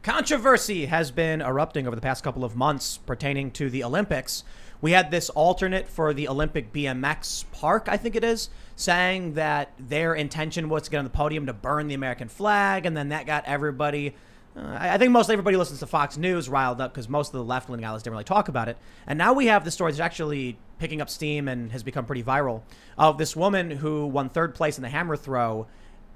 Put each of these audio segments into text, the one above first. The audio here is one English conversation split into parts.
Controversy has been erupting over the past couple of months pertaining to the Olympics. We had this alternate for the Olympic BMX park, I think it is, saying that their intention was to get on the podium to burn the American flag, and then that got everybody, I think mostly everybody listens to Fox News, riled up because most of the left-leaning outlets didn't really talk about it. And now we have the story that's actually picking up steam and has become pretty viral of this woman who won third place in the hammer throw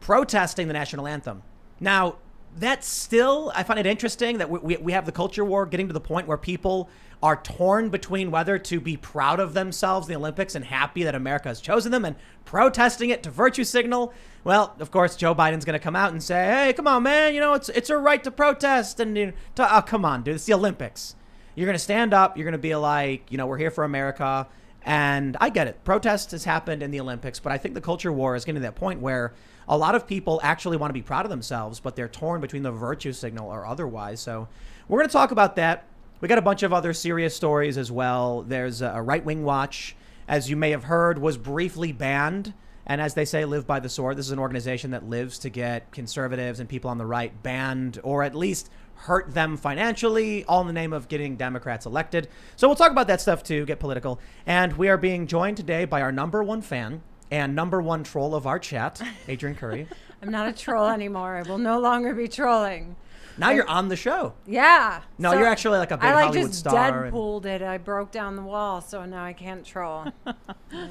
protesting the national anthem. Now, that's still, I find it interesting that we have the culture war getting to the point where people are torn between whether to be proud of themselves in the Olympics and happy that America has chosen them and protesting it to virtue signal. Well, of course, Joe Biden's going to come out and say, hey, come on, man, it's a right to protest. And oh, come on, dude, it's the Olympics. You're going to stand up. You're going to be like, we're here for America. And I get it. Protest has happened in the Olympics, but I think the culture war is getting to that point where a lot of people actually want to be proud of themselves, but they're torn between the virtue signal or otherwise. So we're going to talk about that. We got a bunch of other serious stories as well. There's a right-wing watch, as you may have heard, was briefly banned. And as they say, live by the sword. This is an organization that lives to get conservatives and people on the right banned or at least hurt them financially, all in the name of getting Democrats elected. So we'll talk about that stuff too, get political. And we are being joined today by our number one fan and number one troll of our chat, Adrianne Curry. I'm not a troll anymore. I will no longer be trolling. Now you're on the show. Yeah. No, so you're actually like a big Hollywood star. I just Deadpooled it. I broke down the wall, so now I can't troll.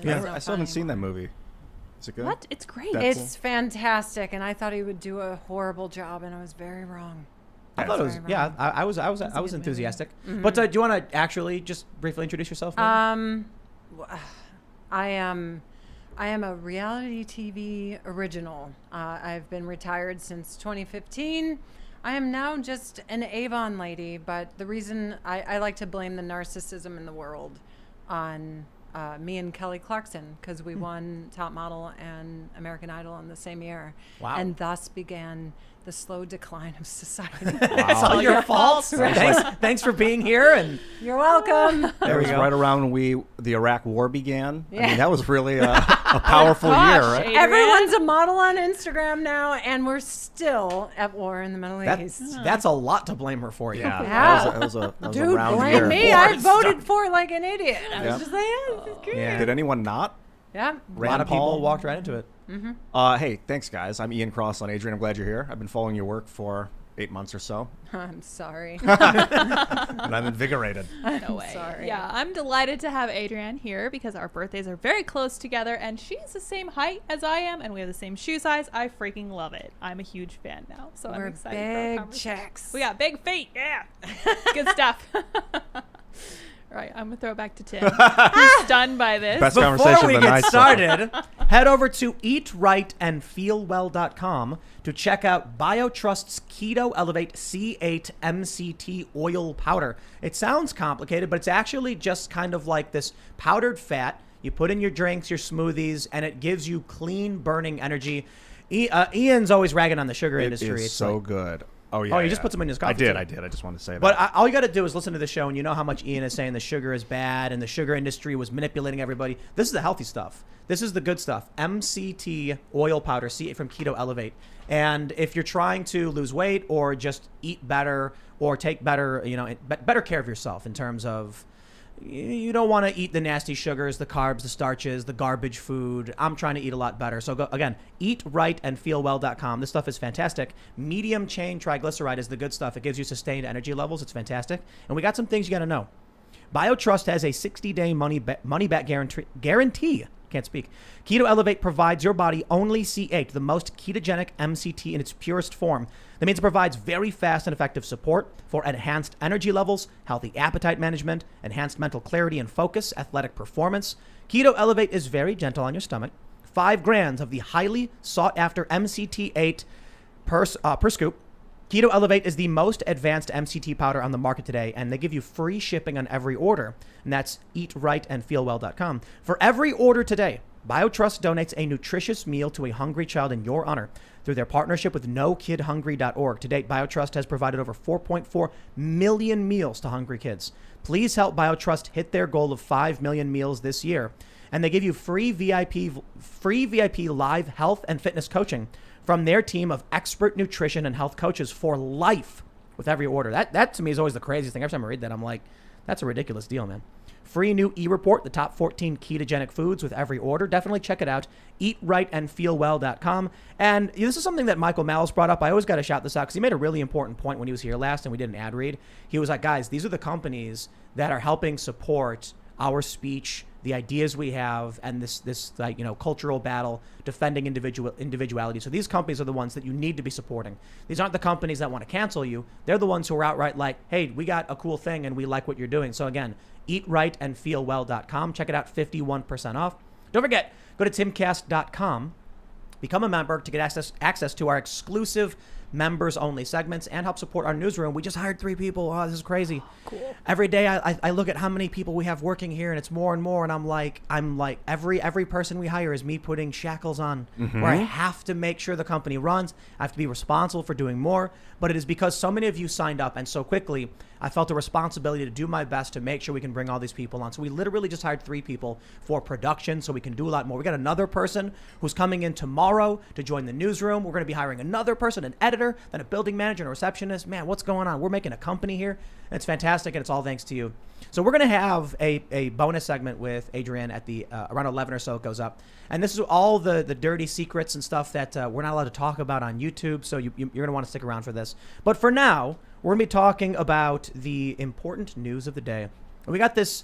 Yeah, I still haven't seen that movie. Is it good? What? It's great. Deadpool? It's fantastic, and I thought he would do a horrible job, and I was very wrong. I thought it was, yeah, I was enthusiastic. Mm-hmm. But do you want to actually just briefly introduce yourself? Maybe? I am a reality TV original. I've been retired since 2015. I am now just an Avon lady, but the reason I like to blame the narcissism in the world on me and Kelly Clarkson, because we won Top Model and American Idol in the same year. Wow. And thus began the slow decline of society. Wow. It's all your fault. Right? Thanks for being here. And you're welcome. That was right around when the Iraq War began. Yeah. I mean, that was really a powerful year, right? Adrianne. Everyone's a model on Instagram now, and we're still at war in the Middle East. That's a lot to blame her for. Yeah. Yeah. That was a Dude, round blame year. me. I voted for it like an idiot. I was just like, yeah, this is great. Yeah. Did anyone not? Yeah. A lot of people walked right into it. Mm-hmm. Hey, thanks, guys. I'm Ian Cross on Adrianne. I'm glad you're here. I've been following your work for 8 months or so. I'm sorry. And I'm invigorated. No way. Sorry. Yeah, I'm delighted to have Adrianne here because our birthdays are very close together and she's the same height as I am and we have the same shoe size. I freaking love it. I'm a huge fan now. So We're I'm excited for big our conversation. chicks. We got big feet. Yeah. Good stuff. All right, I'm going to throw it back to Tim. Who's stunned by this. Best Before conversation we of the get night so started, head over to eatrightandfeelwell.com to check out BioTrust's Keto Elevate C8 MCT oil powder. It sounds complicated, but it's actually just kind of like this powdered fat. You put in your drinks, your smoothies, and it gives you clean burning energy. Ian's always ragging on the sugar industry. It is It's so like, good. Oh, yeah. Oh, you just put some in his coffee. I did. I just wanted to say that. But all you got to do is listen to the show, and you know how much Ian is saying the sugar is bad and the sugar industry was manipulating everybody. This is the healthy stuff. This is the good stuff. MCT oil powder, C8 from Keto Elevate. And if you're trying to lose weight or just eat better or take better, better care of yourself in terms of you don't want to eat the nasty sugars, the carbs, the starches, the garbage food. I'm trying to eat a lot better. So go again, eatrightandfeelwell.com. This stuff is fantastic. Medium chain triglyceride is the good stuff. It gives you sustained energy levels. It's fantastic. And we got some things you got to know. BioTrust has a 60-day money-back guarantee. Can't speak. Keto Elevate provides your body only C8, the most ketogenic MCT in its purest form. That means it provides very fast and effective support for enhanced energy levels, healthy appetite management, enhanced mental clarity and focus, athletic performance. Keto Elevate is very gentle on your stomach. 5 grams of the highly sought-after MCT8 per scoop. Keto Elevate is the most advanced MCT powder on the market today, and they give you free shipping on every order. And that's eatrightandfeelwell.com. For every order today, BioTrust donates a nutritious meal to a hungry child in your honor through their partnership with NoKidHungry.org. To date, BioTrust has provided over 4.4 million meals to hungry kids. Please help BioTrust hit their goal of 5 million meals this year. And they give you free VIP live health and fitness coaching from their team of expert nutrition and health coaches for life. with every order. That to me is always the craziest thing. Every time I read that, I'm like, that's a ridiculous deal, man. Free new e-report, the top 14 ketogenic foods with every order. Definitely check it out. eatrightandfeelwell.com. And this is something that Michael Malice brought up. I always got to shout this out because he made a really important point when he was here last and we did an ad read. He was like, guys, these are the companies that are helping support our speech, the ideas we have, and this like, you know, cultural battle defending individuality. So these companies are the ones that you need to be supporting. These aren't the companies that want to cancel you. They're the ones who are outright like, hey, we got a cool thing and we like what you're doing. So again, eatrightandfeelwell.com. Check it out, 51% off. Don't forget, go to timcast.com, become a member to get access to our exclusive members only segments and help support our newsroom. We just hired 3 people. Oh, this is crazy. Cool. Every day I look at how many people we have working here and it's more and more. And I'm like, every person we hire is me putting shackles on where I have to make sure the company runs. I have to be responsible for doing more, but it is because so many of you signed up and so quickly, I felt a responsibility to do my best to make sure we can bring all these people on. So we literally just hired 3 people for production so we can do a lot more. We got another person who's coming in tomorrow to join the newsroom. We're going to be hiring another person, an editor, then a building manager and a receptionist. Man, what's going on? We're making a company here. And it's fantastic, and it's all thanks to you. So we're going to have a bonus segment with Adrianne at the around 11 or so it goes up. And this is all the dirty secrets and stuff that we're not allowed to talk about on YouTube. So you're going to want to stick around for this. But for now, we're going to be talking about the important news of the day. And we got this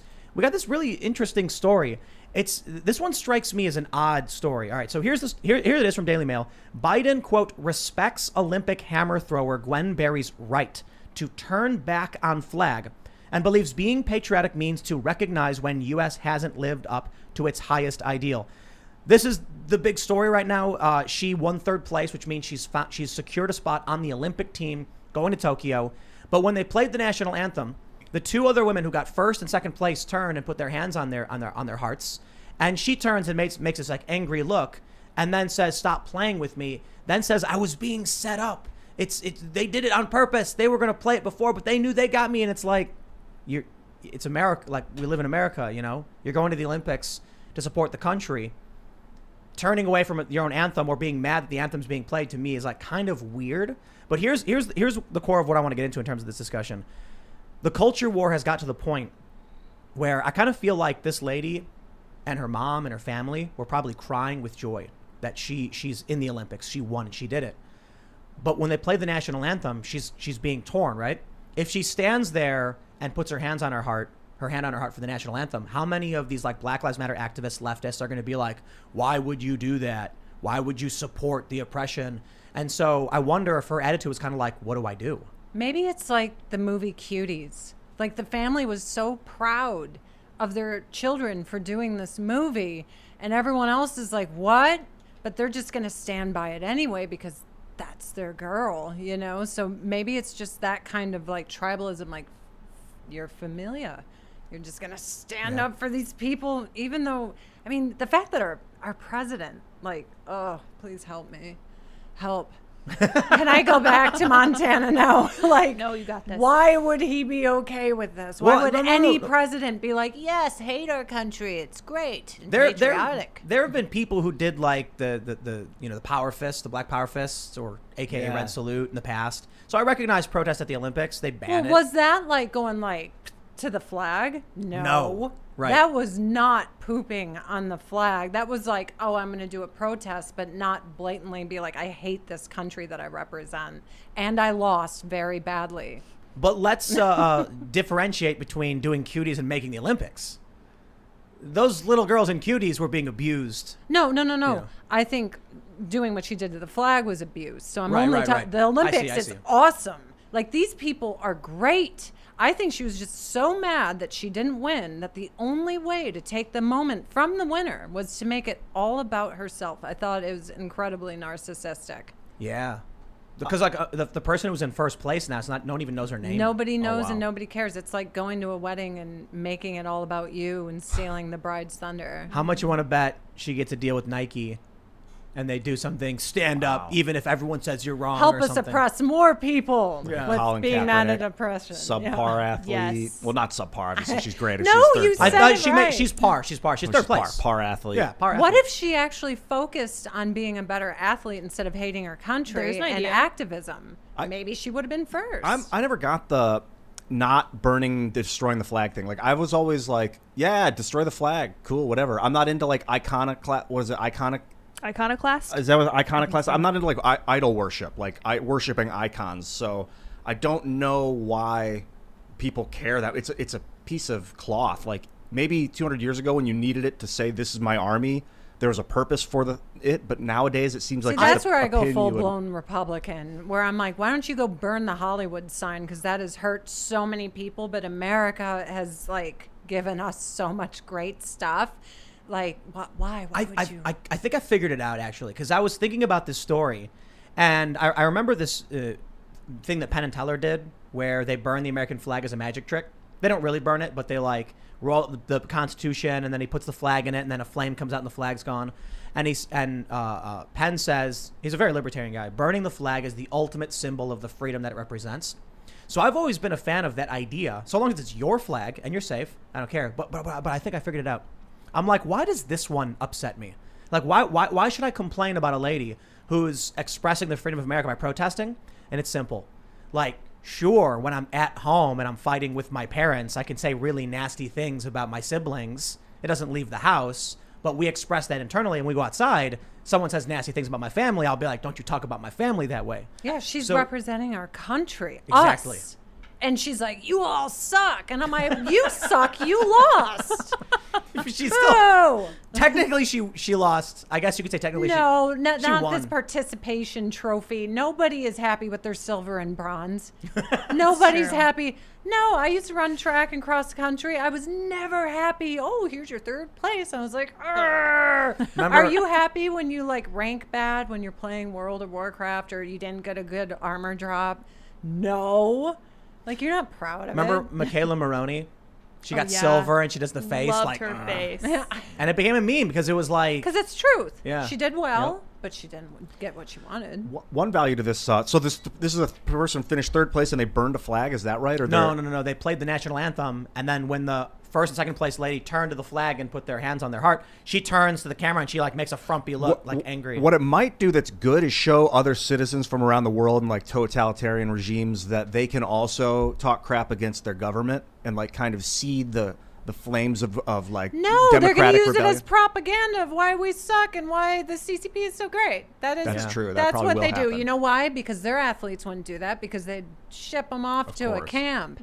really interesting story. This one strikes me as an odd story. All right, so here it is from Daily Mail. Biden, quote, respects Olympic hammer thrower Gwen Berry's right to turn back on flag and believes being patriotic means to recognize when U.S. hasn't lived up to its highest ideal. This is the big story right now. She won 3rd place, which means she's secured a spot on the Olympic team going to Tokyo. But when they played the national anthem, the 2 other women who got 1st and 2nd place turned and put their hands on their hearts. And she turns and makes this like angry look and then says, stop playing with me. Then says, I was being set up. They did it on purpose. They were going to play it before, but they knew they got me. And it's like, it's America. Like, we live in America, you know, you're going to the Olympics to support the country. Turning away from your own anthem or being mad that the anthem's being played to me is like kind of weird. But here's the core of what I want to get into in terms of this discussion. The culture war has got to the point where I kind of feel like this lady and her mom and her family were probably crying with joy that she's in the Olympics. She won and she did it. But when they play the national anthem, she's being torn, right? If she stands there and puts her hand on her heart for the national anthem, how many of these like Black Lives Matter activists, leftists are going to be like, why would you do that? Why would you support the oppression? And so I wonder if her attitude was kind of like, what do I do? Maybe it's like the movie Cuties. Like the family was so proud of their children for doing this movie and everyone else is like, what? But they're just going to stand by it anyway because that's their girl, you know? So maybe it's just that kind of like tribalism, like you're familia. You're just going to stand up for these people, even though, I mean, the fact that our president, like, oh, please help me. Help. Can I go back to Montana now? Like, No, you got this. Why would he be okay with this? Why Well, would no. any president be like, yes, hate our country, it's great and There patriotic? have been people who did like the power fists, the black power fists, or AKA Red Salute in the past. So I recognize protests at the Olympics. They banned it. Was that like going like to the flag? No. Right. That was not pooping on the flag. That was like, oh, I'm going to do a protest, but not blatantly be like, I hate this country that I represent. And I lost very badly. But let's differentiate between doing cuties and making the Olympics. Those little girls in cuties were being abused. No. Yeah. I think doing what she did to the flag was abuse. So I'm Right, only right, talking, right. the Olympics I is see. awesome. Like these people are great. I think she was just so mad that she didn't win that the only way to take the moment from the winner was to make it all about herself. I thought it was incredibly narcissistic. Yeah. Because like the person who's in first place now, no one even knows her name. Nobody knows wow. and nobody cares. It's like going to a wedding and making it all about you and stealing the bride's thunder. How much you want to bet she gets a deal with Nike and they do something stand up, even if everyone says you're wrong. Help or us something. oppress more people with Colin being mad at Kaepernick, oppression. subpar athlete. Yes. Well, not subpar. Obviously, she's great. No, she's third you place. said it right. She's par. She's Oh, third place. Par athlete. Yeah, par. What athlete. if she actually focused on being a better athlete instead of hating her country There's an and idea. activism? Maybe she would have been first. I never got the not burning, destroying the flag thing. Like, I was always like, yeah, destroy the flag. Cool, whatever. I'm not into, like, what is it? Iconoclast? Is that what iconoclast? I'm not into, like, idol worship, like, worshiping icons. So I don't know why people care that. It's a piece of cloth. Like, maybe 200 years ago when you needed it to say, this is my army, there was a purpose for it, but nowadays it seems like See, just that's a where I go pin you would- full-blown Republican, where I'm like, why don't you go burn the Hollywood sign? Because that has hurt so many people, but America has, like, given us so much great stuff. Like, why would you? I think I figured it out, actually, because I was thinking about this story, and I remember this thing that Penn and Teller did, where they burn the American flag as a magic trick. They don't really burn it, but they, like, roll the Constitution, and then he puts the flag in it, and then a flame comes out and the flag's gone. And Penn says, he's a very libertarian guy, burning the flag is the ultimate symbol of the freedom that it represents. So I've always been a fan of that idea. So long as it's your flag and you're safe, I don't care. But I think I figured it out. I'm like, why does this one upset me? Like, why should I complain about a lady who's expressing the freedom of America by protesting? And it's simple. Like, sure, when I'm at home and I'm fighting with my parents, I can say really nasty things about my siblings. It doesn't leave the house, but we express that internally, and we go outside. Someone says nasty things about my family, I'll be like, don't you talk about my family that way. Yeah, she's So- representing our country. Exactly. Us. And she's like, you all suck. And I'm like, you suck, you lost. She's still Oh! technically she lost. I guess you could say technically No, she not won. this participation trophy. Nobody is happy with their silver and bronze. Nobody's true. happy. No, I used to run track and cross country. I was never happy. Oh, here's your third place. I was like, "Arr." Remember- Are you happy when you like rank bad when you're playing World of Warcraft or you didn't get a good armor drop? No. Like, you're not proud of Remember it. Michaela Maroney? She got yeah. silver and she does the face Loved like her "Ugh." face. And it became a meme because it was like Because it's truth. Yeah. She did well, Yep. but she didn't get what she wanted. One value to this. So this is a person finished third place and they burned a flag. Is that right? Or no. They played the national anthem, and then when the first and second place lady turned to the flag and put their hands on their heart, she turns to the camera and she like makes a frumpy look, like angry. What it might do that's good is show other citizens from around the world and like totalitarian regimes that they can also talk crap against their government and like kind of seed the flames of like No, they're going to democratic use rebellion. it as propaganda of why we suck and why the CCP is so great. That is That's true. That That's probably what will they do. happen. You know why? Because their athletes wouldn't do that because they'd ship them off to a course. camp.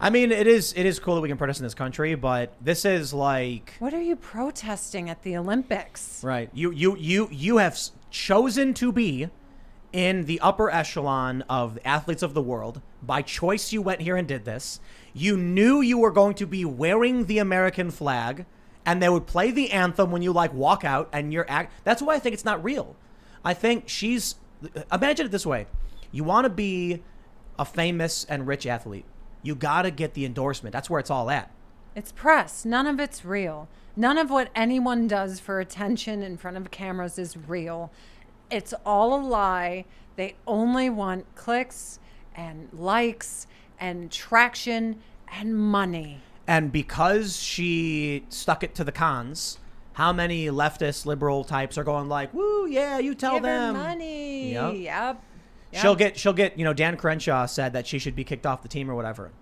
I mean, it is cool that we can protest in this country, but this is like What are you protesting at the Olympics? right. You have chosen to be in the upper echelon of the athletes of the world. By choice, you went here and did this. You knew you were going to be wearing the American flag, and they would play the anthem when you like walk out and you're That's why I think it's not real. I think imagine it this way. You want to be a famous and rich athlete. You got to get the endorsement. That's where it's all at. It's press. None of it's real. None of what anyone does for attention in front of cameras is real. It's all a lie. They only want clicks and likes and traction and money. And because she stuck it to the cons, how many leftist liberal types are going like, "Woo, yeah, you tell Give them." her money. Yep. Yep. She'll get. Dan Crenshaw said that she should be kicked off the team or whatever.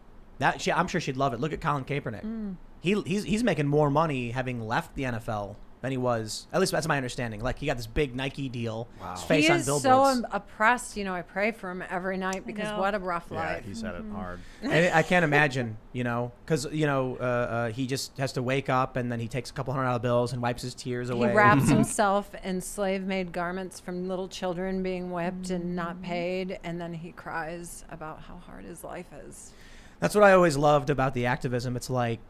I'm sure she'd love it. Look at Colin Kaepernick. He's making more money having left the NFL than he was. At least that's my understanding. Like, he got this big Nike deal. Wow. His face He on is billboards. so oppressed. I pray for him every night because know. what a rough Yeah, life. he said it hard. And I can't imagine, because he just has to wake up and then he takes a couple $100 bills and wipes his tears He away. wraps himself in slave-made garments from little children being whipped and not paid, and then he cries about how hard his life is. That's what I always loved about the activism. It's like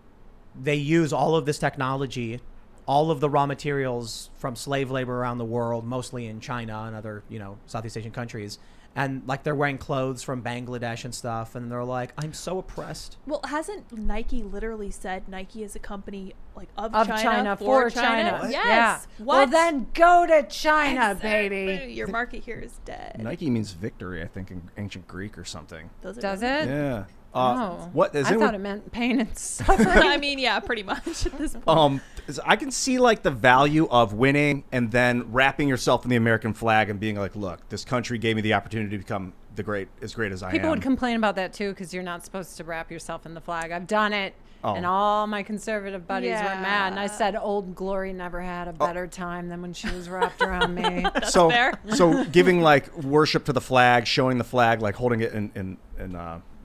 they use all of this technology all of the raw materials from slave labor around the world, mostly in China and other, Southeast Asian countries. And like they're wearing clothes from Bangladesh and stuff, and they're like, "I'm so oppressed." Well, hasn't Nike literally said Nike is a company like of China for China? Yes. Yeah. What? Well, then go to China, Exactly. baby. Your market here is dead. Nike means victory, I think, in ancient Greek or something. Does it? Does really? it? Yeah. Oh. What is I thought it meant pain and suffering. I mean, yeah, pretty much at this point. I can see like the value of winning and then wrapping yourself in the American flag and being like, look, this country gave me the opportunity to become as great as I am. People would complain about that too, because you're not supposed to wrap yourself in the flag. I've done it, and all my conservative buddies were mad. And I said, "Old Glory never had a better time than when she was wrapped around me." That's fair. So giving like worship to the flag, showing the flag, like holding it in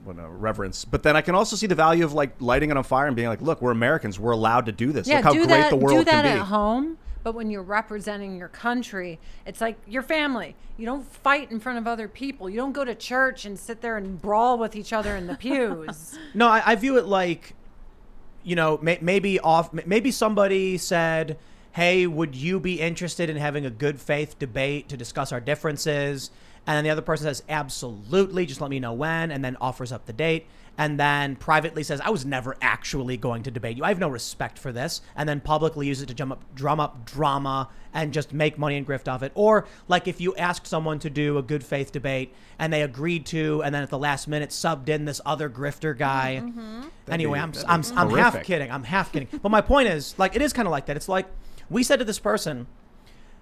reverence. But then I can also see the value of like lighting it on fire and being like, look, we're Americans. We're allowed to do this. Yeah, look how do great that, the world do that can be. at home. But when you're representing your country, it's like your family. You don't fight in front of other people. You don't go to church and sit there and brawl with each other in the pews. No, I view it like, maybe somebody said, "Hey, would you be interested in having a good faith debate to discuss our differences?" And then the other person says, "Absolutely, just let me know when," and then offers up the date. And then privately says, "I was never actually going to debate you. I have no respect for this." And then publicly use it to drum up drama and just make money and grift off it. Or like if you asked someone to do a good faith debate and they agreed to, and then at the last minute subbed in this other grifter guy. Mm-hmm. Anyway, I'm half kidding. I'm half kidding. But my point is, like, it is kind of like that. It's like we said to this person,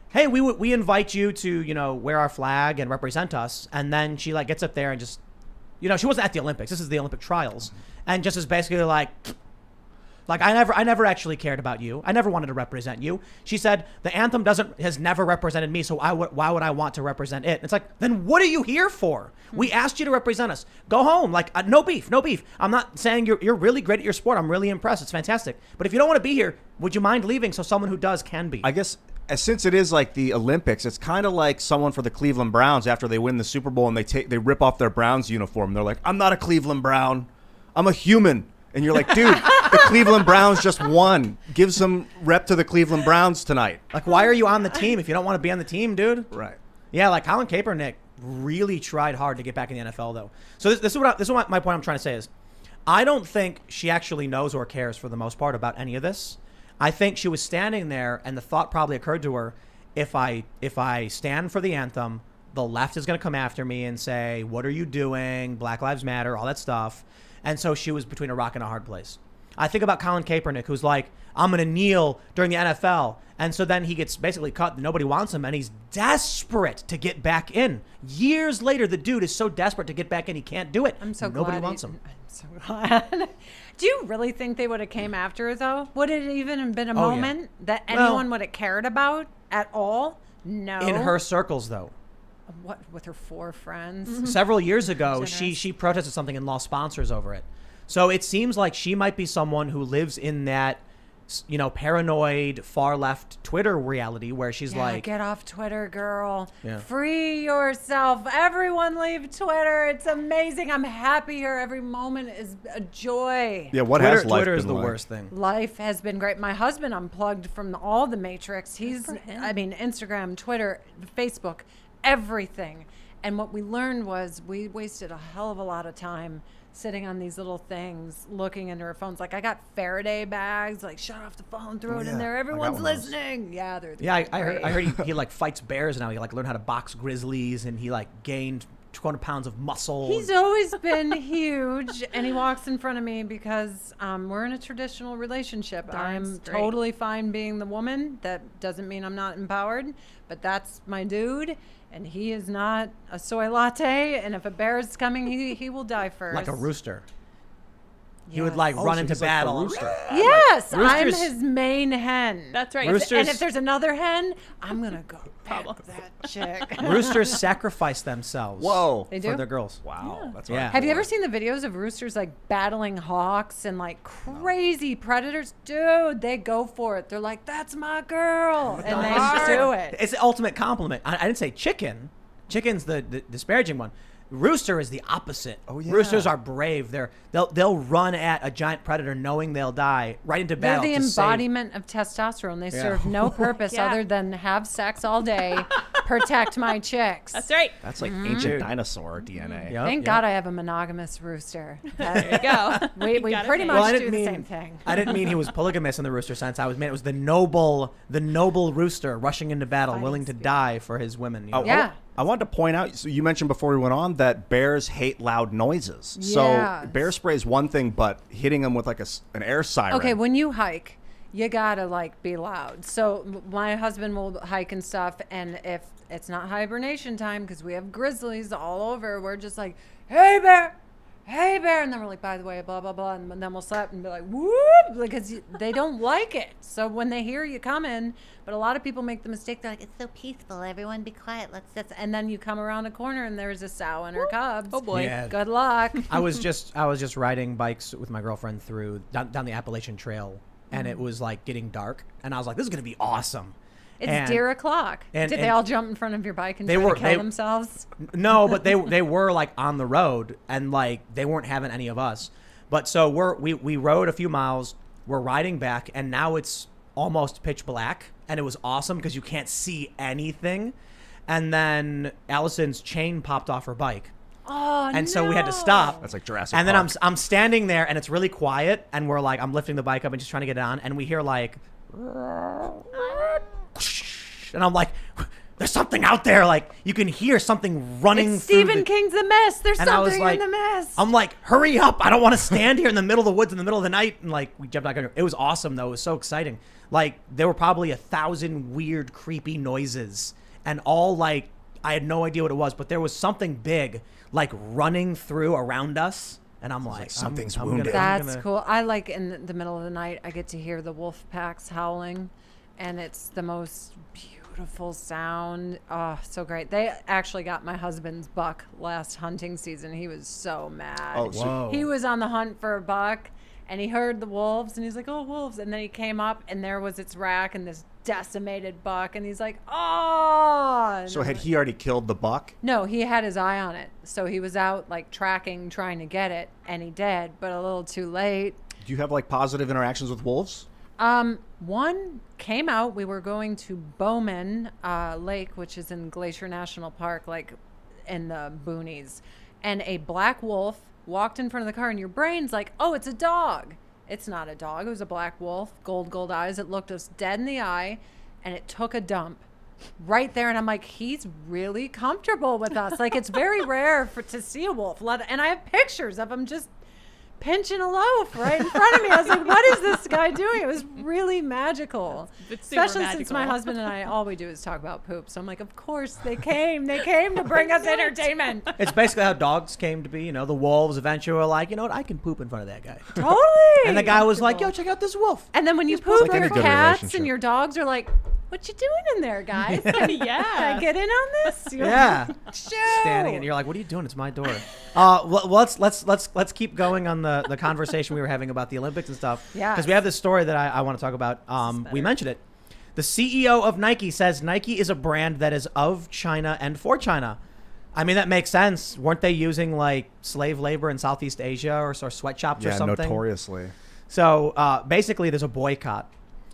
"Hey, we invite you to, wear our flag and represent us." And then she like gets up there and just, she wasn't at the Olympics. This is the Olympic trials. And just is basically like I never actually cared about you. I never wanted to represent you. She said, "The anthem has never represented me, so why would I want to represent it?" It's like, then what are you here for? We asked you to represent us. Go home. Like, no beef. I'm not saying you're really great at your sport. I'm really impressed. It's fantastic. But if you don't want to be here, would you mind leaving so someone who does can be? I guess since it is like the Olympics, it's kind of like someone for the Cleveland Browns after they win the Super Bowl and they rip off their Browns uniform. They're like, "I'm not a Cleveland Brown. I'm a human." And you're like, dude, the Cleveland Browns just won. Give some rep to the Cleveland Browns tonight. Like, why are you on the team if you don't want to be on the team, dude? Right. Yeah, like Colin Kaepernick really tried hard to get back in the NFL, though. So this is what my point I'm trying to say is, I don't think she actually knows or cares for the most part about any of this. I think she was standing there, and the thought probably occurred to her: if I stand for the anthem, the left is going to come after me and say, "What are you doing? Black Lives Matter," all that stuff. And so she was between a rock and a hard place. I think about Colin Kaepernick, who's like, "I'm going to kneel during the NFL." And so then he gets basically cut. Nobody wants him. And he's desperate to get back in. Years later, the dude is so desperate to get back in, he can't do it. I'm so glad. Nobody wants him. I'm so glad. Do you really think they would have came after her, though? Would it even have been a moment that anyone would have cared about at all? No. In her circles, though. What, with her 4 friends? Mm-hmm. Several years ago, Generous. she protested something and lost sponsors over it. So it seems like she might be someone who lives in that, paranoid far left Twitter reality where she's like, "Get off Twitter, girl. Yeah. Free yourself. Everyone leave Twitter. It's amazing. I'm happy here. Every moment is a joy." Yeah, what has life Twitter is been the like? worst thing. Life has been great. My husband unplugged from all the Matrix. Instagram, Twitter, Facebook, everything. And what we learned was we wasted a hell of a lot of time sitting on these little things, looking into our phones. Like, I got Faraday bags, like, shut off the phone, throw it in there. Everyone's listening. Yeah, they're I heard he like fights bears now. He like learned how to box grizzlies, and he like gained 200 pounds of muscle. He's always been huge, and he walks in front of me because we're in a traditional relationship. I'm totally fine being the woman. That doesn't mean I'm not empowered, but that's my dude, and he is not a soy latte, and if a bear is coming, he will die first. like a rooster. He Yes. would like run into he's like battle. the rooster. Yes, I'm Roosters- his main hen. That's right. Roosters- And if there's another hen, I'm gonna go peck that chick. Roosters sacrifice themselves. Whoa. They do? For their girls. Wow. That's Yeah. Have you ever seen the videos of roosters like battling hawks and like crazy predators? Dude, they go for it. They're like, "That's my girl," and they do it. It's the ultimate compliment. I didn't say chicken. chicken's the disparaging one. Rooster is the opposite. Oh, yeah. Roosters are brave. They'll run at a giant predator knowing they'll die right into They're battle. the to save- embodiment of testosterone. They serve no purpose Yeah. other than have sex all day, protect my chicks. That's right. That's like ancient dinosaur DNA. Yep, Thank yep. God I have a monogamous rooster. There you go. We You got it pretty made. much Well, I do didn't the mean- same thing. I didn't mean he was polygamous in the rooster sense. It was the noble rooster rushing into battle, Fighting willing to spirit. die for his women. You know? Oh, Yeah. I wanted to point out, so you mentioned before we went on that bears hate loud noises. Yes. So bear spray is one thing, but hitting them with like an air siren. Okay, when you hike, you gotta like be loud. So my husband will hike and stuff, and if it's not hibernation time because we have grizzlies all over, we're just like, hey bear, and then we're like, by the way, blah blah blah, and then we'll slap and be like, whoop, because they don't like it. So when they hear you coming, but a lot of people make the mistake, they're like, it's so peaceful, everyone be quiet, and then you come around a corner and there's a sow and her cubs. Oh boy. Yeah. Good luck. I was just riding bikes with my girlfriend through down the Appalachian Trail, and it was like getting dark, and I was like, this is gonna be awesome. It's And- deer o'clock. and- Did they and- all jump in front of your bike and They try were- to kill they- themselves? No, but they were like on the road, and like they weren't having any of us. But so we rode a few miles. We're riding back, and now it's almost pitch black, and it was awesome because you can't see anything. And then Allison's chain popped off her bike, Oh, and so we had to stop. That's like Jurassic And then Park. I'm standing there, and it's really quiet, and we're like, I'm lifting the bike up and just trying to get it on, and we hear like, and I'm like, there's something out there. Like you can hear something running. It's through Stephen the- King's The Mist. There's And I was something like, in the mist. I'm like, hurry up. I don't want to stand here in the middle of the woods in the middle of the night. And like, we jumped out. It was awesome though. It was so exciting. Like there were probably 1,000 weird, creepy noises, and all like, I had no idea what it was, but there was something big like running through around us. And I'm like, something's I'm wounded. That's cool. I like in the middle of the night, I get to hear the wolf packs howling, and it's the most beautiful sound. Oh, so great. They actually got my husband's buck last hunting season. He was so mad. Oh, so- Whoa. He was on the hunt for a buck, and he heard the wolves, and he's like, oh, wolves. And then he came up, and there was its rack and this decimated buck, and he's like, oh. And So I'm had like- he already killed the buck? No, he had his eye on it. So he was out like tracking, trying to get it, and he did, but a little too late. Do you have like positive interactions with wolves? One came out. We were going to Bowman Lake, which is in Glacier National Park, like in the boonies, and a black wolf walked in front of the car, and your brain's like, oh, it's a dog. It's not a dog. It was a black wolf, gold eyes. It looked us dead in the eye, and it took a dump right there. And I'm like, he's really comfortable with us. Like, it's very rare to see a wolf. And I have pictures of him just pinching a loaf right in front of me. I was like, what is this guy doing? It was really magical. It's super Especially since my magical. husband and I, all we do is talk about poop. So I'm like, of course they came. They came to bring us entertainment. It's basically how dogs came to be. You know, the wolves eventually were like, you know what, I can poop in front of that guy. Totally. And the guy was like, yo, check out this wolf. And then when you like poop, any your good cats relationship. and your dogs are like, what you doing in there, guys? Can I Yeah. get in on this? You're Yeah. like, "Shoo." Standing and you're like, what are you doing? It's my door. Let's keep going on the conversation we were having about the Olympics and stuff. Yes. Because we have this story that I want to talk about. We mentioned it. The CEO of Nike says Nike is a brand that is of China and for China. I mean, that makes sense. Weren't they using like slave labor in Southeast Asia or sweatshops or Yeah, something? notoriously. So basically, there's a boycott.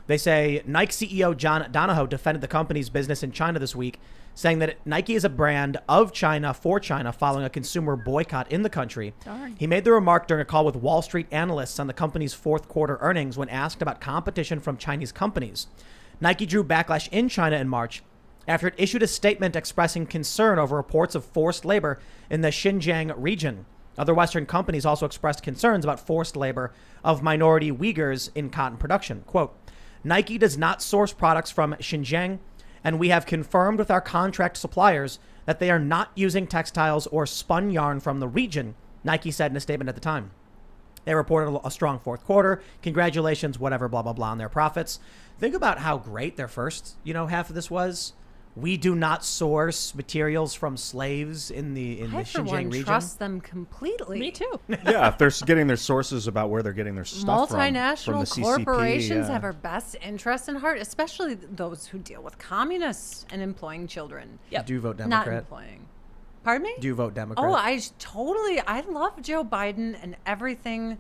They say Nike CEO John Donahoe defended the company's business in China this week, saying that Nike is a brand of China for China following a consumer boycott in the country. Darn. He made the remark during a call with Wall Street analysts on the company's fourth quarter earnings when asked about competition from Chinese companies. Nike drew backlash in China in March after it issued a statement expressing concern over reports of forced labor in the Xinjiang region. Other Western companies also expressed concerns about forced labor of minority Uyghurs in cotton production. Quote, Nike does not source products from Xinjiang, and we have confirmed with our contract suppliers that they are not using textiles or spun yarn from the region, Nike said in a statement at the time. They reported a strong fourth quarter. Congratulations, whatever, blah, blah, blah, on their profits. Think about how great their first, half of this was we do not source materials from slaves in the I, for Xinjiang one, region. trust them completely. Me too. Yeah, if they're getting their sources about where they're getting their stuff from the Multinational CCP, corporations yeah. have our best interests in heart, especially those who deal with communists and employing children. Yep. Do you vote Not Democrat? employing. Pardon me? Do you vote Democrat? Oh, I love Joe Biden and everything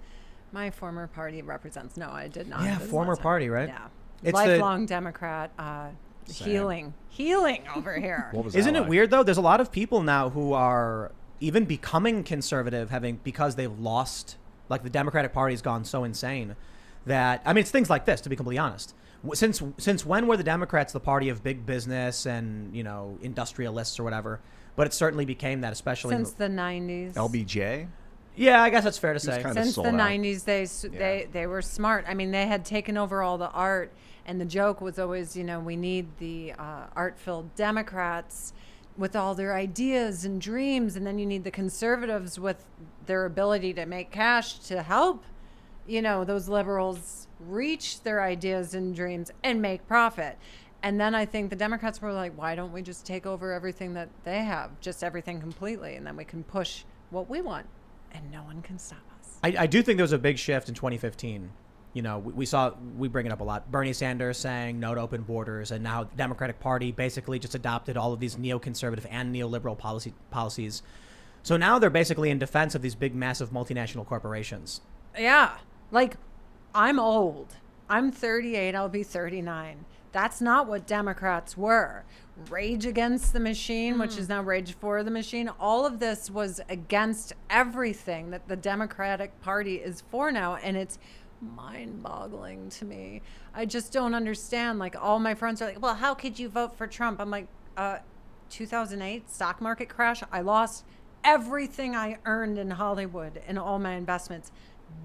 my former party represents. No, I did not. Yeah, This is former not- party, right? Yeah. It's the- Lifelong Democrat. Same. Healing over here. What was that Isn't it like? weird though? There's a lot of people now who are even becoming conservative, because they've lost, like the Democratic Party's gone so insane that, I mean, it's things like this, to be completely honest. Since when were the Democrats the party of big business and, industrialists or whatever? But it certainly became that, especially Since the 90s. LBJ? yeah, I guess that's fair to He was say. kinda Since sold the out. 90s, they were smart. I mean, they had taken over all the art, and the joke was always, we need the art-filled Democrats with all their ideas and dreams, and then you need the conservatives with their ability to make cash to help, those liberals reach their ideas and dreams and make profit. And then I think the Democrats were like, why don't we just take over everything that they have, just everything completely, and then we can push what we want. And no one can stop us. I do think there was a big shift in 2015. We bring it up a lot. Bernie Sanders saying no to open borders, and now the Democratic Party basically just adopted all of these neoconservative and neoliberal policies. So now they're basically in defense of these big, massive multinational corporations. Yeah. Like, I'm old. I'm 38. I'll be 39. That's not what Democrats were. Rage Against the Machine, which is now Rage for the Machine. All of this was against everything that the Democratic Party is for now. And it's mind-boggling to me. I just don't understand. Like, all my friends are like, well, how could you vote for Trump? I'm like, 2008 stock market crash. I lost everything I earned in Hollywood and all my investments.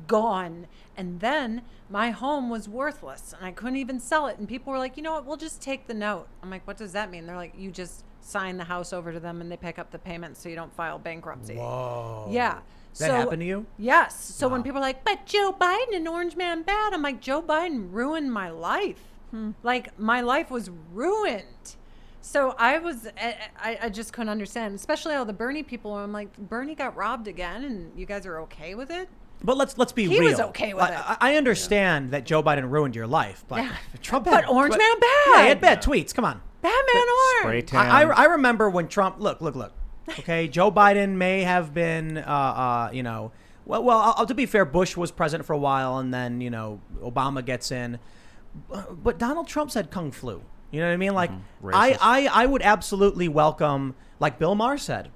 Gone. And then my home was worthless and I couldn't even sell it. And people were like, you know what, we'll just take the note. I'm like, what does that mean? They're like, you just sign the house over to them and they pick up the payment so you don't file bankruptcy. Whoa. Yeah. That happened to you? Yes. So when people are like, but Joe Biden and Orange Man bad, I'm like, Joe Biden ruined my life. Like, my life was ruined. So I just couldn't understand, especially all the Bernie people. I'm like, Bernie got robbed again and you guys are okay with it? But let's be He real. was okay with it. I understand that Joe Biden ruined your life, but Yeah. Trump But Orange Man bad. Yeah, he had bad tweets. Come on. Batman Spray Orange. tan. I remember when Trump look. Okay, Joe Biden may have been to be fair, Bush was president for a while and then Obama gets in, but Donald Trump said kung flu. You know what I mean? Like Racist. I would absolutely welcome, like Bill Maher said,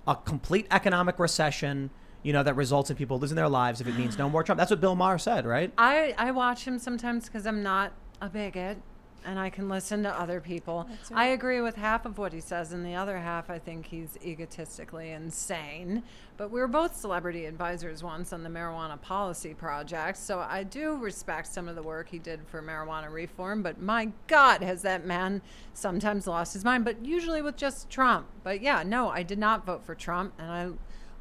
a complete economic recession. That results in people losing their lives if it means no more Trump. That's what Bill Maher said, right? I watch him sometimes because I'm not a bigot and I can listen to other people. That's right. I agree with half of what he says, and the other half I think he's egotistically insane. But we were both celebrity advisors once on the marijuana policy project, so I do respect some of the work he did for marijuana reform. But my God, has that man sometimes lost his mind, but usually with just Trump. But yeah, no, I did not vote for Trump, and I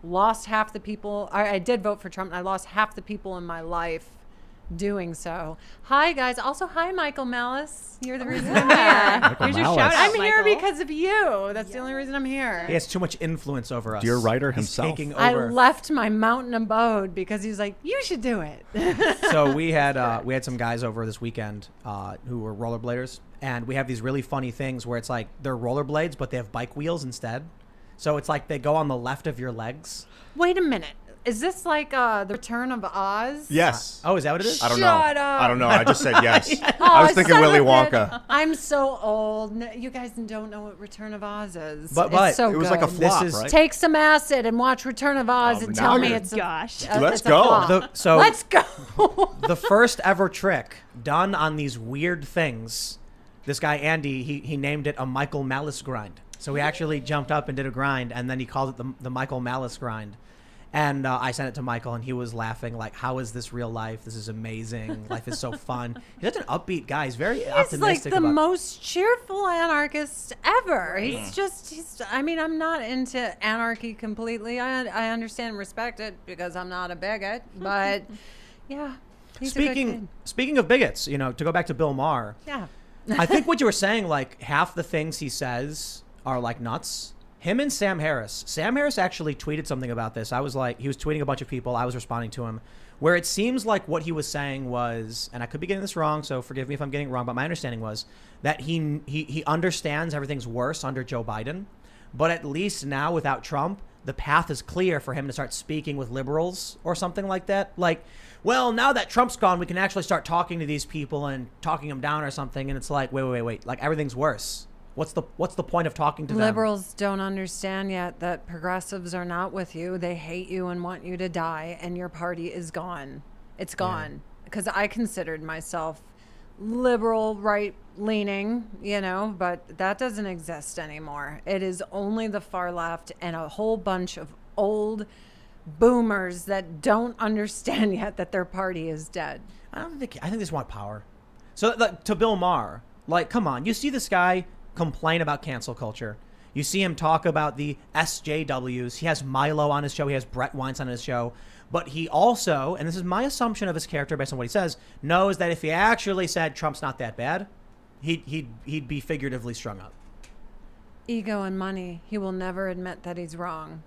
lost half the people. I did vote for Trump, and I lost half the people in my life doing so. Hi, guys. Also, hi, Michael Malice. You're the reason I'm here. Michael Here's your Malice. shout out. I'm here Michael. because of you. That's the only reason I'm here. He has too much influence over us. Dear writer He's himself. taking I over. left my mountain abode because he's like, you should do it. So we had some guys over this weekend who were rollerbladers, and we have these really funny things where it's like they're rollerblades, but they have bike wheels instead. So it's like they go on the left of your legs. Wait a minute. Is this like the Return of Oz? Yes. Oh, is that what it is? I don't know. Shut up. I don't know. I just said yes. Oh, I was thinking son Willy of a Wonka. bitch. I'm so old. No, you guys don't know what Return of Oz is. But it's so It was like a good. flop, This is- right? Take some acid and watch Return of Oz and now tell me you're- it's Gosh. Let's it's a go. flop. So Let's go. the first ever trick done on these weird things, this guy Andy, he named it a Michael Malice grind. So he actually jumped up and did a grind, and then he called it the Michael Malice grind. And I sent it to Michael, and he was laughing like, how is this real life? This is amazing. Life is so fun. He's such an upbeat guy. He's very He's like optimistic the about most cheerful anarchist ever. I'm not into anarchy completely. I understand and respect it because I'm not a bigot. But yeah, he's a good kid. Speaking of bigots, to go back to Bill Maher, Yeah. I think what you were saying, like half the things he says are like nuts. Him and Sam Harris. Sam Harris actually tweeted something about this. I was like, he was tweeting a bunch of people. I was responding to him, where it seems like what he was saying was, and I could be getting this wrong, so forgive me if I'm getting it wrong, but my understanding was that he understands everything's worse under Joe Biden, but at least now without Trump, the path is clear for him to start speaking with liberals or something like that. Like, well, now that Trump's gone, we can actually start talking to these people and talking them down or something. And it's like, wait. Like, everything's worse. What's the point of talking to them? Liberals don't understand yet that progressives are not with you. They hate you and want you to die, and your party is gone. It's gone. Because I considered myself liberal, right-leaning, but that doesn't exist anymore. It is only the far left and a whole bunch of old boomers that don't understand yet that their party is dead. I think they just want power. So to Bill Maher, like, come on, you see this guy complain about cancel culture. You see him talk about the SJWs. He has Milo on his show. He has Brett Weinstein on his show. But he also, and this is my assumption of his character based on what he says, knows that if he actually said Trump's not that bad, he'd be figuratively strung up. Ego and money. He will never admit that he's wrong.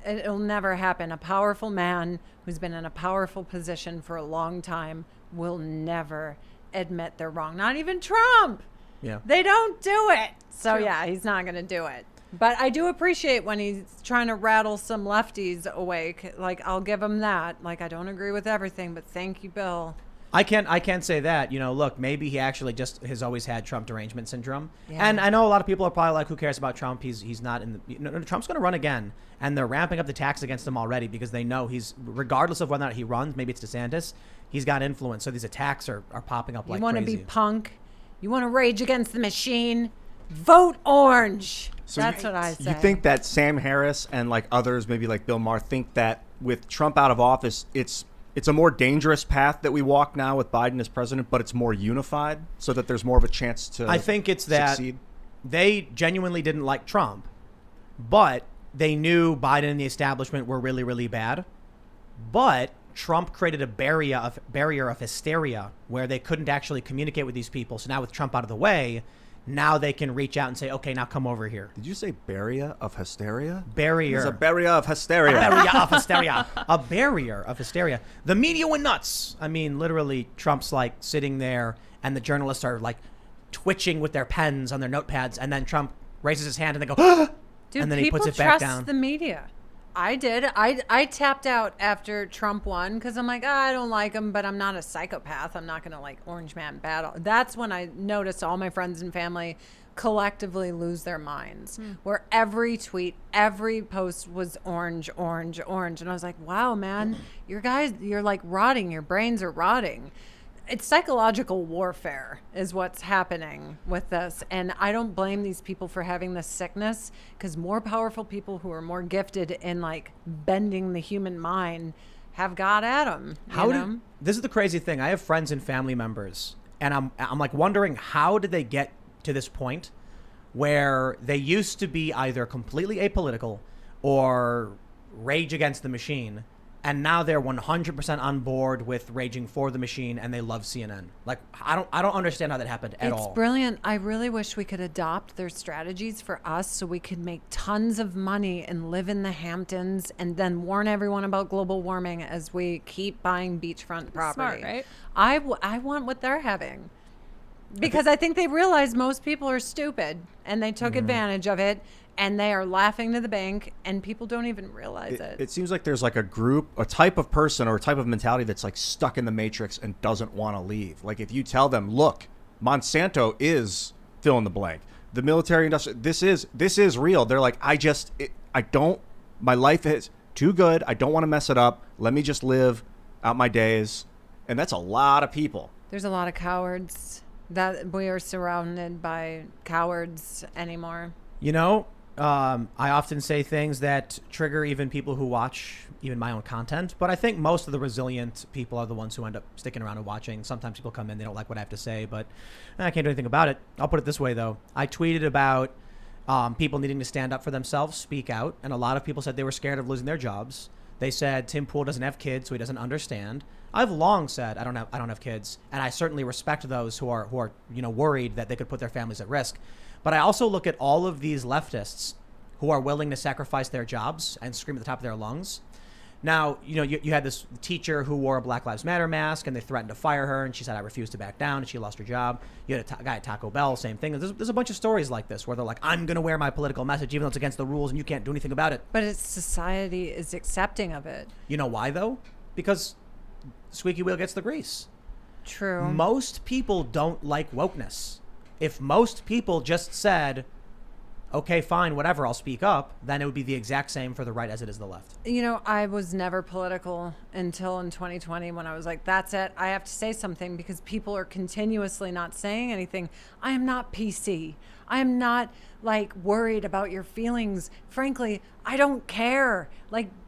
It'll never happen. A powerful man who's been in a powerful position for a long time will never admit they're wrong. Not even Trump. Yeah. They don't do it. So True. yeah, he's not going to do it. But I do appreciate when he's trying to rattle some lefties awake. Like, I'll give him that. Like, I don't agree with everything, but thank you, Bill. I can't say that. Look, maybe he actually just has always had Trump derangement syndrome. Yeah. And I know a lot of people are probably like, who cares about Trump? He's not in the... Trump's going to run again. And they're ramping up the tax against him already because they know he's, regardless of whether or not he runs, maybe it's DeSantis, he's got influence. So these attacks are popping up like crazy. You want to be punk? You want to rage against the machine? Vote orange. So That's what I say. You think that Sam Harris and like others, maybe like Bill Maher, think that with Trump out of office, it's a more dangerous path that we walk now with Biden as president, but it's more unified so that there's more of a chance to I think it's that succeed? They genuinely didn't like Trump, but they knew Biden and the establishment were really, really bad. But Trump created a barrier of hysteria where they couldn't actually communicate with these people. So now with Trump out of the way, now they can reach out and say, okay, now come over here. Did you say barrier of hysteria? Barrier. There's a barrier of hysteria. A barrier of hysteria. A barrier of hysteria. The media went nuts. I mean, literally, Trump's like sitting there and the journalists are like twitching with their pens on their notepads. And then Trump raises his hand and they go, ah! Dude, And then he puts it people back trust down. the media. I did. I tapped out after Trump won because I'm like, I don't like him, but I'm not a psychopath. I'm not going to like orange man battle. That's when I noticed all my friends and family collectively lose their minds, where every tweet, every post was orange, orange, orange. And I was like, wow, man, you're like rotting. Your brains are rotting. It's psychological warfare is what's happening with this. And I don't blame these people for having this sickness because more powerful people who are more gifted in like bending the human mind have got at them. This is the crazy thing. I have friends and family members and I'm like wondering, how did they get to this point where they used to be either completely apolitical or rage against the machine, and now they're 100% on board with raging for the machine, and they love CNN. Like, I don't understand how that happened at all. It's brilliant. I really wish we could adopt their strategies for us so we could make tons of money and live in the Hamptons and then warn everyone about global warming as we keep buying beachfront property. Smart, right? I want what they're having. Because I think they realize most people are stupid and they took advantage of it and they are laughing to the bank and people don't even realize it. It seems like there's like a group, a type of person or a type of mentality that's like stuck in the matrix and doesn't want to leave. Like if you tell them, look, Monsanto is fill in the blank. The military industrial, this is real. They're like, my life is too good. I don't want to mess it up. Let me just live out my days. And that's a lot of people. There's a lot of cowards. That we are surrounded by cowards anymore. I often say things that trigger even people who watch even my own content, but I think most of the resilient people are the ones who end up sticking around and watching. Sometimes people come in, they don't like what I have to say, but I can't do anything about it. I'll put it this way, though. I tweeted about people needing to stand up for themselves, speak out, and a lot of people said they were scared of losing their jobs. They said Tim Pool doesn't have kids, so he doesn't understand. I've long said I don't have kids, and I certainly respect those who are worried that they could put their families at risk. But I also look at all of these leftists who are willing to sacrifice their jobs and scream at the top of their lungs. Now, you had this teacher who wore a Black Lives Matter mask, and they threatened to fire her, and she said, I refuse to back down, and she lost her job. You had a guy at Taco Bell, same thing. There's a bunch of stories like this where they're like, I'm going to wear my political message, even though it's against the rules, and you can't do anything about it. But society is accepting of it. You know why, though? Because squeaky wheel gets the grease. True. Most people don't like wokeness. If most people just said, okay, fine, whatever, I'll speak up, then it would be the exact same for the right as it is the left. I was never political until in 2020 when I was like, that's it. I have to say something because people are continuously not saying anything. I am not PC. I am not worried about your feelings. Frankly, I don't care.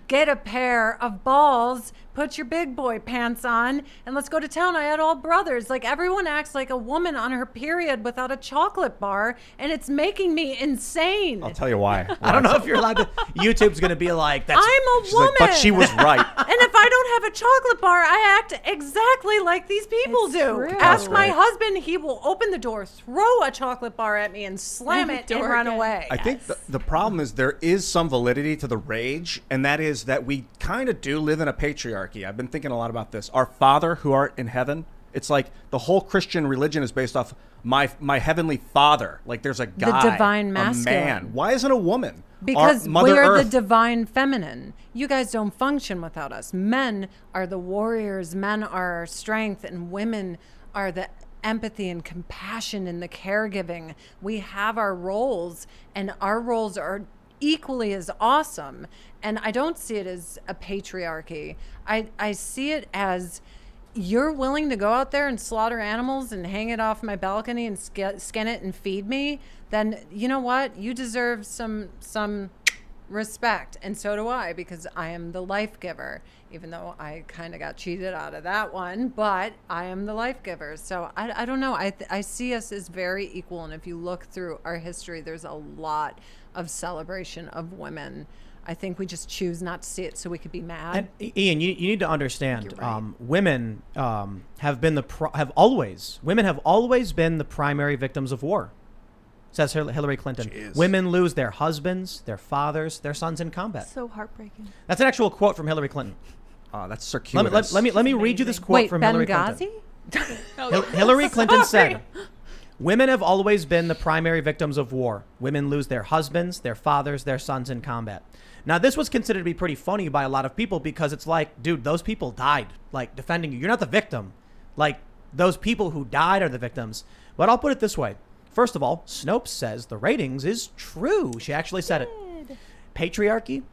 Get a pair of balls, put your big boy pants on, and let's go to town. I had all brothers. Everyone acts like a woman on her period without a chocolate bar, and it's making me insane. I'll tell you why. I don't know if you're allowed to. YouTube's going to be like, that's. I'm a woman. But she was right. And if I don't have a chocolate bar, I act exactly like these people It's do. true. Ask my Right. husband, he will open the door, throw a chocolate bar at me, and slam it and Door run again. away. I think the problem is there is some validity to the rage, and that is that we kind of do live in a patriarchy. I've been thinking a lot about this. Our Father who art in heaven, it's like the whole Christian religion is based off my heavenly Father. There's a guy, divine a masculine. man. Why isn't a woman? Because Our Mother we are Earth. the divine feminine. You guys don't function without us. Men are the warriors. Men are our strength, and women are the empathy and compassion and the caregiving. We have our roles, and our roles are equally as awesome. And I don't see it as a patriarchy. I see it as you're willing to go out there and slaughter animals and hang it off my balcony and skin it and feed me, then you know what? You deserve some respect. And so do I, because I am the life giver, even though I kind of got cheated out of that one, but I am the life giver. So I don't know. I see us as very equal. And if you look through our history, there's a lot of celebration of women. I think we just choose not to see it so we could be mad. And Ian, you need to understand, You're right. women have always been the primary victims of war. Says Hillary Clinton. Jeez. Women lose their husbands, their fathers, their sons in combat. So heartbreaking. That's an actual quote from Hillary Clinton. That's circuitous. Let me read you this quote Wait, from Hillary Clinton. Benghazi? Hillary Clinton Sorry. said, women have always been the primary victims of war. Women lose their husbands, their fathers, their sons in combat. Now, this was considered to be pretty funny by a lot of people because it's like, dude, those people died, defending you. You're not the victim. Those people who died are the victims. But I'll put it this way. First of all, Snopes says the ratings is true. She actually said it. Patriarchy.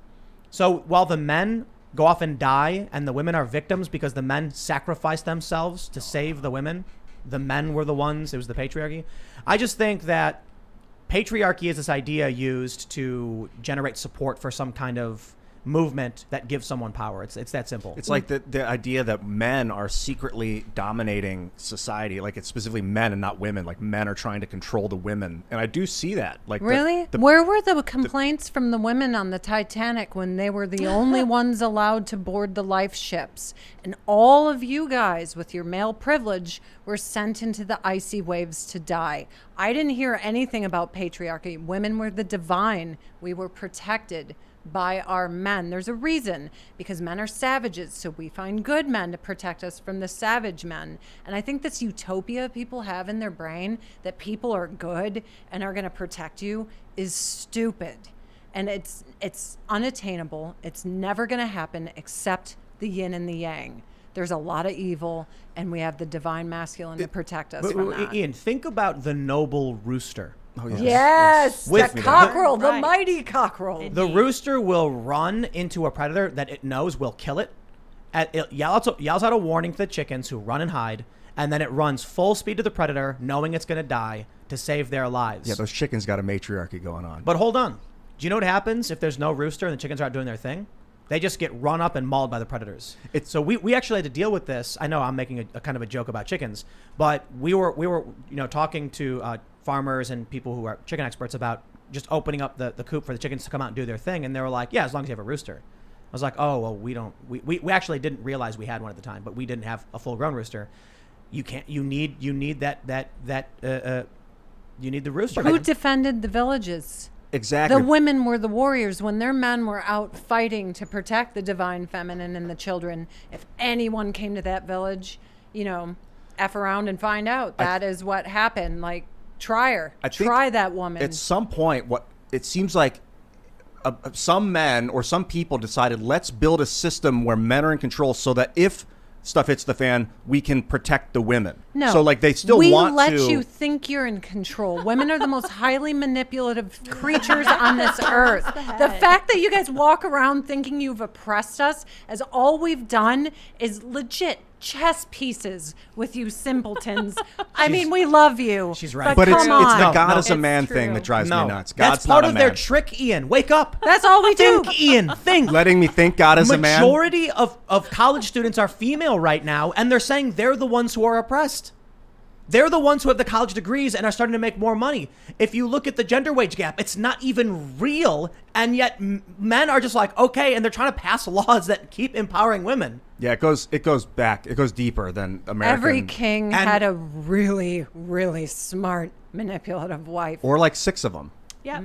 So while the men go off and die and the women are victims because the men sacrificed themselves to save the women, the men were the ones, it was the patriarchy. I just think that patriarchy is this idea used to generate support for some kind of movement that gives someone power. It's that simple. It's like the idea that men are secretly dominating society. It's specifically men and not women. Men are trying to control the women. And I do see that. Really? Where were the complaints from the women on the Titanic when they were the only ones allowed to board the life ships? And all of you guys with your male privilege were sent into the icy waves to die. I didn't hear anything about patriarchy. Women were the divine. We were protected by our men. There's a reason, because men are savages, so we find good men to protect us from the savage men. And I think this utopia people have in their brain that people are good and are going to protect you is stupid. And it's unattainable. It's never going to happen except the yin and the yang. There's a lot of evil, and we have the divine masculine to protect us from that. Ian, think about the noble rooster. Oh, yes. Yes, With the cockerel, the Right. mighty cockerel. The rooster will run into a predator that it knows will kill it. It yells out a warning to the chickens who run and hide, and then it runs full speed to the predator, knowing it's going to die, to save their lives. Yeah, those chickens got a matriarchy going on. But hold on. Do you know what happens if there's no rooster and the chickens are out doing their thing? They just get run up and mauled by the predators. So we actually had to deal with this. I know I'm making a kind of a joke about chickens, but we were talking to farmers and people who are chicken experts about just opening up the coop for the chickens to come out and do their thing, and they were like, yeah, as long as you have a rooster. I was like, oh, well, we actually didn't realize we had one at the time, but we didn't have a full grown rooster. You need the rooster. Who defended the villages? Exactly. The women were the warriors when their men were out fighting to protect the divine feminine and the children. If anyone came to that village, F around and find out. That is what happened. Like, try her. Try that woman. At some point, what it seems like some men or some people decided, let's build a system where men are in control so that if stuff hits the fan, we can protect the women. No. So like they still we want let to. you think you're in control. Women are the most highly manipulative creatures on this earth. The fact that you guys walk around thinking you've oppressed us, as all we've done is legit chess pieces with you simpletons. I mean, we love you. She's right. But it's come on. the God is a It's man true. thing that drives me nuts. That's God's part not of a their man. trick, Ian. Wake up. That's all we do. Think, Ian. Think. Letting me think God is a man. Majority of college students are female right now, and they're saying they're the ones who are oppressed. They're the ones who have the college degrees and are starting to make more money. If you look at the gender wage gap, it's not even real, and yet men are just like, okay, and they're trying to pass laws that keep empowering women. Yeah, it goes back. It goes deeper than American. Every king had a really, really smart, manipulative wife. Or like 6 of them. Yeah,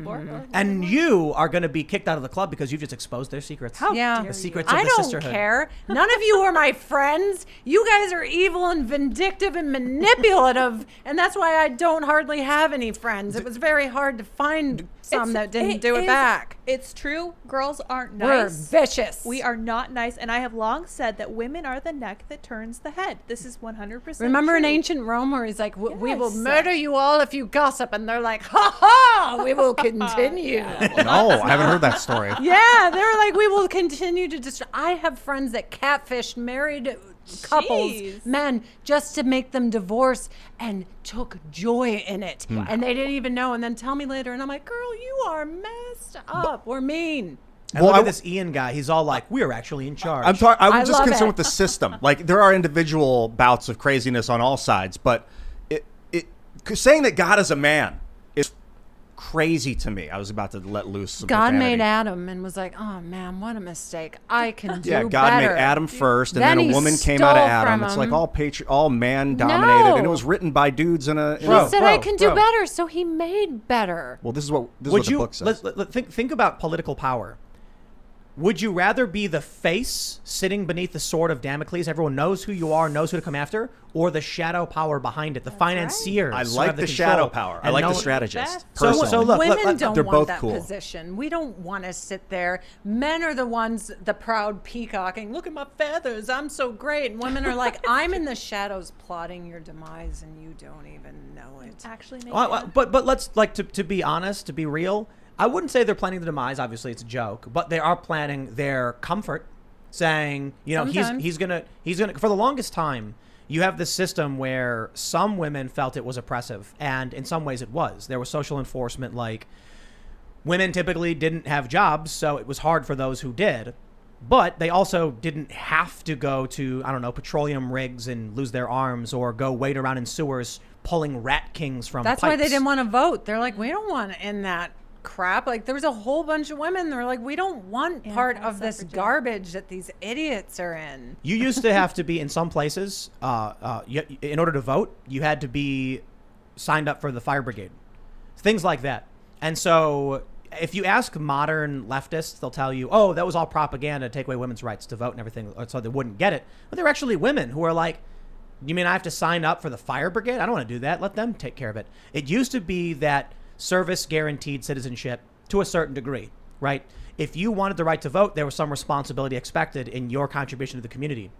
And you are going to be kicked out of the club because you've just exposed their secrets. How Yeah. dare The you. secrets of I the don't sisterhood. care. None of you are my friends. You guys are evil and vindictive and manipulative, and that's why I don't hardly have any friends. It was very hard to find some that didn't do it is- back. It's true. Girls aren't We're nice. vicious. We are not nice, and I have long said that women are the neck that turns the head. This is 100% Remember in true. ancient Rome where he's like, we will Yes. murder you all if you gossip, and they're like, ha ha, we will continue. No, I haven't heard that story. Yeah, they're like, we will continue to destroy. I have friends that catfished married couples, Jeez. men, just to make them divorce and took joy in it. And they didn't even know. And then tell me later, and I'm like, girl, you are messed up. We're mean. And look at this Ian guy. He's all like, we're actually in charge. I'm I just love concerned it. with the system. Like there are individual bouts of craziness on all sides, but saying that God is a man is crazy to me. I was about to let loose some God profanity. made Adam and was like, oh man, what a mistake. I can do Yeah, God better. made Adam first, and Then then he a woman came out of stole Adam. from It's him. like all man dominated, and it No. was written by dudes in a. He Bro, said, bro, I can do bro. better, so he made better. Well, this is what Would the you book says. think about political power? Would you rather be the face sitting beneath the sword of Damocles, everyone knows who you are, knows who to come after, or the shadow power behind it, the financiers? I who like have the control shadow power. I and like no the one- strategist. So personally. look, Women don't they're want both that cool. position. We don't want to sit there. Men are the ones, the proud peacocking. Look at my feathers. I'm so great. And women are like, I'm in the shadows plotting your demise, and you don't even know it. Actually, make But let's to be honest, to be real. I wouldn't say they're planning the demise. Obviously, it's a joke, but they are planning their comfort, saying, Sometimes. he's gonna for the longest time. You have this system where some women felt it was oppressive, and in some ways it was. There was social enforcement, like women typically didn't have jobs, so it was hard for those who did. But they also didn't have to go to, I don't know, petroleum rigs and lose their arms, or go wait around in sewers pulling rat kings from That's why they pipes. didn't want to vote. They're like, we don't want to end that crap. Like, there was a whole bunch of women. They're like, we don't want part of this Anti-suffragette. garbage that these idiots are in. You used to have to be in some places, in order to vote, you had to be signed up for the fire brigade, things like that. And so if you ask modern leftists, they'll tell you, oh, that was all propaganda to take away women's rights to vote and everything, so they wouldn't get it. But there were actually women who are like, you mean I have to sign up for the fire brigade? I don't want to do that. Let them take care of it. It used to be that service guaranteed citizenship to a certain degree, right? If you wanted the right to vote, there was some responsibility expected in your contribution to the community.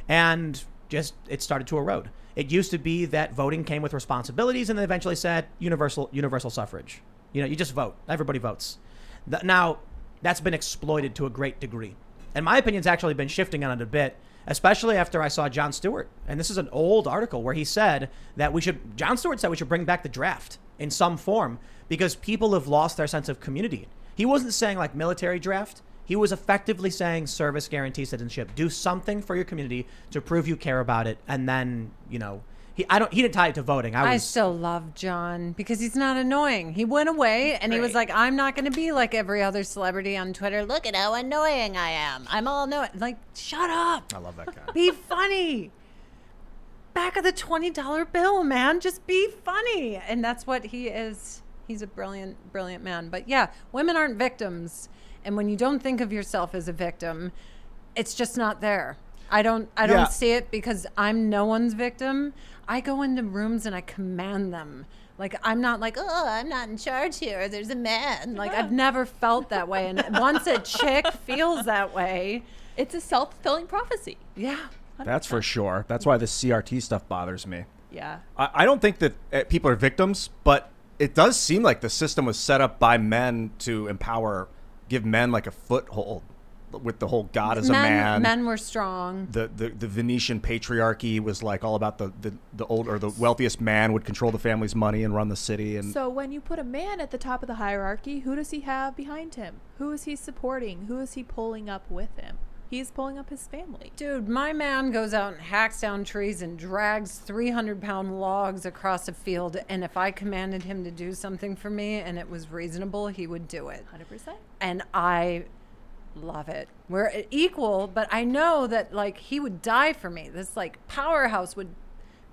And just it started to erode. It used to be that voting came with responsibilities, and they eventually said universal suffrage. You just vote. Everybody votes. Now, that's been exploited to a great degree. And my opinion's actually been shifting on it a bit, especially after I saw Jon Stewart. And this is an old article where he said that Jon Stewart said we should bring back the draft in some form because people have lost their sense of community. He wasn't saying like military draft. He was effectively saying service guarantee citizenship. Do something for your community to prove you care about it. And then, He didn't tie it to voting. I still love John because he's not annoying. He went away and he was like, I'm not going to be like every other celebrity on Twitter. Look at how annoying I am. I'm all annoying. Like, shut up. I love that guy. Be funny. Back of the $20 bill, man. Just be funny. And that's what he is. He's a brilliant, brilliant man. But yeah, women aren't victims. And when you don't think of yourself as a victim, it's just not there. I don't see it because I'm no one's victim. I go into rooms and I command them. Like, I'm not like, oh, I'm not in charge here. There's a man. Like, I've never felt that way. And once a chick feels that way, It's a self-fulfilling prophecy. yeah. 100%. That's for sure. That's why this CRT stuff bothers me. Yeah. I don't think that people are victims, but it does seem like the system was set up by men to give men like a foothold with the whole God as a man. Men were strong. The Venetian patriarchy was like all about the old or the wealthiest man would control the family's money and run the city. And So when you put a man at the top of the hierarchy, who does he have behind him? Who is he supporting? Who is he pulling up with him? He's pulling up his family. Dude, my man goes out and hacks down trees and drags 300-pound logs across a field. And if I commanded him to do something for me and it was reasonable, he would do it. 100%. And I love it. We're equal, but I know that, like, he would die for me. This, like, powerhouse would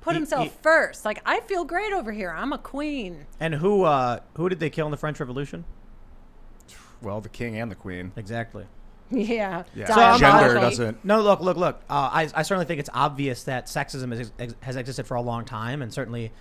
put himself first. Like, I feel great over here. I'm a queen. And who did they kill in the French Revolution? well, the king and the queen. Exactly. Yeah. Yeah. So Gender doesn't. No, look. I certainly think it's obvious that sexism has existed for a long time, and certainly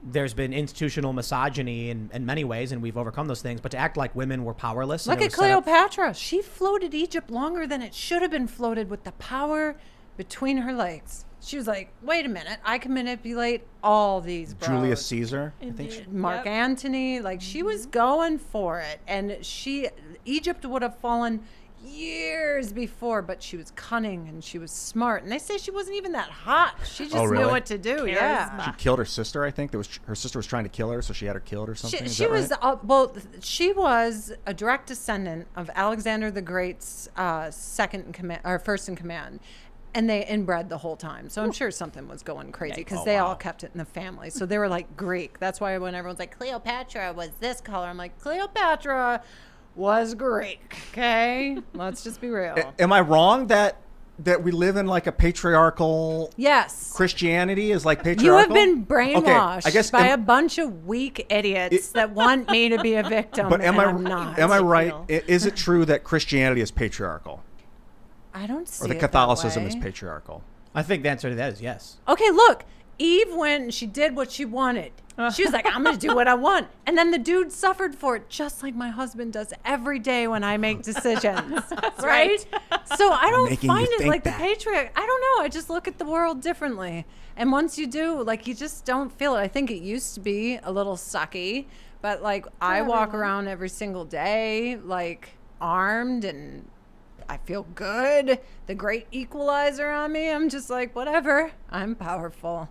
there's been institutional misogyny in many ways, and we've overcome those things. But to act like women were powerless. Look at Cleopatra. She floated Egypt longer than it should have been floated with the power between her legs. She was like, wait a minute, I can manipulate all these bros. Julius Caesar. Indeed. Mark Antony, like she was going for it. And Egypt would have fallen years before, but she was cunning and she was smart. And they say she wasn't even that hot. She just really? knew what to do. Yeah. She killed her sister, I think. Her sister was trying to kill her, so she had her killed or something. She was she was a direct descendant of Alexander the Great's first in command, and they inbred the whole time. So I'm sure something was going crazy because they all kept it in the family. So they were like Greek. That's why when everyone's like Cleopatra was this color, I'm like Cleopatra was Greek. Okay, let's just be real. Am I wrong that we live in like a patriarchal? Yes. Christianity is like patriarchal. You have been brainwashed Okay, I guess by a bunch of weak idiots that want me to be a victim. But I'm not. Am I right? Is it true that Christianity is patriarchal, I don't see or the it Catholicism that is way. patriarchal? I think the answer to that is yes. Okay, look, Eve, when she did what she wanted, she was like, I'm going to do what I want. And then the dude suffered for it, just like my husband does every day when I make decisions. right? So I don't making find you it think like that. the patriarch. I don't know. I just look at the world differently. And once you do, like, you just don't feel it. I think it used to be a little sucky, but like I walk around every single day, like armed, and I feel good. The great equalizer on me. I'm just like, whatever. I'm powerful.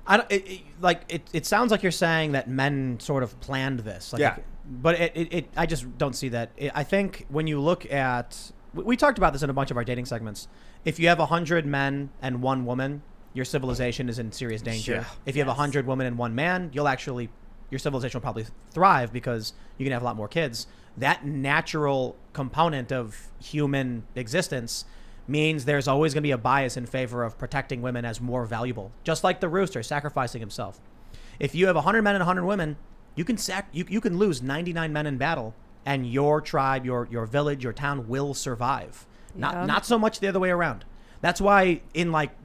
It sounds like you're saying that men sort of planned this. Like, Yeah. But I just don't see that. I think when you look at, we talked about this in a bunch of our dating segments. If you have 100 men and 1 woman, your civilization is in serious danger. Yeah. If you have 100 women and 1 man, your civilization will probably thrive because you can have a lot more kids. That natural component of human existence means there's always going to be a bias in favor of protecting women as more valuable. Just like the rooster sacrificing himself. If you have 100 men and 100 women, you can lose 99 men in battle, and your tribe, your village, your town will survive. Not so much the other way around. That's why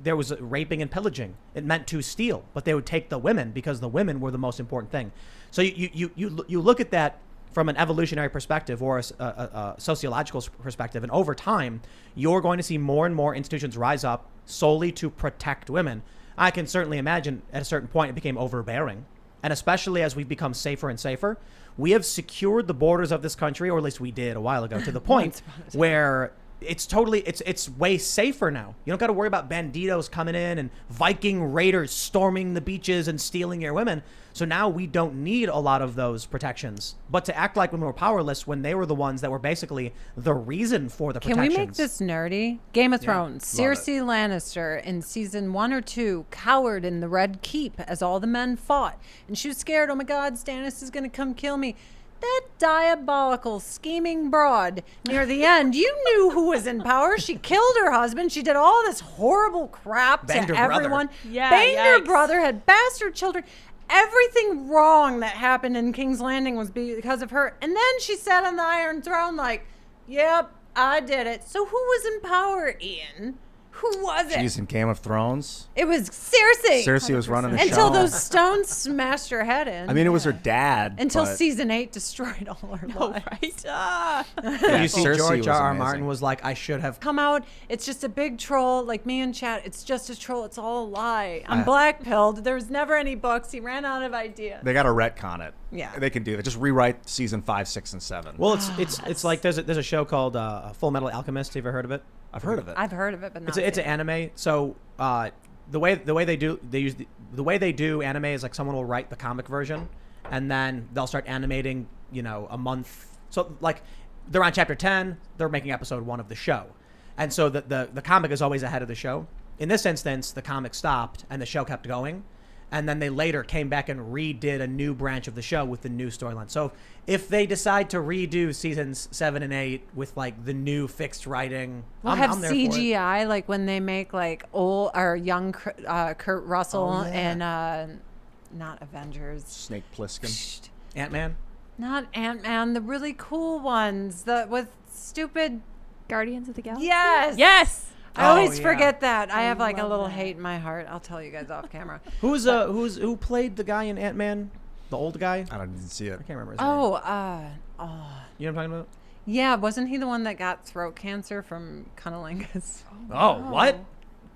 there was raping and pillaging. It meant to steal, but they would take the women because the women were the most important thing. So you look at that from an evolutionary perspective or a sociological perspective, and over time, you're going to see more and more institutions rise up solely to protect women. I can certainly imagine at a certain point it became overbearing. And especially as we've become safer and safer, we have secured the borders of this country, or at least we did a while ago, to the point where it's way safer now. You don't got to worry about banditos coming in and Viking raiders storming the beaches and stealing your women. So now we don't need a lot of those protections. But to act like when we're powerless, when they were the ones that were basically the reason for the protections. Can we make this nerdy? Game of Thrones. Cersei Lannister in season 1 or 2 cowered in the Red Keep as all the men fought. And she was scared, oh my God, Stannis is going to come kill me. That diabolical, scheming broad near the end, you knew who was in power. She killed her husband. She did all this horrible crap Banged to her brother. everyone. Yeah, Banged her yikes. brother, had bastard children. Everything wrong that happened in King's Landing was because of her. And then she sat on the Iron Throne like, yep, I did it. So who was in power, Ian? Who was it? Jeez, in Game of Thrones, It was Cersei. Cersei was running the show. Until those stones smashed her head in. I mean, it was her dad. Until but- season 8 destroyed all her Oh, lives. right. Ah. Yeah, You see, Cersei George was R. R. amazing. Martin was like, I should have. Come out, it's just a big troll, like me and Chat. It's just a troll. It's all a lie. I'm black-pilled. There was never any books. He ran out of ideas. They got to retcon it. Yeah. They can do that. Just rewrite season 5, 6, and 7. Well, it's like there's a show called Full Metal Alchemist. Have you ever heard of it? I've heard of it. I've heard of it, but not. It's an anime. So the way they do anime is like someone will write the comic version, and then they'll start animating. A month. So like they're on chapter 10. They're making episode 1 of the show, and so the comic is always ahead of the show. In this instance, the comic stopped and the show kept going, and then they later came back and redid a new branch of the show with the new storyline. So if they decide to redo seasons 7 and 8 with like the new fixed writing, We'll I'm have there for it. CGI, like when they make like old or young Kurt Russell Oh, yeah. and not Avengers. Snake Plissken. Ant-Man. Not Ant-Man, the really cool ones, with stupid. Guardians of the Galaxy? Yes. Yes. I always yeah. forget that. I have like a love little that. hate in my heart. I'll tell you guys off camera. Who played the guy in Ant-Man? The old guy? I didn't see it. I can't remember his name. You know what I'm talking about? Yeah, wasn't he the one that got throat cancer from cunnilingus? Oh, what?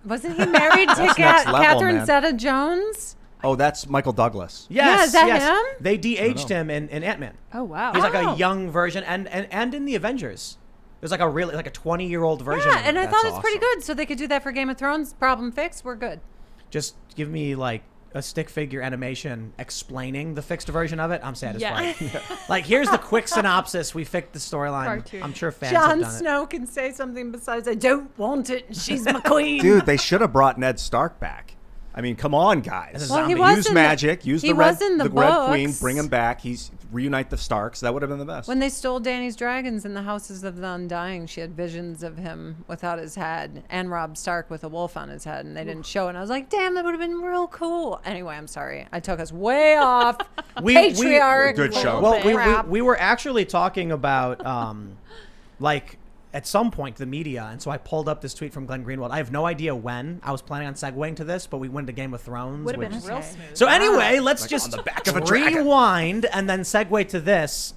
Wasn't he married to That's next level, Catherine man. Zeta-Jones? Oh, that's Michael Douglas. Yes, is that yes. him? They de-aged him in Ant-Man. Oh, wow. He's like Oh. a young version, and in the Avengers, there's like a 20-year-old version. Yeah, of and him. I thought it That's was pretty awesome. good. So they could do that for Game of Thrones. Problem fixed. We're good. Just give me like a stick figure animation explaining the fixed version of it. I'm satisfied. Yeah. Like, here's the quick synopsis. We fixed the storyline. Cartoon. I'm sure fans have Jon done it. Snow can say something besides, I don't want it, and she's my queen. Dude, they should have brought Ned Stark back. I mean, come on, guys. As a Well, he zombie. was Use in the- magic. Use he the red, was in the Red Queen. books. Bring him back. Reunite the Starks. That would have been the best. When they stole Dany's dragons in the Houses of the Undying, she had visions of him without his head and Robb Stark with a wolf on his head, and they didn't show it. And I was like, damn, that would have been real cool. Anyway, I'm sorry. I took us way off. Patriarch. Good show. Well, we were actually talking about like at some point the media, and so I pulled up this tweet from Glenn Greenwald. I have no idea when. I was planning on segueing to this, but we went to Game of Thrones. Would have been which- real Okay. smooth. So anyway, let's Like just on the back of a dragon. rewind and then segue to this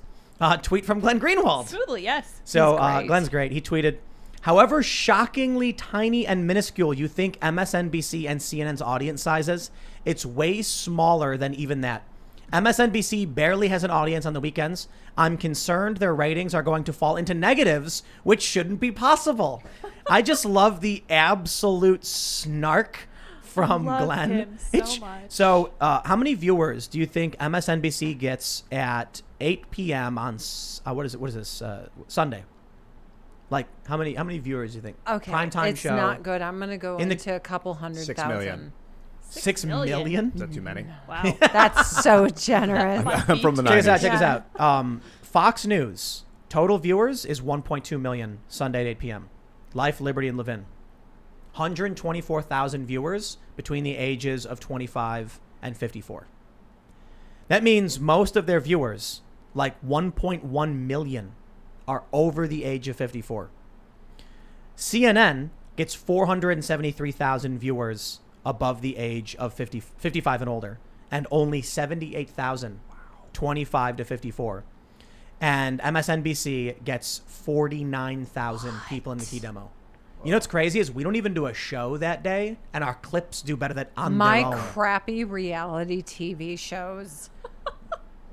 tweet from Glenn Greenwald. Smoothly, yes. So He's great. Glenn's great. He tweeted, however shockingly tiny and minuscule you think MSNBC and CNN's audience sizes, it's way smaller than even that. MSNBC barely has an audience on the weekends. I'm concerned their ratings are going to fall into negatives, which shouldn't be possible. I just love the absolute snark from Love Glenn. him so much. So, how many viewers do you think MSNBC gets at 8 p.m. on what is this Sunday? Like how many viewers do you think? Okay, Primetime it's show. not good. I'm going to go In the- into a couple 100,000. 6 million. 6 million? million? Is that too many? Wow. That's so generous. I'm from the Check 90s. this out. Check this Yeah. out. Fox News total viewers is 1.2 million Sunday at 8 p.m. Life, Liberty, and Levin. 124,000 viewers between the ages of 25 and 54. That means most of their viewers, like 1.1 million, are over the age of 54. CNN gets 473,000 viewers above the age of 55 and older, and only 78,000 25 to 54. And MSNBC gets 49,000 people in the key demo. You know what's crazy is we don't even do a show that day, and our clips do better than on My their own. crappy reality TV shows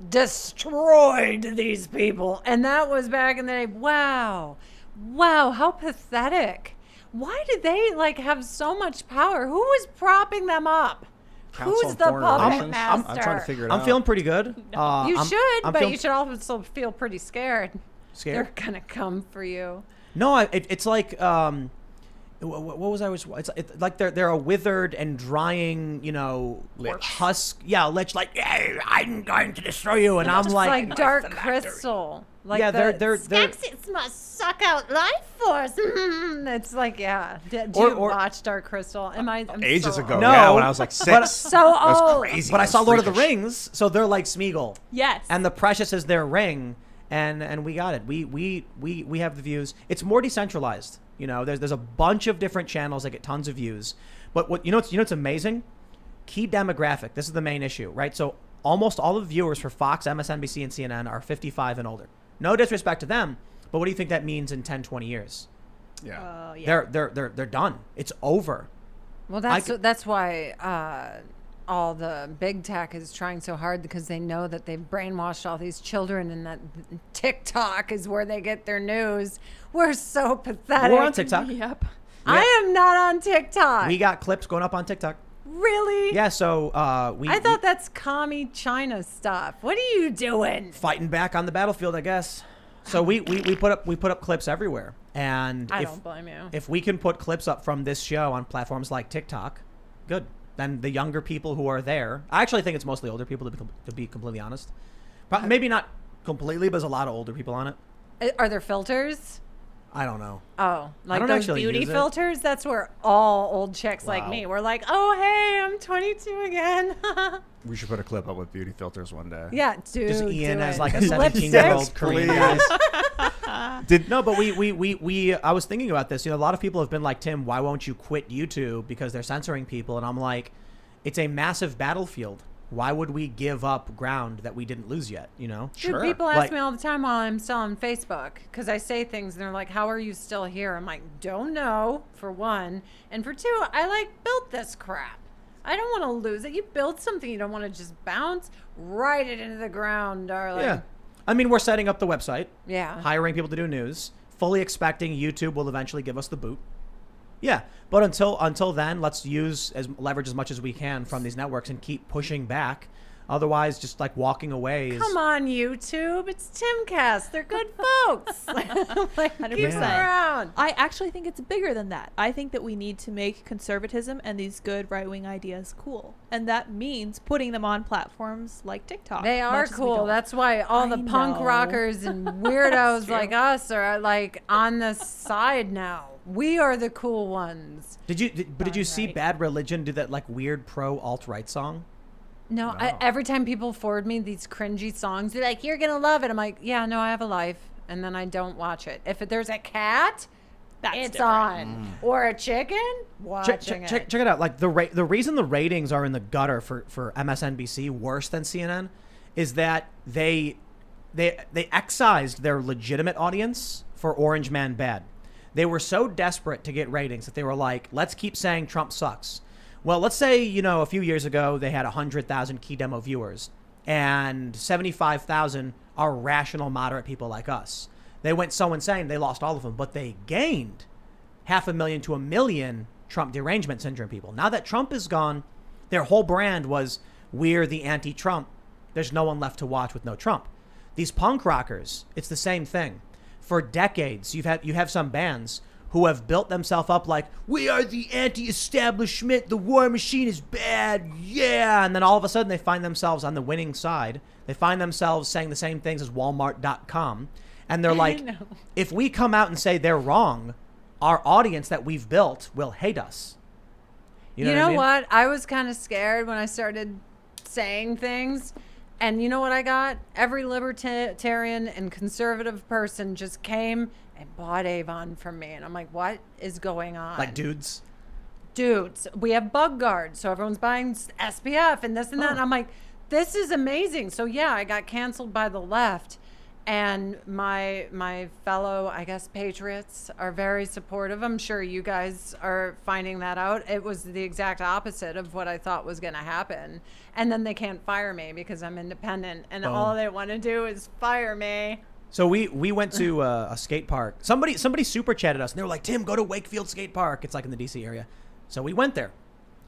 destroyed these people. And that was back in the day. Wow. Wow, how pathetic. Why did they like have so much power? Who was propping them up? Council Who's on the Foreign puppet Relations? master? I'm trying to figure it out. I'm feeling pretty good. You I'm but feeling you should also feel pretty scared. scared. They're gonna come for you. No, it's like what was I was? It's like they're a withered and drying, Lich. husk. Yeah, lich. Like, yeah, I'm going to destroy you, and I'm It's like, like Dark Crystal. Like yeah, they're Skeksis must suck out life force. It's like, yeah. Did Or- you or- watch Dark Crystal? I'm Ages so ago. old. No. Yeah, when I was like 6. So That was old. crazy. But I That saw was Lord of the freakish. Rings, so they're like Smeagol. Yes. And the precious is their ring, and we got it. We have the views. It's more decentralized. There's a bunch of different channels that get tons of views. But what's amazing? Key demographic. This is the main issue, right? So almost all of the viewers for Fox, MSNBC, and CNN are 55 and older. No disrespect to them, but what do you think that means in 10, 20 years? Yeah. Yeah. They're done. It's over. Well, that's why all the big tech is trying so hard, because they know that they've brainwashed all these children, and that TikTok is where they get their news. We're so pathetic. We're on TikTok. Yep. I am not on TikTok. We got clips going up on TikTok. Really? Yeah, so I thought that's commie China stuff. What are you doing? fighting back on the battlefield, I guess. So we put up clips everywhere, and I don't blame you. if we can put clips up from this show on platforms like TikTok, good. Then the younger people who are there, I actually think it's mostly older people, to be completely honest. Maybe not completely, but there's a lot of older people on it. Are there filters? I don't know. Oh, like don't those actually beauty use it. filters? That's where all old chicks like Wow. me were like, oh, hey, I'm 22 again. We should put a clip up with beauty filters one day. Yeah, dude. Just Ian do as it. like a Lipstick? 17-year-old Korean guy. No, But I was thinking about this. A lot of people have been like, Tim, why won't you quit YouTube because they're censoring people? And I'm like, it's a massive battlefield. Why would we give up ground that we didn't lose yet? Dude, Sure. people ask Like- me all the time while I'm still on Facebook, because I say things and they're like, how are you still here? I'm like, don't know, for one. And for two, I built this crap. I don't want to lose it. You build something, you don't want to just bounce right it into the ground, darling. Yeah. I mean, we're setting up the website, Yeah. hiring people to do news, fully expecting YouTube will eventually give us the boot. Yeah, but until then, let's leverage as much as we can from these networks and keep pushing back. Otherwise, just like walking away is. Come on, YouTube. It's Timcast. They're good folks. Like, keep 100%. them around. I actually think it's bigger than that. I think that we need to make conservatism and these good right-wing ideas cool. And that means putting them on platforms like TikTok. They are much as we cool. don't. That's why all I the punk know. rockers and weirdos true. like us are like on the side now. We are the cool ones. Did you see right. Bad Religion do that like weird pro alt-right song? No, every time people forward me these cringy songs, they're like, you're going to love it. I'm like, yeah, no, I have a life. And then I don't watch it. If there's a cat, That's it's different. on. Or a chicken, watching it. Check it out. Like the reason the ratings are in the gutter for MSNBC worse than CNN is that they excised their legitimate audience for Orange Man Bad. They were so desperate to get ratings that they were like, let's keep saying Trump sucks. Well, let's say, a few years ago, they had 100,000 key demo viewers and 75,000 are rational, moderate people like us. They went so insane, they lost all of them, but they gained 500,000 to 1 million Trump derangement syndrome people. Now that Trump is gone, their whole brand was, we're the anti-Trump. There's no one left to watch with no Trump. These punk rockers, it's the same thing. For decades, you have some bands who have built themselves up like, we are the anti-establishment, the war machine is bad, yeah. And then all of a sudden they find themselves on the winning side. They find themselves saying the same things as Walmart.com. And they're like, if we come out and say they're wrong, our audience that we've built will hate us. You know what I mean? what? I was kind of scared when I started saying things. And you know what I got? Every libertarian and conservative person just came and bought Avon from me. And I'm like, what is going on? Like dudes. Dudes, we have bug guards. So everyone's buying SPF and this and that. And I'm like, this is amazing. So yeah, I got canceled by the left. And my fellow, I guess, patriots are very supportive. I'm sure you guys are finding that out. It was the exact opposite of what I thought was going to happen. And then they can't fire me because I'm independent. And all they want to do is fire me. So we went to a skate park. Somebody super chatted us, and they were like, "Tim, go to Wakefield Skate Park. It's like in the DC area." So we went there,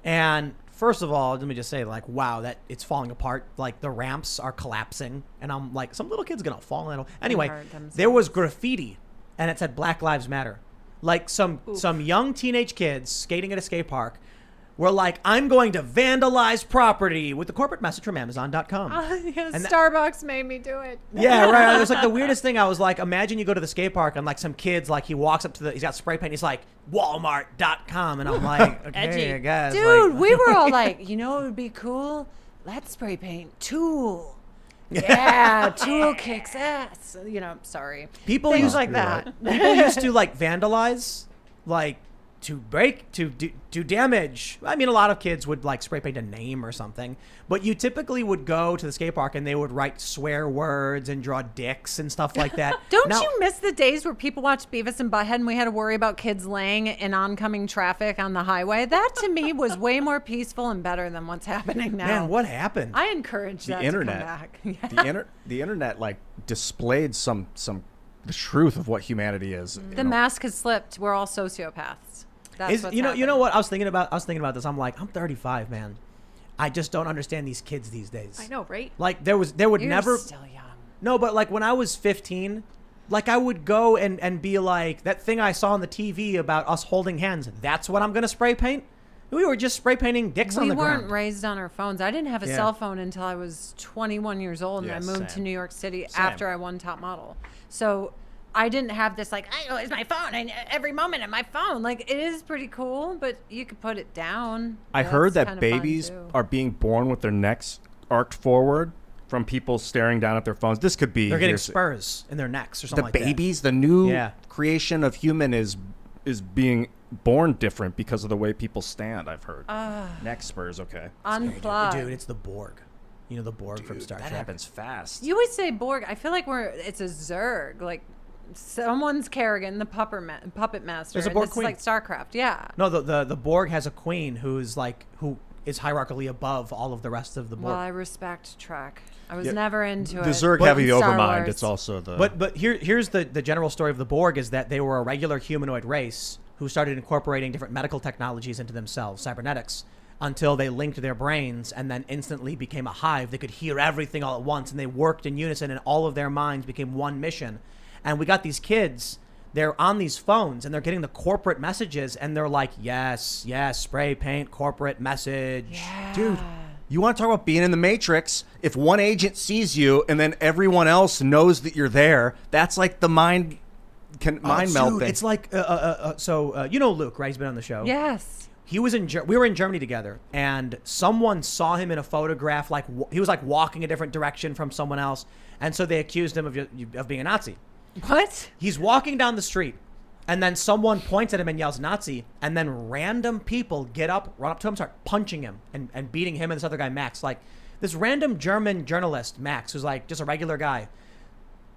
and first of all, let me just say, like, wow, that it's falling apart. Like the ramps are collapsing, and I'm like, some little kid's gonna fall in. Anyway, there was graffiti, and it said Black Lives Matter. Like some young teenage kids skating at a skate park were like, I'm going to vandalize property with the corporate message from Amazon.com. Yeah, Starbucks made me do it. Yeah, right. It was like the weirdest thing. I was like, imagine you go to the skate park and like some kids, like he walks up to he's got spray paint. He's like, Walmart.com. And I'm like, okay, Edgy. I guess. Dude, like, we were all like, you know what would be cool? Let's spray paint Tool. Yeah, Tool kicks ass. You know, sorry. People Things used like that. People used to like vandalize, like to break, to do damage. I mean, a lot of kids would like spray paint a name or something, but you typically would go to the skate park and they would write swear words and draw dicks and stuff like that. Don't you miss the days where people watched Beavis and Butthead and we had to worry about kids laying in oncoming traffic on the highway? That to me was way more peaceful and better than what's happening now. Man, what happened? I encourage that to come back. The internet like displayed some the truth of what humanity is. The mask has slipped. We're all sociopaths. That's what's you know happening. what I was thinking about this. I'm like, I'm 35, man. I just don't understand these kids these days. I know, right? Like there would You're never still young. No, but like when I was 15, like I would go and be like, that thing I saw on the TV about us holding hands, that's what I'm gonna spray paint. We were just spray painting dicks on the ground. We weren't raised on our phones. I didn't have a Yeah. cell phone until I was 21 years old, and Yeah, I moved to same. New York City Same. after I won Top Model. So I didn't have this like, I always my phone, and every moment on my phone. Like, it is pretty cool, but you could put it down. I That's heard that kind of fun, babies too. are being born with their necks arched forward from people staring down at their phones. This could be They're getting here's- spurs in their necks or the something like that. babies. The new Yeah. creation of human is being born different because of the way people stand. I've heard neck spurs. Okay, Unplug. Dude, it's the Borg. You know the Borg from Star that Trek. happens fast. You always say Borg. I feel like it's a Zerg. Like, someone's Kerrigan, the puppet master. There's a and Borg this queen. is like StarCraft. Yeah. No, the Borg has a queen who is hierarchically above all of the rest of the Borg. Well, I respect Trek. I was Yeah. never into it. The Zerg have the Star overmind. Wars. It's also the But here's the general story of the Borg is that they were a regular humanoid race who started incorporating different medical technologies into themselves, cybernetics, until they linked their brains and then instantly became a hive. They could hear everything all at once, and they worked in unison, and all of their minds became one mission. And we got these kids, they're on these phones, and they're getting the corporate messages, and they're like, yes, spray paint, corporate message. Yeah. dude. You want to talk about being in the Matrix? If one agent sees you and then everyone else knows that you're there, that's like the mind meld Dude, thing. it's like, you know Luke, right? He's been on the show. Yes. He was we were in Germany together, and someone saw him in a photograph. Like he was like walking a different direction from someone else, and so they accused him of being a Nazi. What? He's walking down the street, and then someone points at him and yells Nazi, and then random people get up, run up to him, start punching him and beating him and this other guy Max. Like this random German journalist Max, who's like just a regular guy.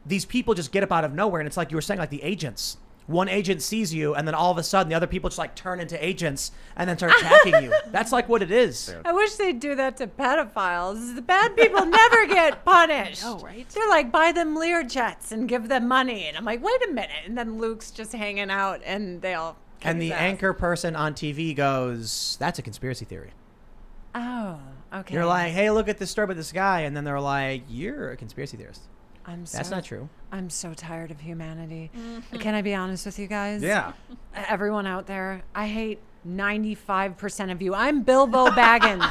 These people just get up out of nowhere, and it's like you were saying, like the agents. One agent sees you, and then all of a sudden, the other people just like turn into agents and then start attacking you. That's like what it is. I wish they'd do that to pedophiles. The bad people never get punished. know, right? They're like, buy them Lear jets and give them money. And I'm like, wait a minute. And then Luke's just hanging out, and they all kick And his the ass. anchor person on TV goes, "That's a conspiracy theory." Oh, okay. You're like, "Hey, look at this story about this guy," and then they're like, "You're a conspiracy theorist." That's not true. I'm so tired of humanity. Can I be honest with you guys? yeah. Everyone out there, I hate 95% of you. I'm Bilbo Baggins.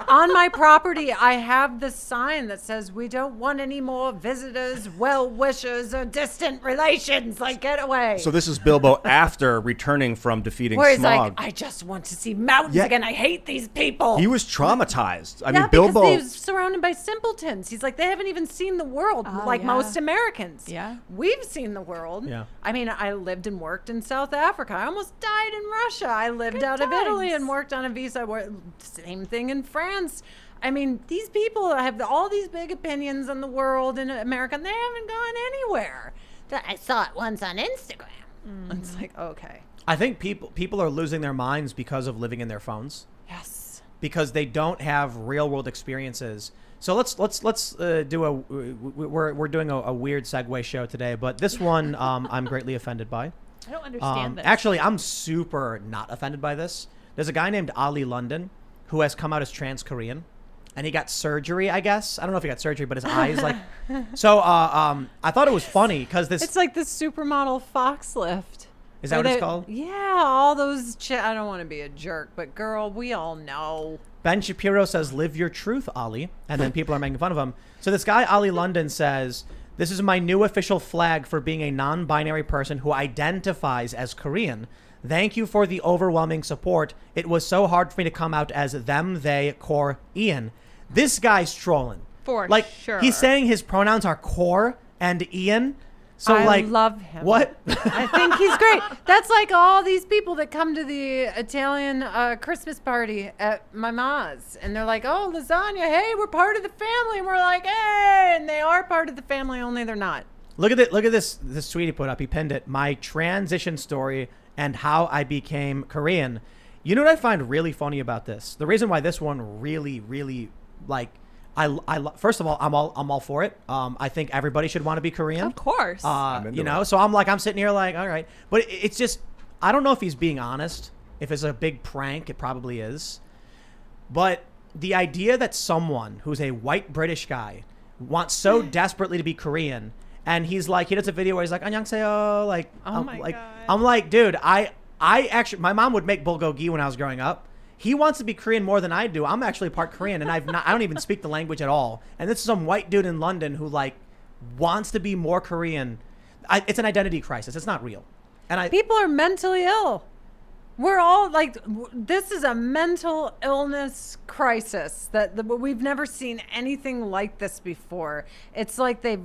On my property, I have the sign that says, we don't want any more visitors, well-wishers, or distant relations. Like, get away. So this is Bilbo after returning from defeating Where he's Smaug. like, I just want to see mountains Yeah. again. I hate these people. He was traumatized. I Yeah, mean, Bilbo. because he was surrounded by simpletons. He's like, they haven't even seen the world like yeah. most Americans. Yeah. We've seen the world. Yeah. I mean, I lived and worked in South Africa. I almost died in Russia. I lived out of Italy times. and worked on a visa. Same thing in France. I mean, these people have all these big opinions on the world in America, and they haven't gone anywhere. I saw it once on Instagram. It's like, okay. I think people are losing their minds because of living in their phones. Yes. Because they don't have real world experiences. So let's do a we're doing a weird segue show today, but this one I'm greatly offended by. I don't understand this. Actually, I'm super not offended by this. There's a guy named Ali London who has come out as trans Korean, and he got surgery. I guess I don't know if he got surgery, but his eyes like. So I thought it was funny because this. It's like the supermodel fox lift. Is that what it's called? Yeah, all those. I don't want to be a jerk, but girl, we all know. Ben Shapiro says, "Live your truth, Ali," and then people are making fun of him. So this guy Ali London says, "This is my new official flag for being a non-binary person who identifies as Korean. Thank you for the overwhelming support. It was so hard for me to come out as them, they, core, Ian." This guy's trolling. For like, sure. He's saying his pronouns are core and Ian. So I like, love him. What? I think he's great. That's like all these people that come to the Italian Christmas party at my ma's, and they're like, "Oh, lasagna! Hey, we're part of the family." And we're like, "Hey!" And they are part of the family, only they're not. Look at it. Look at this tweet he put up. He pinned it. My transition story and how I became Korean. You know what I find really funny about this? The reason why this one really like. First of all, I'm all for it. I think everybody should want to be Korean. Of course. So I'm sitting here like, all right, but it's just, I don't know if he's being honest. If it's a big prank, it probably is. But the idea that someone who's a white British guy wants so desperately to be Korean, and he does a video where he's like, "안녕하세요," like, Oh my God. I'm like, dude, I actually, my mom would make bulgogi when I was growing up. He wants to be Korean more than I do. I'm actually part Korean, and I don't even speak the language at all. And this is some white dude in London who like wants to be more Korean. It's an identity crisis. It's not real. And People are mentally ill. We're all like, this is a mental illness crisis that we've never seen anything like this before. It's like they've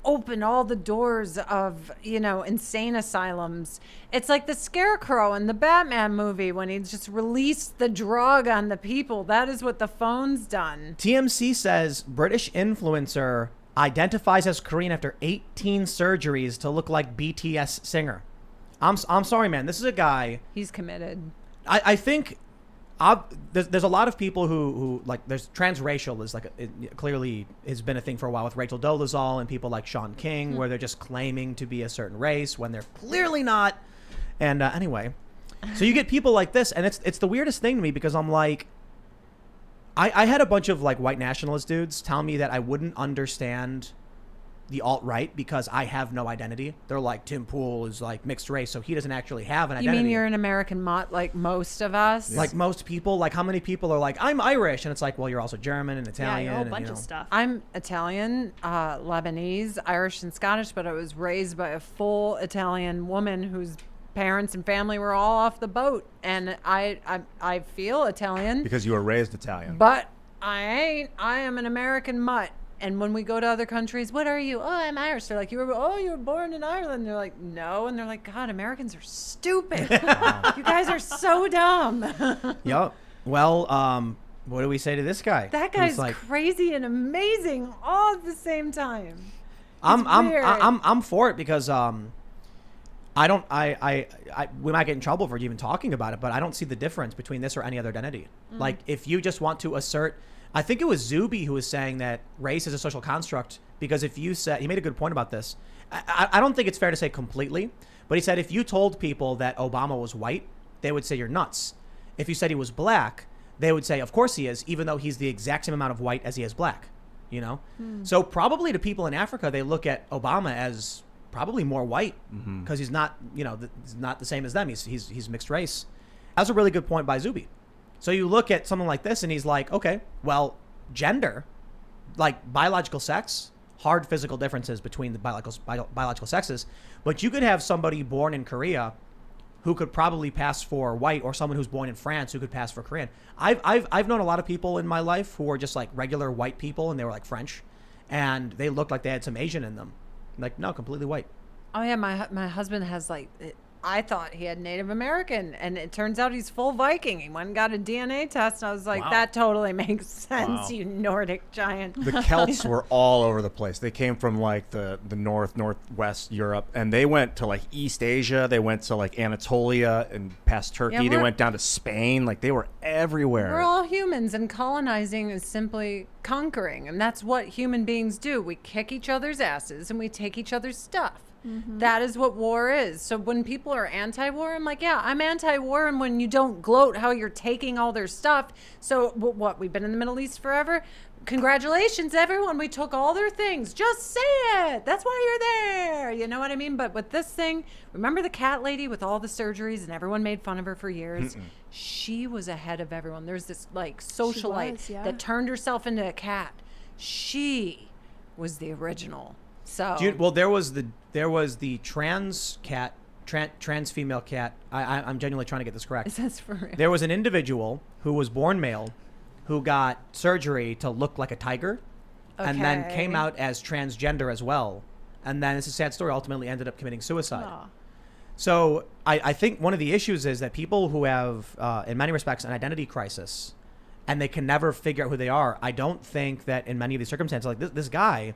open all the doors of, insane asylums. It's like the Scarecrow in the Batman movie when he just released the drug on the people. That is what the phone's done. TMC says British influencer identifies as Korean after 18 surgeries to look like BTS singer. I'm sorry, man. This is a guy. He's committed. I think there's a lot of people who like, there's transracial is like it clearly has been a thing for a while with Rachel Dolezal and people like Sean King, where they're just claiming to be a certain race when they're clearly not. And anyway, so you get people like this, and it's the weirdest thing to me because I'm like, I had a bunch of like white nationalist dudes tell me that I wouldn't understand the alt-right because I have no identity. They're like, Tim Pool is like mixed race, so he doesn't actually have an identity. You mean you're an American mutt like most of us? Like most people? Like how many people are like, I'm Irish? And it's like, well, you're also German and Italian. Yeah, you're a whole and, bunch of stuff. I'm Italian, Lebanese, Irish, and Scottish, but I was raised by a full Italian woman whose parents and family were all off the boat. And I feel Italian. Because you were raised Italian. But I ain't. I am an American mutt. And when we go to other countries, what are you? Oh, I'm Irish. They're like, you were born in Ireland. They're like, no. And they're like, God, Americans are stupid. You guys are so dumb. Yep. Well, what do we say to this guy? That guy's like, crazy and amazing all at the same time. I'm for it because we might get in trouble for even talking about it, but I don't see the difference between this or any other identity. Like if you just want to assert, I think it was Zuby who was saying that race is a social construct because if you said, he made a good point about this. I don't think it's fair to say completely, but he said if you told people that Obama was white, they would say you're nuts. If you said he was black, they would say, of course he is, even though he's the exact same amount of white as he is black, So probably to people in Africa, they look at Obama as probably more white because he's not, he's not the same as them. He's mixed race. That's a really good point by Zuby. So you look at something like this and he's like, okay, well, gender, like biological sex, hard physical differences between the biological sexes, but you could have somebody born in Korea who could probably pass for white, or someone who's born in France who could pass for Korean. I've known a lot of people in my life who were just like regular white people and they were like French and they looked like they had some Asian in them. Like, no, completely white. Oh yeah, my husband has like I thought he had Native American, and it turns out he's full Viking. He went and got a DNA test, and I was like, Wow. that totally makes sense, Wow. you Nordic giant. The Celts were all over the place. They came from like the northwest Europe, and they went to like East Asia. They went to like Anatolia and past Turkey. Yeah, they we're- went down to Spain. Like they were everywhere. We're all humans, and colonizing is simply conquering, and that's what human beings do. We kick each other's asses, and we take each other's stuff. That is what war is. So when people are anti-war, I'm like, yeah, I'm anti-war. And when you don't gloat how you're taking all their stuff. So what? We've been in the Middle East forever. Congratulations, everyone. We took all their things. Just say it. That's why you're there. You know what I mean? But with this thing, remember the cat lady with all the surgeries and everyone made fun of her for years? She was ahead of everyone. There's this like socialite was, yeah. that turned herself into a cat. She was the original. So Well, there was the trans cat, trans female cat. I'm genuinely trying to get this correct. is this for real? There was an individual who was born male, who got surgery to look like a tiger, and then Okay. came out as transgender as well. And then it's a sad story. Ultimately, ended up committing suicide. Aw. So I think one of the issues is that people who have, in many respects, an identity crisis, and they can never figure out who they are. I don't think that in many of these circumstances, like this guy.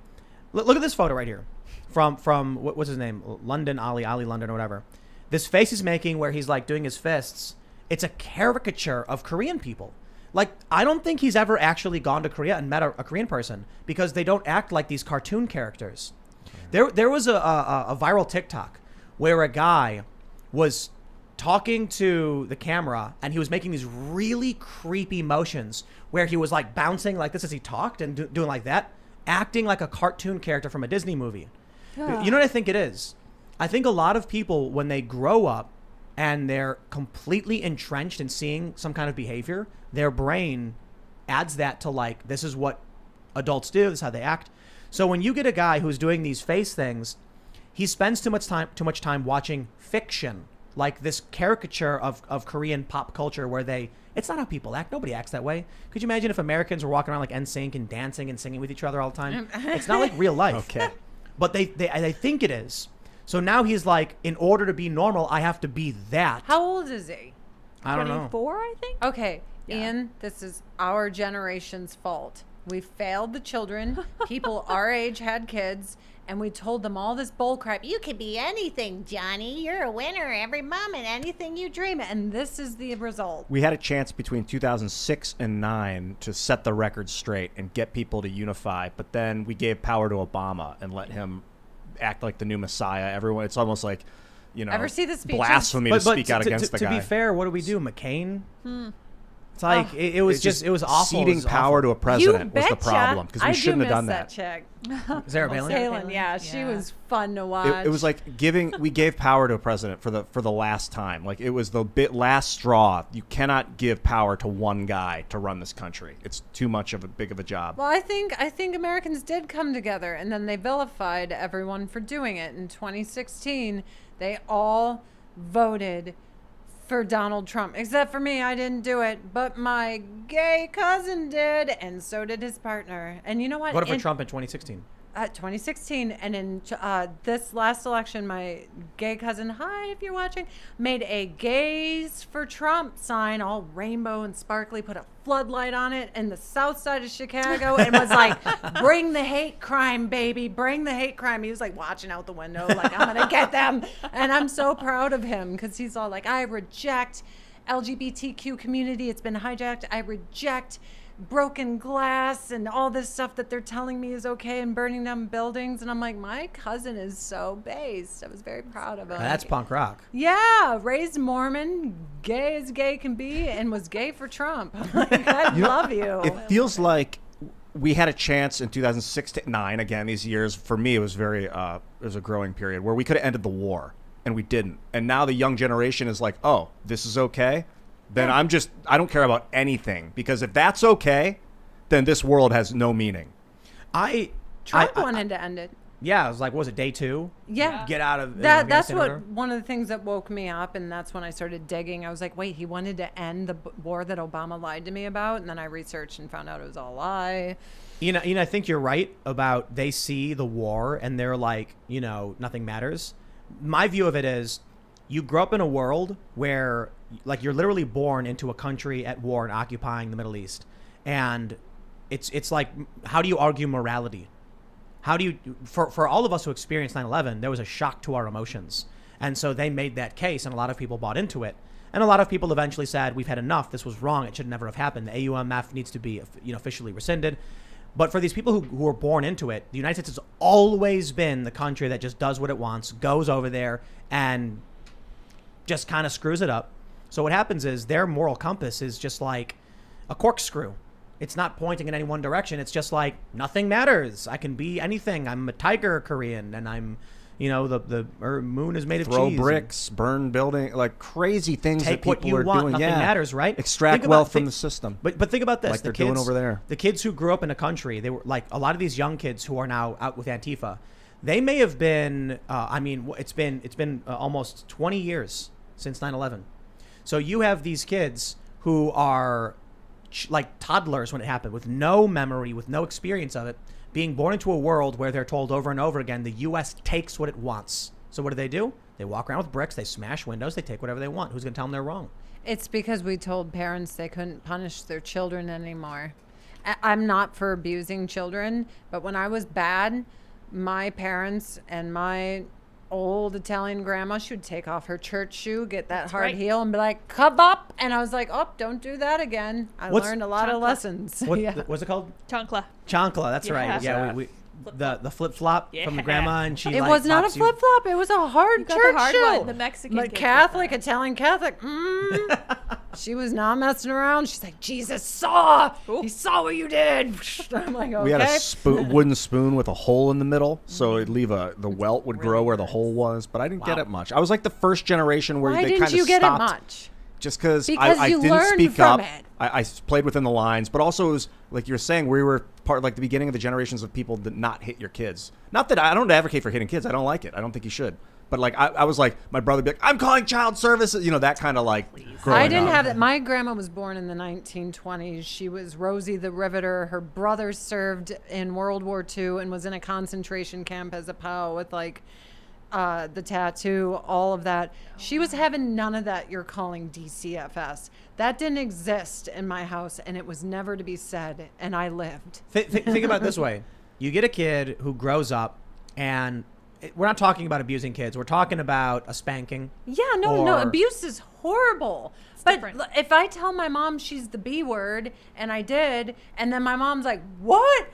Look at this photo right here, from what's his name, London Ali London or whatever. This face he's making where he's like doing his fists. It's a caricature of Korean people. Like I don't think he's ever actually gone to Korea and met a Korean person because they don't act like these cartoon characters. There was a viral TikTok where a guy was talking to the camera and he was making these really creepy motions where he was like bouncing like this as he talked and doing like that. Acting like a cartoon character from a Disney movie. Yeah. You know what I think it is? I think a lot of people, when they grow up and they're completely entrenched in seeing some kind of behavior, their brain adds that to like, this is what adults do, this is how they act. So when you get a guy who's doing these face things, he spends too much time watching fiction, like this caricature of Korean pop culture where it's not how people act. Nobody acts that way. Could you imagine if Americans were walking around like NSYNC and dancing and singing with each other all the time? It's not like real life. Okay. But they think it is. So now he's like, in order to be normal, I have to be that. How old is he? I don't know. 24, I think. Okay, Yeah. Ian, this is our generation's fault. We failed the children. People our age had kids, and we told them all this bull crap. You could be anything, Johnny. You're a winner every moment, anything you dream. And this is the result. We had a chance between 2006 and 2009 to set the record straight and get people to unify, but then we gave power to Obama and let him act like the new messiah. Everyone, it's almost like, Ever see the speeches? blasphemy to speak out against the to guy. be fair, what do we do? McCain? It's like, it was it was awful. Ceding It was power to awful. a president was the betcha. problem because we I shouldn't do have done miss that. chick. Sarah Palin? Palin, yeah, she was fun to watch. It was like we gave power to a president for the last time. Like it was the last straw. You cannot give power to one guy to run this country. It's too much of a big of a job. Well, I think Americans did come together, and then they vilified everyone for doing it. In 2016, they all voted for Donald Trump, except for me. I didn't do it, but my gay cousin did, and so did his partner. And you know what? Voted for Trump in 2016. 2016, and in this last election, my gay cousin, hi if you're watching, made a gays for Trump sign, all rainbow and sparkly, put a floodlight on it in the south side of Chicago, and was like, bring the hate crime, baby, bring the hate crime. He was like watching out the window like, I'm gonna get them. And I'm so proud of him because he's all like, I reject LGBTQ community, it's been hijacked. I reject broken glass and all this stuff that they're telling me is okay and burning down buildings. And I'm like, my cousin is so based. I was very proud of him. That's punk rock. Yeah, raised Mormon, gay as gay can be, and was gay for Trump. I'm like, I love you. It feels like we had a chance in 2006 to 2009. Again, these years for me it was very it was a growing period where we could have ended the war and we didn't. And now the young generation is like, oh, this is okay. Then I don't care about anything because if that's okay, then this world has no meaning. Trump wanted to end it. Yeah, it was like, what was it, day 2? Yeah. Get out of That's Afghanistan or what whatever? one of the things that woke me up, and that's when I started digging. I was like, wait, he wanted to end the war that Obama lied to me about, and then I researched and found out it was all a lie. You know, I think you're right about they see the war and they're like, nothing matters. My view of it is you grow up in a world where like you're literally born into a country at war and occupying the Middle East. And it's like, how do you argue morality? How do you, for all of us who experienced 9/11, there was a shock to our emotions. And so they made that case, and a lot of people bought into it. And a lot of people eventually said, we've had enough. This was wrong. It should never have happened. The AUMF needs to be, officially rescinded. But for these people who were born into it, the United States has always been the country that just does what it wants, goes over there, and just kind of screws it up. So what happens is their moral compass is just like a corkscrew. It's not pointing in any one direction. It's just like, nothing matters. I can be anything. I'm a tiger Korean, and I'm, the moon is made of Throw cheese. bricks, burn building, like crazy things that Take what people you are want. doing. Nothing matters, right? Extract wealth from the system. But think about this. Like they're doing over there. The kids who grew up in a country, they were like a lot of these young kids who are now out with Antifa. They may have been, it's been almost 20 years since 9/11. So you have these kids who are like toddlers when it happened, with no memory, with no experience of it, being born into a world where they're told over and over again, the U.S. takes what it wants. So what do? They walk around with bricks, they smash windows, they take whatever they want. Who's going to tell them they're wrong? It's because we told parents they couldn't punish their children anymore. I'm not for abusing children, but when I was bad, my parents and my old Italian grandma, she would take off her church shoe, get that hard heel, and be like, "Come up!" And I was like, "Oh, don't do that again." I learned a lot of lessons. What's it called? Chancla. Chancla, that's right. Yeah, the flip flop from the grandma, and she. It was not a flip flop. It was a hard church shoe. The Mexican, like Catholic, Italian Catholic. She was not messing around. She's like, Jesus saw. Ooh. He saw what you did. I'm like, okay. We had a wooden spoon with a hole in the middle, so it'd leave the welt would grow where the hole was. But I didn't get it much. I was like the first generation where they kind of stopped. Why didn't you get it much? Because Just I you didn't learned speak from up. it. I played within the lines, but also it was like you were saying, we were part like the beginning of the generations of people that not hit your kids. Not that I don't advocate for hitting kids. I don't like it. I don't think you should. But like I was like, my brother would be like, I'm calling child services. That kind of like. I didn't have that. My grandma was born in the 1920s. She was Rosie the Riveter. Her brother served in World War II and was in a concentration camp as a POW with like the tattoo, all of that. She was having none of that you're calling DCFS. That didn't exist in my house, and it was never to be said, and I lived. Think about it this way. You get a kid who grows up, and we're not talking about abusing kids. We're talking about a spanking. Yeah, no. Abuse is horrible. But if I tell my mom she's the B word, and I did, and then my mom's like, what?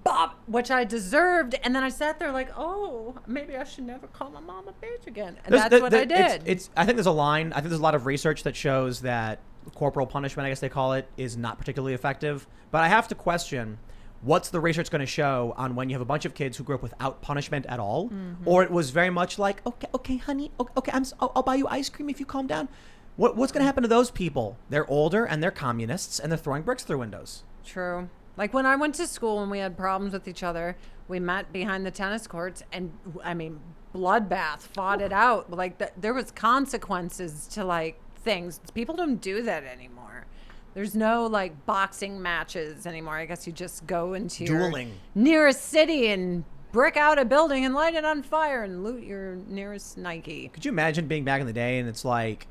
Bob, which I deserved, and then I sat there like, oh, maybe I should never call my mom a bitch again. And that's what I did. I think there's a line. I think there's a lot of research that shows that corporal punishment, I guess they call it, is not particularly effective. But I have to question, what's the research going to show on when you have a bunch of kids who grew up without punishment at all? Mm-hmm. Or it was very much like, okay, honey, okay, I'll buy you ice cream if you calm down. What's going to happen to those people? They're older, and they're communists, and they're throwing bricks through windows. True. Like when I went to school and we had problems with each other, we met behind the tennis courts and, bloodbath, fought it out. Like there was consequences to like things. People don't do that anymore. There's no like boxing matches anymore. I guess you just go into your nearest city and brick out a building and light it on fire and loot your nearest Nike. Could you imagine being back in the day and it's like,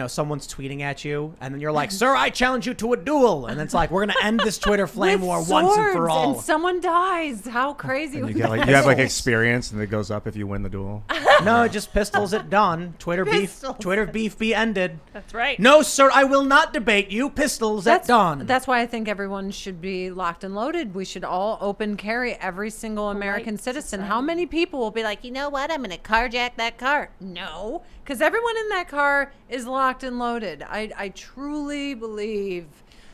someone's tweeting at you, and then you're like, sir, I challenge you to a duel. And it's like, we're going to end this Twitter flame war once and for all. And someone dies. How crazy was that? You have like experience, and it goes up if you win the duel. No, just pistols at dawn. Twitter beef be ended. That's right. No, sir, I will not debate you. Pistols at dawn. That's why I think everyone should be locked and loaded. We should all open carry, every single American citizen. How many people will be like, you know what? I'm going to carjack that car. No, because everyone in that car is locked and loaded. I truly believe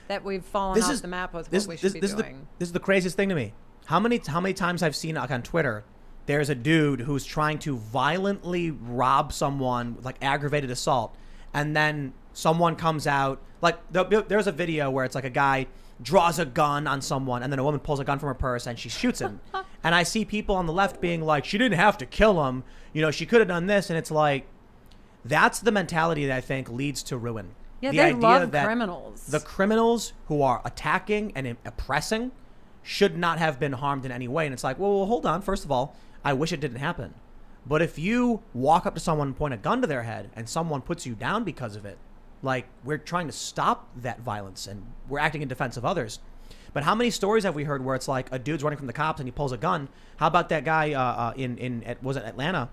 that we've fallen off the map with what we should be doing. This is the craziest thing to me. How many times I've seen like on Twitter, there's a dude who's trying to violently rob someone with like aggravated assault, and then someone comes out, like there's a video where it's like a guy draws a gun on someone, and then a woman pulls a gun from her purse and she shoots him. And I see people on the left being like, she didn't have to kill him, she could have done this. And it's like, that's the mentality that I think leads to ruin. Yeah, they love criminals. The criminals who are attacking and oppressing should not have been harmed in any way. And it's like, well, hold on. First of all, I wish it didn't happen. But if you walk up to someone and point a gun to their head and someone puts you down because of it, like, we're trying to stop that violence and we're acting in defense of others. But how many stories have we heard where it's like a dude's running from the cops and he pulls a gun? How about that guy was it Atlanta?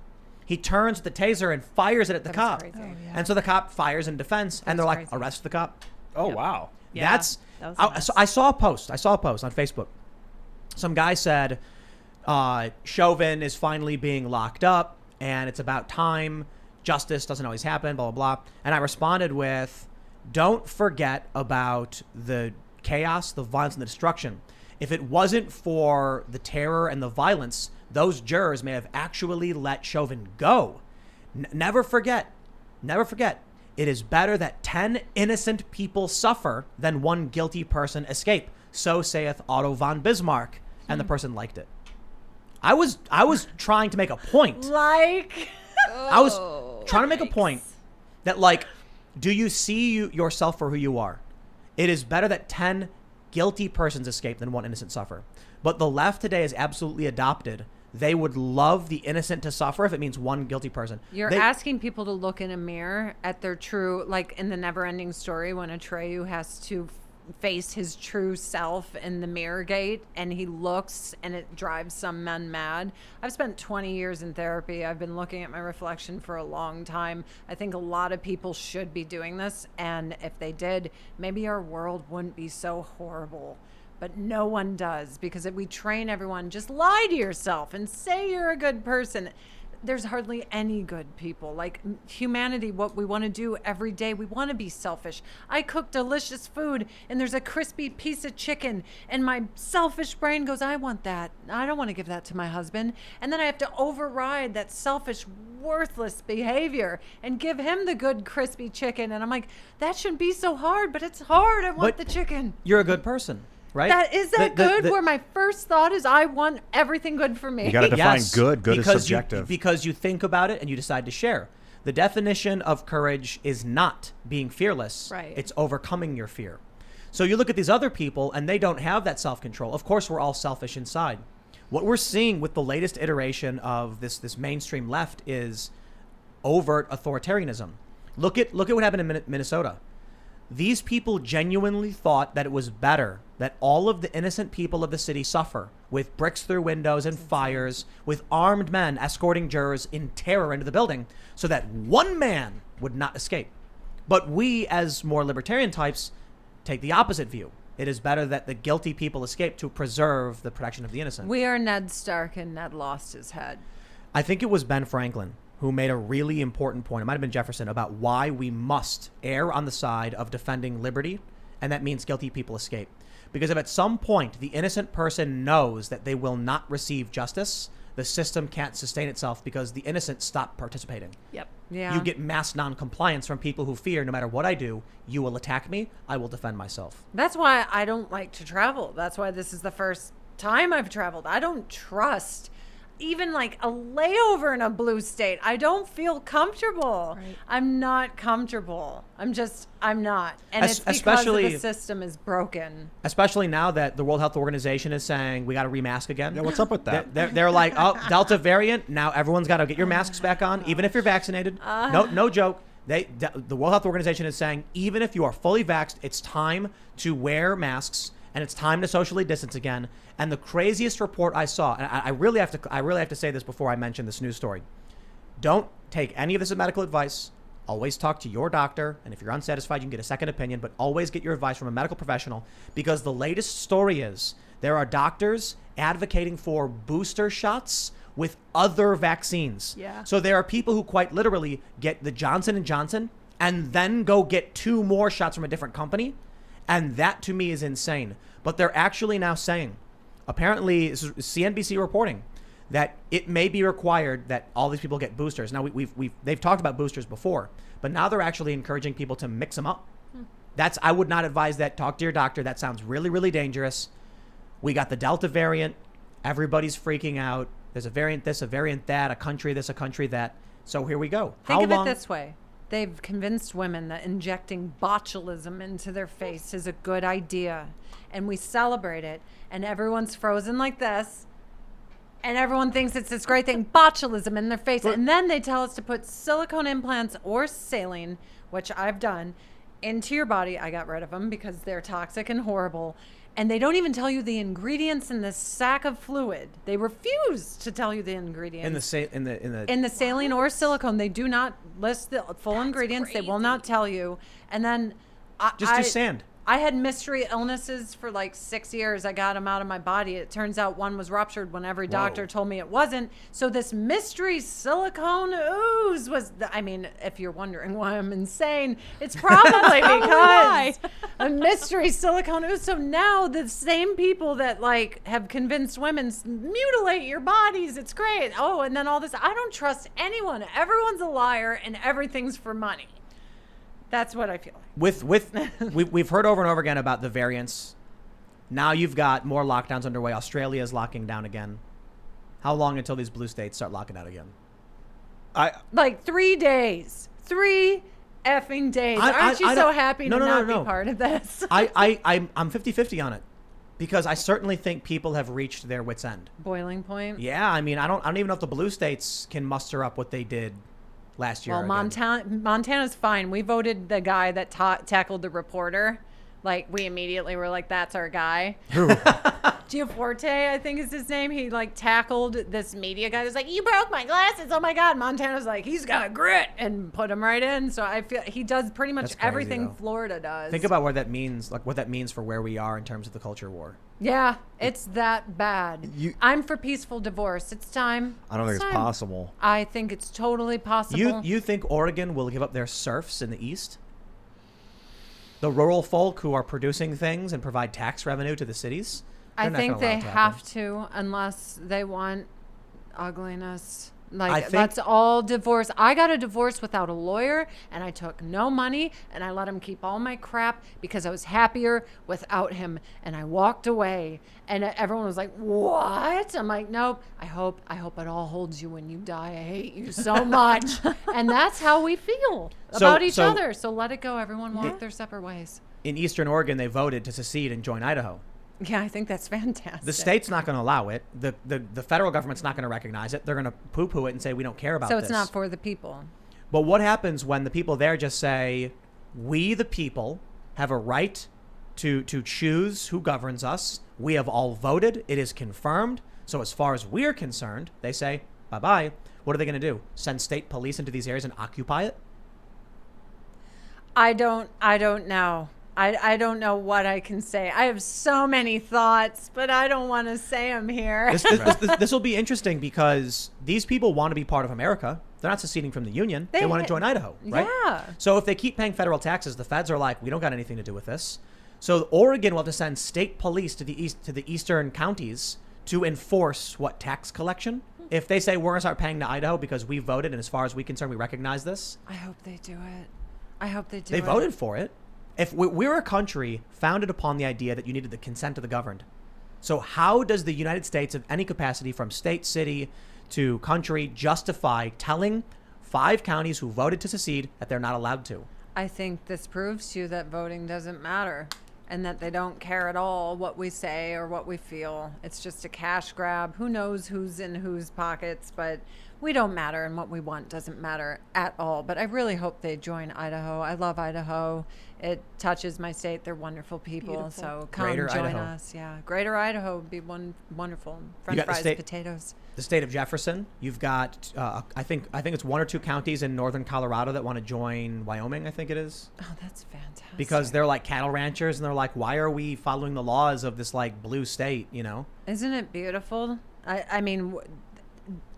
He turns the taser and fires it at the cop. Crazy. Oh, yeah. And so the cop fires in defense and they're like, crazy. arrest the cop. Oh, Yep. wow. Yeah, That's that was a mess. so I saw a post on Facebook. Some guy said Chauvin is finally being locked up and it's about time. Justice doesn't always happen, blah, blah, blah. And I responded with, don't forget about the chaos, the violence, and the destruction. If it wasn't for the terror and the violence, those jurors may have actually let Chauvin go. Never forget. It is better that 10 innocent people suffer than one guilty person escape. So saith Otto von Bismarck. And the person liked it. I was trying to make a point. Like, I was trying to make a point that, like, do you see yourself for who you are? It is better that 10 guilty persons escape than one innocent suffer. But the left today is absolutely adopted. They would love the innocent to suffer if it means one guilty person. you're asking people to look in a mirror at their true, like in the Never-Ending Story when Atreyu has to face his true self in the mirror gate and he looks and it drives some men mad. I've spent 20 years in therapy. I've been looking at my reflection for a long time. I think a lot of people should be doing this, and if they did, maybe our world wouldn't be so horrible. But no one does, because if we train everyone, just lie to yourself and say you're a good person. There's hardly any good people. Like humanity, what we want to do every day, we want to be selfish. I cook delicious food and there's a crispy piece of chicken and my selfish brain goes, I want that. I don't want to give that to my husband. And then I have to override that selfish, worthless behavior and give him the good crispy chicken. And I'm like, that shouldn't be so hard, but it's hard. I want But the chicken. You're a good person, right? Is that good? Where my first thought is I want everything good for me. You got to define Yes, good. Good is because subjective. because you think about it and you decide to share. The definition of courage is not being fearless. Right. It's overcoming your fear. So you look at these other people and they don't have that self-control. Of course, we're all selfish inside. What we're seeing with the latest iteration of this mainstream left is overt authoritarianism. Look at what happened in Minnesota. These people genuinely thought that it was better that all of the innocent people of the city suffer with bricks through windows and fires, with armed men escorting jurors in terror into the building so that one man would not escape. But we, as more libertarian types, take the opposite view. It is better that the guilty people escape to preserve the protection of the innocent. We are Ned Stark and Ned lost his head. I think it was Ben Franklin who made a really important point, it might have been Jefferson, about why we must err on the side of defending liberty, and that means guilty people escape. Because if at some point the innocent person knows that they will not receive justice, the system can't sustain itself because the innocent stop participating. Yep. Yeah. You get mass non-compliance from people who fear no matter what I do, you will attack me, I will defend myself. That's why I don't like to travel. That's why this is the first time I've traveled. I don't trust even like a layover in a blue state. I don't feel comfortable. Right. I'm not comfortable. I'm not. And it's because Especially- the system is broken. Especially now that the World Health Organization is saying we got to remask again. Yeah, what's up with that? They're like, oh, Delta variant. Now everyone's got to get your masks back on, even if you're vaccinated. No joke. The World Health Organization is saying even if you are fully vaxxed, it's time to wear masks and it's time to socially distance again. And the craziest report I saw, and I really have to say this before I mention this news story. Don't take any of this as medical advice. Always talk to your doctor, and if you're unsatisfied, you can get a second opinion, but always get your advice from a medical professional, because the latest story is there are doctors advocating for booster shots with other vaccines. Yeah. So there are people who quite literally get the Johnson & Johnson and then go get 2 more shots from a different company, and that to me is insane. But they're actually now saying, apparently, this is CNBC reporting, that it may be required that all these people get boosters. Now, they've talked about boosters before, but now they're actually encouraging people to mix them up. I would not advise that. Talk to your doctor. That sounds really, really dangerous. We got the Delta variant. Everybody's freaking out. There's a variant this, a variant that, a country this, a country that. So here we go. Think of it this way. They've convinced women that injecting botulism into their face is a good idea. And we celebrate it. And everyone's frozen like this. And everyone thinks it's this great thing, botulism in their face. And then they tell us to put silicone implants or saline, which I've done, into your body. I got rid of them because they're toxic and horrible. And they don't even tell you the ingredients in this sack of fluid. They refuse to tell you the ingredients. In the saline or silicone, they do not list the full ingredients. Crazy. They will not tell you. And then Just do sand. I had mystery illnesses for like 6 years. I got them out of my body. It turns out one was ruptured when every doctor told me it wasn't. So this mystery silicone ooze was, if you're wondering why I'm insane, it's probably because a mystery silicone ooze. So now the same people that like have convinced women mutilate your bodies. It's great. Oh, and then all this. I don't trust anyone. Everyone's a liar and everything's for money. That's what I feel like. We've heard over and over again about the variants. Now you've got more lockdowns underway. Australia is locking down again. How long until these blue states start locking out again? Like 3 days. 3 effing days. Aren't you so happy to not be part of this? I'm 50-50 on it because I certainly think people have reached their wits' end. Boiling point. Yeah, I don't even know if the blue states can muster up what they did last year. Well, Montana's fine. We voted the guy that tackled the reporter. Like, we immediately were like, that's our guy. Who? Giaforte, I think is his name. He, like, tackled this media guy. That's like, you broke my glasses. Oh, my God. Montana's like, he's got grit. And put him right in. So I feel he does pretty much That's crazy, everything though. Florida does. Think about what that means, like what that means for where we are in terms of the culture war. Yeah, it's that bad. I'm for peaceful divorce. It's time. I don't think it's possible. I think it's totally possible. You think Oregon will give up their serfs in the East? The rural folk who are producing things and provide tax revenue to the cities? I They're not think gonna allow they it to have happen. to, unless they want ugliness. I Like, think- that's all divorce. I got a divorce without a lawyer, and I took no money, and I let him keep all my crap because I was happier without him, and I walked away. And everyone was like, what? I'm like, nope. I hope it all holds you when you die. I hate you so much. And that's how we feel about each other. So let it go. Everyone walk their separate ways. In Eastern Oregon, they voted to secede and join Idaho. Yeah, I think that's fantastic. The state's not going to allow it. The federal government's not going to recognize it. They're going to poo-poo it and say, we don't care about So this. it's not for the people. But what happens when the people there just say, we, the people, have a right to choose who governs us. We have all voted. It is confirmed. So as far as we're concerned, they say, bye-bye. What are they going to do? Send state police into these areas and occupy it? I don't know. I don't know what I can say. I have so many thoughts, but I don't want to say them here. This will be interesting because these people want to be part of America. They're not seceding from the Union. They want to join Idaho, right? Yeah. So if they keep paying federal taxes, the feds are like, we don't got anything to do with this. So Oregon will have to send state police to the eastern counties to enforce what tax collection. If they say we're going to start paying to Idaho because we voted, and as far as we're concerned, we recognize this. I hope they do it. I hope they do They it. voted for it. If we're a country founded upon the idea that you needed the consent of the governed. So how does the United States of any capacity from state, city to country justify telling 5 counties who voted to secede that they're not allowed to? I think this proves to you that voting doesn't matter and that they don't care at all what we say or what we feel. It's just a cash grab. Who knows who's in whose pockets, but we don't matter, and what we want doesn't matter at all. But I really hope they join Idaho. I love Idaho. It touches my state. They're wonderful people. Beautiful. So come Greater join Idaho. us. Yeah, Greater Idaho would be wonderful. French got the fries, state- potatoes. The state of Jefferson, you've got, I think it's 1 or 2 counties in northern Colorado that want to join Wyoming, I think it is. Oh, that's fantastic. Because they're like cattle ranchers, and they're like, why are we following the laws of this like blue state, you know? Isn't it beautiful? I mean,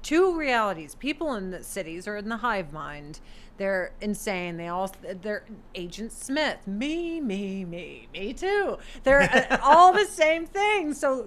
two realities. People in the cities are in the hive mind. They're insane. They're Agent Smith. Me too. They're all the same thing. So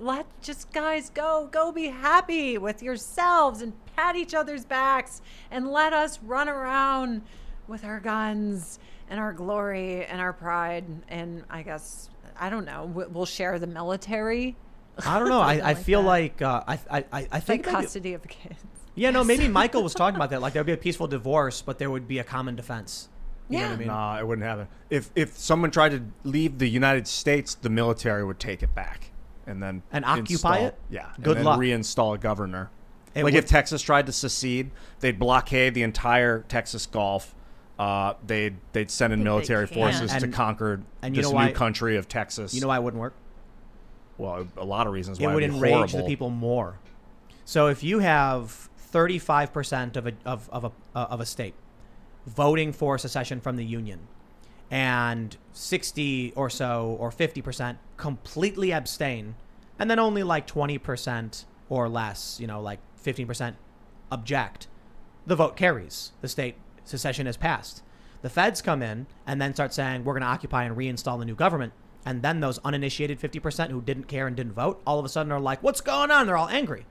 guys, go be happy with yourselves and pat each other's backs and let us run around with our guns and our glory and our pride. And I guess, I don't know, we'll share the military. I don't know. I feel that. like I think Like maybe- custody of the kids. Yeah, no, maybe Michael was talking about that. Like, there would be a peaceful divorce, but there would be a common defense. You know what I mean? Nah, it wouldn't happen. If someone tried to leave the United States, the military would take it back and then occupy install- it? Yeah. Good and then luck. reinstall a governor. It Like would- if Texas tried to secede, they'd blockade the entire Texas Gulf. They'd send in Think they military can. forces to And- conquer and you this know new why- country of Texas. You know why it wouldn't work? Well, a lot of reasons why It would it'd be enrage horrible. the people more. So if you have 35% of a state voting for secession from the Union, and 60 or so or 50% completely abstain, and then only like 20% or less, like 15% object, the vote carries. The state secession is passed. The feds come in and then start saying, we're going to occupy and reinstall the new government. And then those uninitiated 50% who didn't care and didn't vote, all of a sudden are like, what's going on? They're all angry.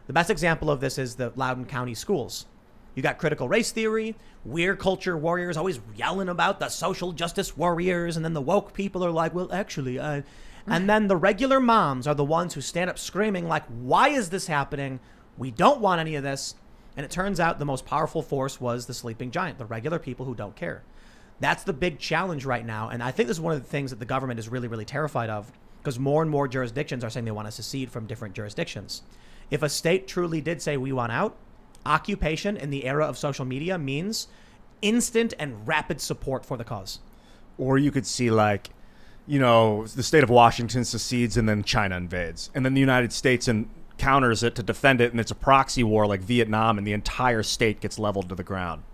The best example of this is the Loudoun County schools. You got critical race theory, weird culture warriors always yelling about the social justice warriors. And then the woke people are like, well, actually, and then the regular moms are the ones who stand up screaming like, why is this happening? We don't want any of this. And it turns out the most powerful force was the sleeping giant, the regular people who don't care. That's the big challenge right now. And I think this is one of the things that the government is really, really terrified of, because more and more jurisdictions are saying they want to secede from different jurisdictions. If a state truly did say we want out, occupation in the era of social media means instant and rapid support for the cause. Or you could see like, the state of Washington secedes and then China invades. And then the United States counters it to defend it, and it's a proxy war like Vietnam, and the entire state gets leveled to the ground.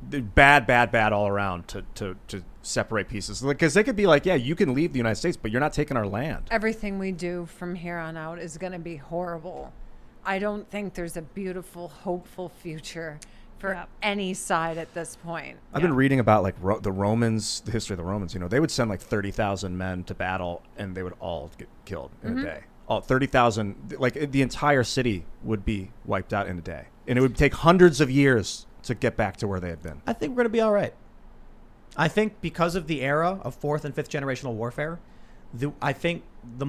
Bad all around to separate pieces. Because they could be like, yeah, you can leave the United States, but you're not taking our land. Everything we do from here on out is going to be horrible. I don't think there's a beautiful, hopeful future for any side at this point. I've been reading about like the Romans, the history of the Romans. They would send like 30,000 men to battle, and they would all get killed in a day. 30,000, like the entire city would be wiped out in a day, and it would take hundreds of years to get back to where they had been. I think we're going to be all right. I think because of the era of 4th and 5th generational warfare, I think the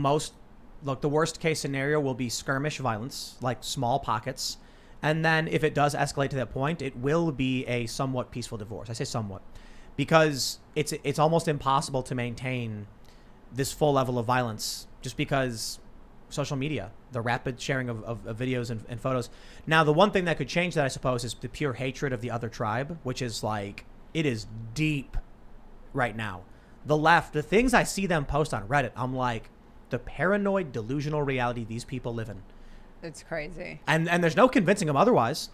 worst case scenario will be skirmish violence, like small pockets. And then if it does escalate to that point, it will be a somewhat peaceful divorce. I say somewhat because it's almost impossible to maintain this full level of violence just because social media, the rapid sharing of videos and photos. Now, the one thing that could change that, I suppose, is the pure hatred of the other tribe, which is like, it is deep right now. The left, the things I see them post on Reddit, I'm like, the paranoid, delusional reality these people live in. It's crazy. And there's no convincing them otherwise.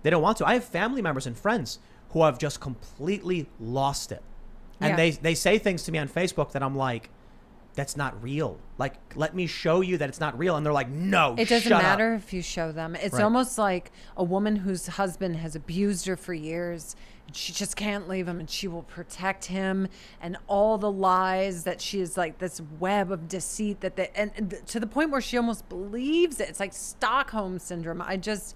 They don't want to. I have family members and friends who have just completely lost it. And they say things to me on Facebook that I'm like, that's not real. Like, let me show you that it's not real. And they're like, no, it doesn't shut matter up. if you show them. It's Right. almost like a woman whose husband has abused her for years. She just can't leave him, and she will protect him, and all the lies that she is like this web of deceit and to the point where she almost believes it. It's like Stockholm syndrome. I just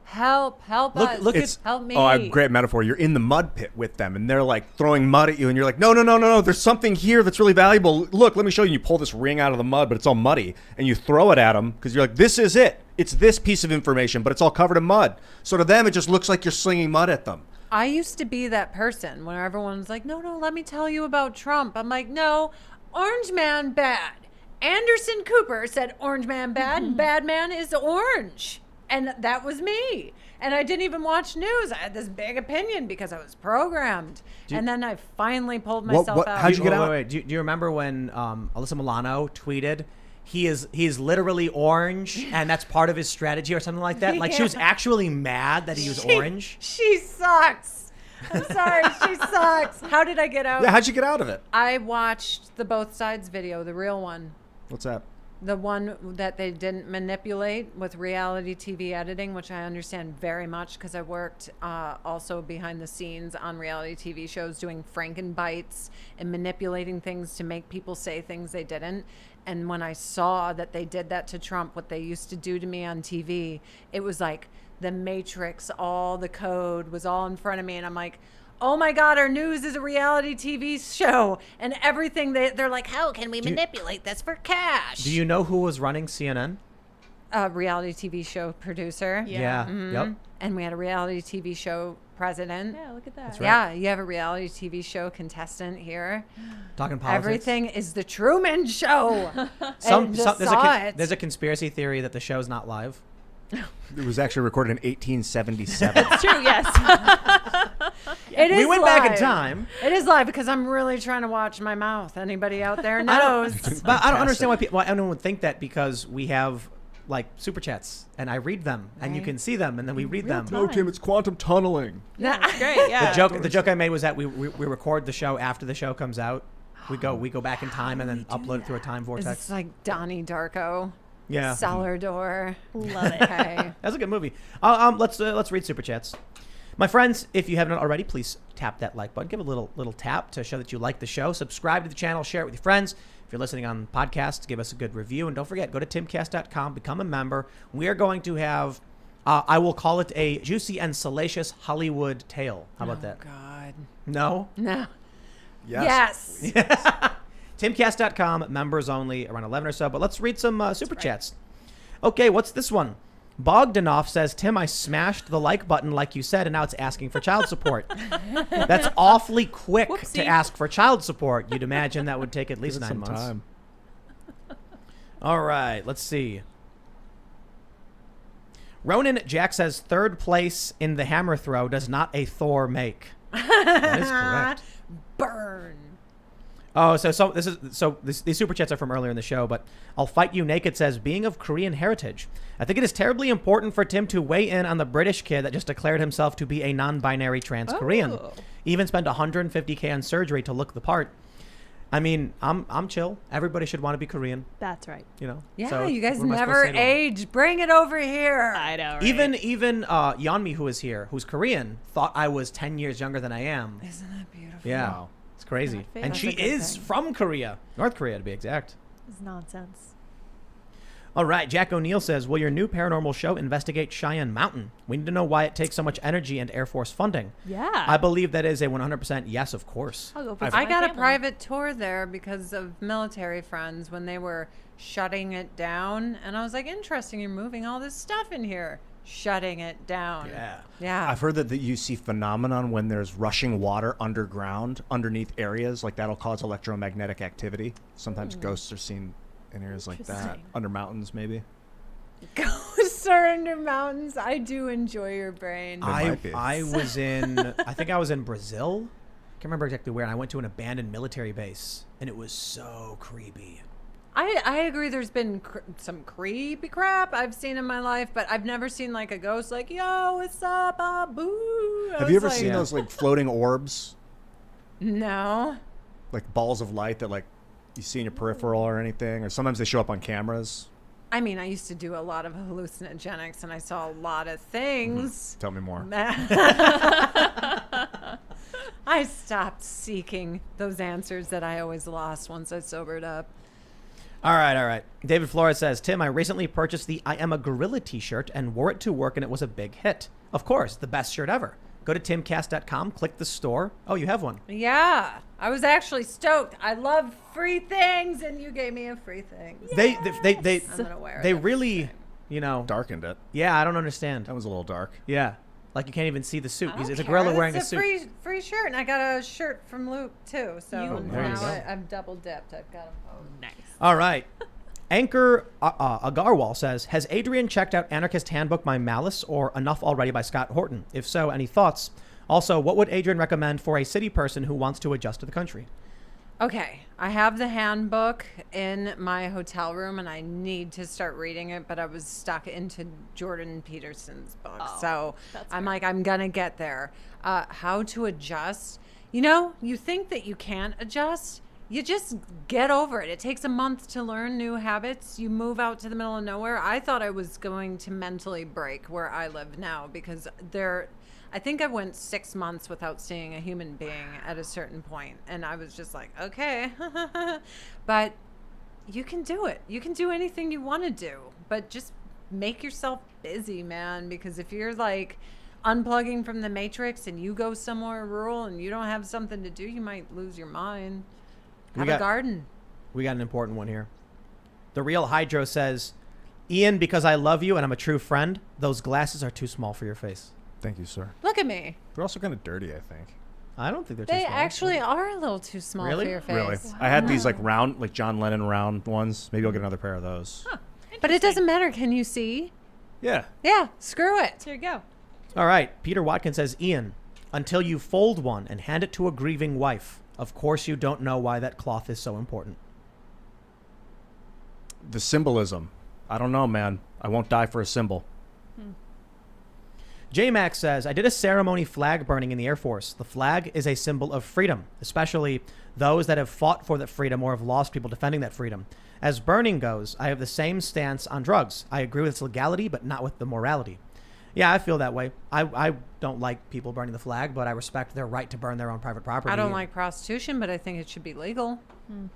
help us. Help me. Oh, a great metaphor. You're in the mud pit with them, and they're like throwing mud at you, and you're like, no. There's something here that's really valuable. Look, let me show you. You pull this ring out of the mud, but it's all muddy, and you throw it at them because you're like, this is it. It's this piece of information, but it's all covered in mud. So to them, it just looks like you're slinging mud at them. I used to be that person when everyone's like, no, let me tell you about Trump. I'm like, no, Orange Man bad. Anderson Cooper said Orange Man bad, and bad man is orange. And that was me. And I didn't even watch news. I had this big opinion because I was programmed. And then I finally pulled myself out. How'd you get out? Wait. Do you remember when Alyssa Milano tweeted, he is literally orange, and that's part of his strategy or something like that? Like, she was actually mad that he was orange? She sucks. I'm sorry, she sucks. How did I get out? Yeah, how'd you get out of it? I watched the both sides video, the real one. What's that? The one that they didn't manipulate with reality TV editing, which I understand very much because I worked also behind the scenes on reality TV shows doing Frankenbites and manipulating things to make people say things they didn't. And when I saw that they did that to Trump, what they used to do to me on TV, it was like the Matrix, all the code was all in front of me. And I'm like, oh my God, our news is a reality TV show. And everything, they're like, how can we manipulate this for cash? Do you know who was running CNN? A reality TV show producer. Yeah. Yep. And we had a reality TV show president. Yeah, look at that. That's right. Yeah, you have a reality TV show contestant here. Talking politics. Everything is the Truman Show. And just there's, saw it. there's a conspiracy theory that the show's not live. It was actually recorded in 1877. It's true, yes. It is We went back in live. time. It is live because I'm really trying to watch my mouth. Anybody out there knows? But I don't understand why anyone would think that, because we have like super chats and I read them and you Right. can see them and then we read them. time. No, Tim, it's quantum tunneling. That's great, yeah. The joke I made was that we record the show after the show comes out. We go back in time and then upload it through a time Is vortex. this like Donnie Darko? Yeah, Cellar door. Love it. Okay. that's a good movie. Let's read super chats. My friends, if you haven't already, please tap that like button. Give a little tap to show that you like the show. Subscribe to the channel. Share it with your friends. If you're listening on podcasts, give us a good review. And don't forget, go to timcast.com, become a member. We are going to have, I will call it a juicy and salacious Hollywood tale. How about that? God. No? No. Yes. Yes. Timcast.com, members only, around 11 or so. But let's read some super chats. Okay, what's this one? Bogdanoff says, Tim, I smashed the like button like you said, and now it's asking for child support. That's awfully quick Whoopsie. to ask for child support. You'd imagine that would take at least 9 months. Time. All right, let's see. Ronan Jack says, third place in the hammer throw does not a Thor make. That is correct. Burn. Oh, these super chats are from earlier in the show, but I'll Fight You Naked says, being of Korean heritage, I think it is terribly important for Tim to weigh in on the British kid that just declared himself to be a non-binary trans Korean. Oh. Even spent $150K on surgery to look the part. I mean, I'm chill. Everybody should want to be Korean, That's right. you know. Yeah, So you guys what am I supposed never to say to him? age. Bring it over here. I know, right? Even Yeonmi, who is here, who's Korean, thought I was 10 years younger than I am. Isn't that beautiful? Yeah, Wow. it's crazy. Not fair. And That's she a good is thing. from Korea, North Korea to be exact. It's nonsense. All right, Jack O'Neill says, will your new paranormal show investigate Cheyenne Mountain? We need to know why it takes so much energy and Air Force funding. Yeah. I believe that is a 100% yes, of course. I'll go for I got a private tour there because of military friends when they were shutting it down. And I was like, interesting, you're moving all this stuff in here. Shutting it down. Yeah. Yeah. I've heard that you see phenomenon when there's rushing water underground, underneath areas, like that'll cause electromagnetic activity. Sometimes ghosts are seen in areas like that. Interesting. Under mountains, maybe. Ghosts are under mountains. I do enjoy your brain. might be. I was in, I think I was in Brazil. Can't remember exactly where. And I went to an abandoned military base, and it was so creepy. I agree. There's been some creepy crap I've seen in my life, but I've never seen like a ghost like, yo, what's up? Ah, boo. I Have you was ever like, seen those like floating orbs, No. like balls of light that like you see in your peripheral or anything? Or sometimes they show up on cameras. I mean, I used to do a lot of hallucinogenics and I saw a lot of things. Tell me more. I stopped seeking those answers that I always lost once I sobered up. All right. David Flores says, Tim, I recently purchased the I Am a Gorilla t-shirt and wore it to work, and it was a big hit. Of course, the best shirt ever. Go to timcast.com, click the store. Oh, you have one. Yeah, I was actually stoked. I love free things, and you gave me a free thing. They I'm gonna wear they it. really, Darkened it. Yeah, I don't understand. That was a little dark. Yeah, like you can't even see the suit. I don't It's a care. gorilla wearing a It's suit. free shirt, and I got a shirt from Luke too. So there you now go. I've double dipped. I've got them both. Nice. All right. Anchor Agarwal says, has Adrianne checked out Anarchist Handbook by Malice or Enough Already by Scott Horton? If so, any thoughts? Also, what would Adrianne recommend for a city person who wants to adjust to the country? Okay, I have the handbook in my hotel room, and I need to start reading it, but I was stuck into Jordan Peterson's book. Oh, So that's I'm great. like, I'm going to get there. How to adjust. You know, you think that you can't adjust. You just get over it. It takes a month to learn new habits. You move out to the middle of nowhere. I thought I was going to mentally break where I live now because I think I went 6 months without seeing a human being at a certain point, and I was just like, okay. But you can do it. You can do anything you want to do, but just make yourself busy, man, because if you're like unplugging from the matrix and you go somewhere rural and you don't have something to do, you might lose your mind. Have a garden. We got an important one here. The Real Hydro says, Ian, because I love you and I'm a true friend, those glasses are too small for your face. Thank you, sir. Look at me. They're also kind of dirty, I think. I don't think they're too They small. actually are a little too small Really? for your face. Really? I had these like round, like John Lennon round ones. Maybe I'll get another pair of those. Huh. But it Interesting. doesn't matter. Can you see? Yeah. Yeah, screw it. There you go. All right. Peter Watkins says, Ian, until you fold one and hand it to a grieving wife, of course you don't know why that cloth is so important. The symbolism. I don't know, man. I won't die for a symbol. J-Max says, I did a ceremony flag burning in the Air Force. The flag is a symbol of freedom, especially those that have fought for that freedom or have lost people defending that freedom. As burning goes, I have the same stance on drugs. I agree with its legality, but not with the morality. Yeah, I feel that way. I don't like people burning the flag, but I respect their right to burn their own private property. I don't like prostitution, but I think it should be legal.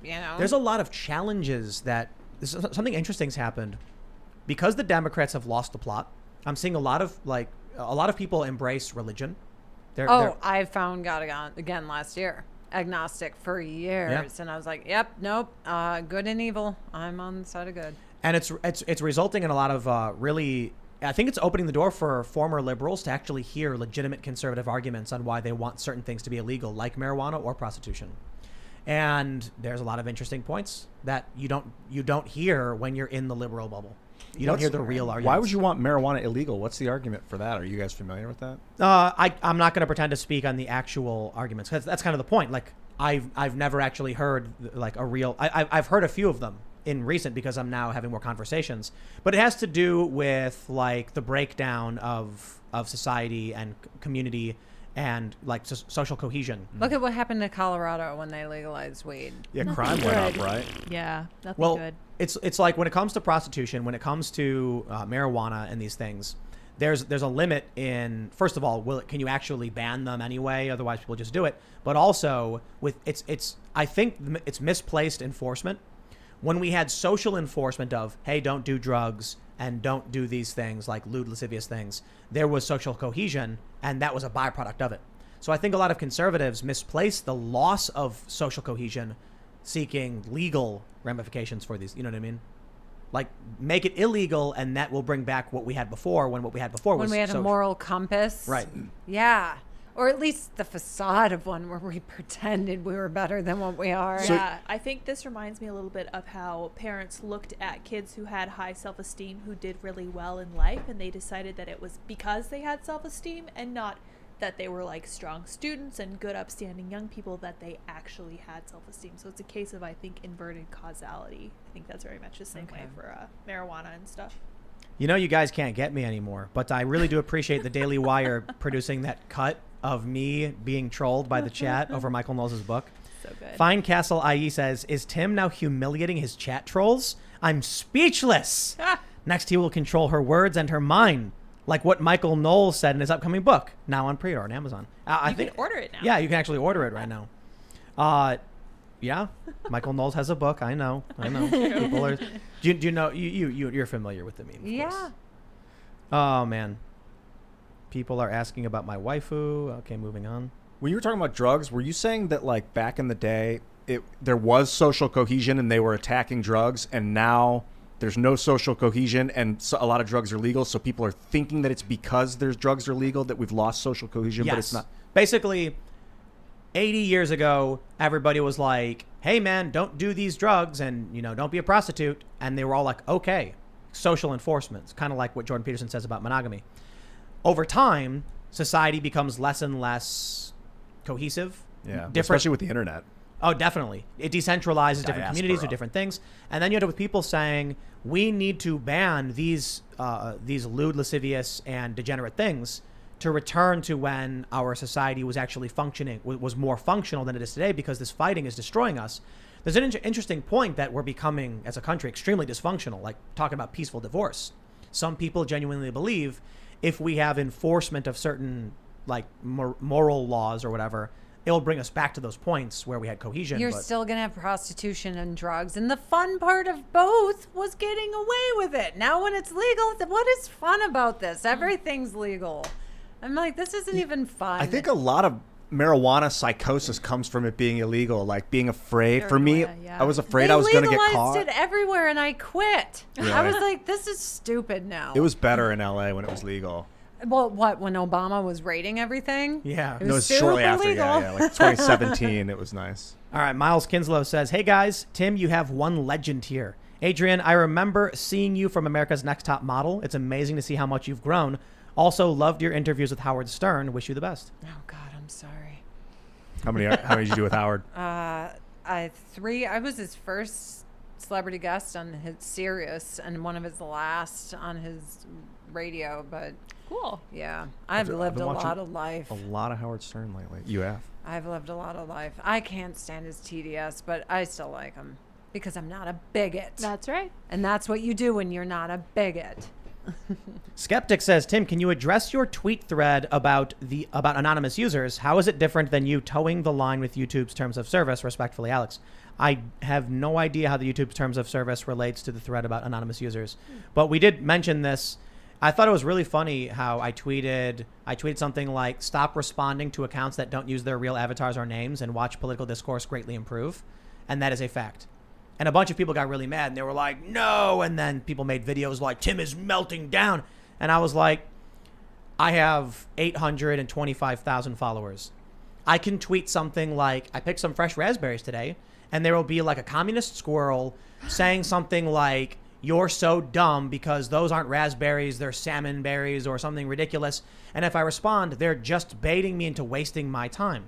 You know? There's a lot of challenges that something interesting's happened because the Democrats have lost the plot. I'm seeing a lot of people embrace religion. I found God again last year. Agnostic for years, and I was like, "Yep, nope, good and evil. I'm on the side of good." And it's resulting in a lot of really. I think it's opening the door for former liberals to actually hear legitimate conservative arguments on why they want certain things to be illegal, like marijuana or prostitution. And there's a lot of interesting points that you don't hear when you're in the liberal bubble. You don't hear the real arguments. Why would you want marijuana illegal? What's the argument for that? Are you guys familiar with that? I'm not going to pretend to speak on the actual arguments because that's kind of the point. Like I've never actually heard like a real. I've heard a few of them in recent because I'm now having more conversations. But it has to do with like the breakdown of society and community and like social cohesion. Look at what happened to Colorado when they legalized weed. Yeah, Nothing crime went up, good. right? Yeah, nothing Well, good. it's like when it comes to prostitution, when it comes to marijuana and these things, there's a limit in, first of all, can you actually ban them anyway? Otherwise people just do it. But also with I think it's misplaced enforcement. When we had social enforcement of, hey, don't do drugs and don't do these things like lewd, lascivious things, there was social cohesion, and that was a byproduct of it. So I think a lot of conservatives misplace the loss of social cohesion seeking legal ramifications for these. You know what I mean? Like, make it illegal, and that will bring back what we had before, when what we had before was When we had a moral compass. Right. Yeah. Or at least the facade of one where we pretended we were better than what we are. Yeah, I think this reminds me a little bit of how parents looked at kids who had high self-esteem who did really well in life, and they decided that it was because they had self-esteem and not that they were like strong students and good upstanding young people, that they actually had self-esteem. So it's a case of, I think, inverted causality. I think that's very much the same way for marijuana and stuff. You know, you guys can't get me anymore, but I really do appreciate the Daily Wire producing that cut of me being trolled by the chat over Michael Knowles' book. So good. Fine Castle IE says, is Tim now humiliating his chat trolls? I'm speechless. Next, he will control her words and her mind, like what Michael Knowles said in his upcoming book, now on pre-order on Amazon. You can order it now. Yeah, you can actually order it right now. Yeah, Michael Knowles has a book. I know. People are. Do you know? You're familiar with the meme? Of Yeah. course. Oh man. People are asking about my waifu. Okay, moving on. When you were talking about drugs, were you saying that like back in the day, there was social cohesion and they were attacking drugs, and now there's no social cohesion and so a lot of drugs are legal, so people are thinking that it's because drugs are legal that we've lost social cohesion, Yes. but it's not. Basically, 80 years ago, everybody was like, hey man, don't do these drugs and, don't be a prostitute. And they were all like, okay, social enforcement. It's kind of like what Jordan Peterson says about monogamy. Over time, society becomes less and less cohesive. Yeah, Different. especially with the internet. Oh, definitely. It decentralizes different communities or Diaspora. different things. And then you end up with people saying, we need to ban these lewd, lascivious, and degenerate things to return to when our society was actually functioning, was more functional than it is today, because this fighting is destroying us. There's an interesting point that we're becoming, as a country, extremely dysfunctional, like talking about peaceful divorce. Some people genuinely believe if we have enforcement of certain like moral laws or whatever, it'll bring us back to those points where we had cohesion. You're still going to have prostitution and drugs. And the fun part of both was getting away with it. Now when it's legal, what is fun about this? Everything's legal. I'm like, this isn't even fun. I think a lot of marijuana psychosis comes from it being illegal, like being afraid. For me, Yeah. I was afraid I was going to get legalized caught. it everywhere, and I quit. Really? I was like, this is stupid now. It was better in LA when it was legal. Well, what, when Obama was rating everything? Yeah. It No, was it was shortly super after. legal. Yeah, like 2017. It was nice. All right, Miles Kinslow says, "Hey guys, Tim, you have one legend here. Adrianne, I remember seeing you from America's Next Top Model. It's amazing to see how much you've grown. Also, loved your interviews with Howard Stern. Wish you the best." Oh God, I'm sorry. How many did you do with Howard? I was his first celebrity guest on his Sirius and one of his last on his radio. But Cool. yeah, I've been lived a watching lot of life. A lot of Howard Stern lately. You have. I've lived a lot of life. I can't stand his TDS, but I still like him because I'm not a bigot. That's right. And that's what you do when you're not a bigot. Skeptic says, "Tim, can you address your tweet thread about anonymous users? How is it different than you towing the line with YouTube's terms of service? Respectfully, Alex." I have no idea how the YouTube's terms of service relates to the thread about anonymous users, but we did mention this. I thought it was really funny how I tweeted something like, "Stop responding to accounts that don't use their real avatars or names and watch political discourse greatly improve." And that is a fact. And a bunch of people got really mad and they were like, "No." And then people made videos like, "Tim is melting down." And I was like, I have 825,000 followers. I can tweet something like, "I picked some fresh raspberries today," and there will be like a communist squirrel saying something like, "You're so dumb because those aren't raspberries, they're salmon berries," or something ridiculous. And if I respond, they're just baiting me into wasting my time.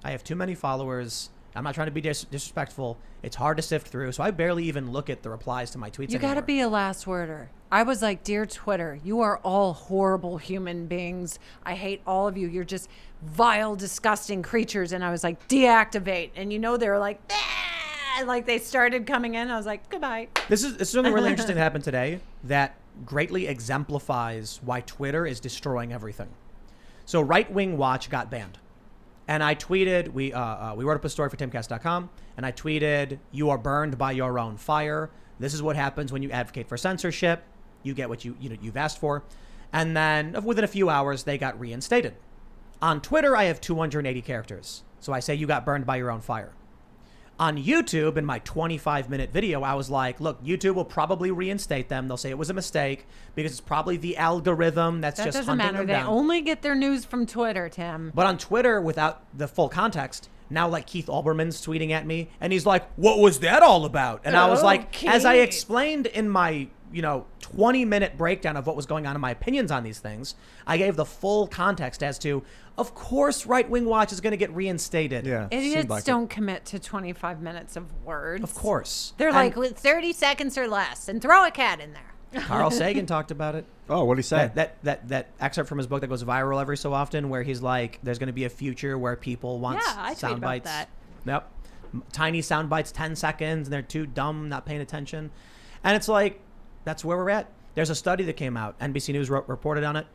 I have too many followers. I'm not trying to be disrespectful. It's hard to sift through, so I barely even look at the replies to my tweets You anymore. got to be a last worder. I was like, "Dear Twitter, you are all horrible human beings. I hate all of you. You're just vile, disgusting creatures." And I was like, "Deactivate." And they were like, "Ah!" Like they started coming in. I was like, "Goodbye." This is something really interesting that happened today that greatly exemplifies why Twitter is destroying everything. So Right Wing Watch got banned. And I tweeted, we wrote up a story for Timcast.com, and I tweeted, "You are burned by your own fire. This is what happens when you advocate for censorship. You get what you've asked for." And then within a few hours, they got reinstated. On Twitter, I have 280 characters. So I say, "You got burned by your own fire." On YouTube, in my 25-minute video, I was like, "Look, YouTube will probably reinstate them. They'll say it was a mistake because it's probably the algorithm that's That just doesn't hunting matter. them They down." only get their news from Twitter, Tim. But on Twitter, without the full context, now like Keith Olbermann's tweeting at me, and he's like, "What was that all about?" And I was like, as I Keith. explained in my 20-minute breakdown of what was going on in my opinions on these things, I gave the full context as to, of course, Right Wing Watch is going to get reinstated. Yeah. seemed Idiots like it. don't commit to 25 minutes of words. Of course. They're And like, "With 30 seconds or less, and throw a cat in there." Carl Sagan talked about it. Oh, what did he say? That excerpt from his book that goes viral every so often, where he's like, "There's going to be a future where people want Yeah, I tweeted sound about bites." that. Yep, tiny sound bites, 10 seconds, and they're too dumb, not paying attention. And it's like, that's where we're at. There's a study that came out. NBC News reported on it.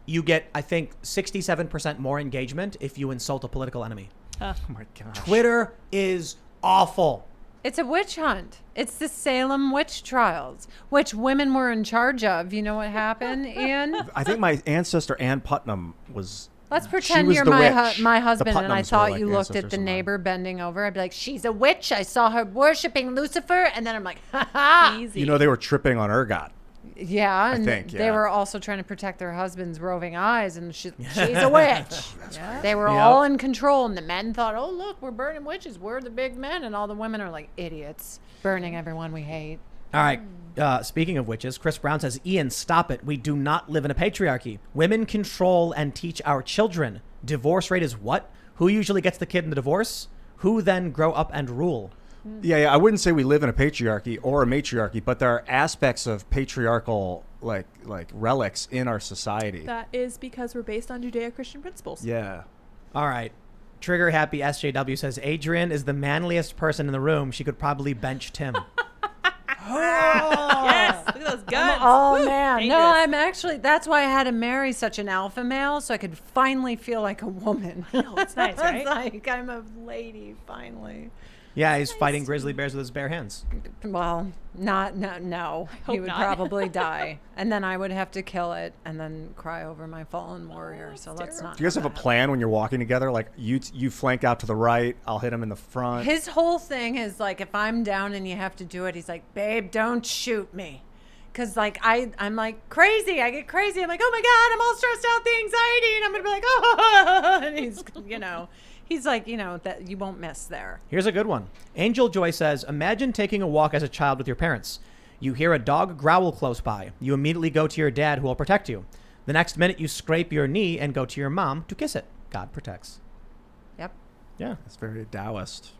You get, I think, 67% more engagement if you insult a political enemy. Oh my gosh. Twitter is awful. It's a witch hunt. It's the Salem witch trials, which women were in charge of. You know what happened, Ian? I think my ancestor Ann Putnam was. Let's she pretend was you're the my witch. my The husband, and I Putnams were thought like you looked ancestors at the of mine. neighbor bending over. I'd be like, "She's a witch. I saw her worshiping Lucifer," and then I'm like, "Ha ha." Easy. You know, they were tripping on ergot. Yeah, and think, they yeah. were also trying to protect their husbands' roving eyes, and she's a witch. They were Yep. all in control, and the men thought, "Oh, look, we're burning witches. We're the big men," and all the women are like idiots, burning everyone we hate. All right. Speaking of witches, Chris Brown says, "Ian, stop it. We do not live in a patriarchy. Women control and teach our children. Divorce rate is what? Who usually gets the kid in the divorce? Who then grow up and rule?" Yeah, I wouldn't say we live in a patriarchy or a matriarchy, but there are aspects of patriarchal like relics in our society. That is because we're based on Judeo-Christian principles. Yeah. All right. Trigger Happy SJW says, "Adrianne is the manliest person in the room. She could probably bench Tim." Yes, look at those guns. Oh Woo, man, no, dangerous. I'm actually. That's why I had to marry such an alpha male, so I could finally feel like a woman. know, it's nice, right? It's like I'm a lady finally. Yeah, he's fighting grizzly bears with his bare hands. Well, no. He hope would not. probably die, and then I would have to kill it, and then cry over my fallen warrior. So let's not. Do you guys have a plan when you're walking together? Like you flank out to the right, I'll hit him in the front. His whole thing is like, if I'm down and you have to do it, he's like, "Babe, don't shoot me," because like I'm like crazy. I get crazy. I'm like, oh my God, I'm all stressed out, the anxiety. And I'm going to be like, oh, and he's, he's like, that you won't miss there. Here's a good one. Angel Joy says, imagine taking a walk as a child with your parents. You hear a dog growl close by. You immediately go to your dad who will protect you. The next minute you scrape your knee and go to your mom to kiss it. God protects. Yep. Yeah. It's very Taoist.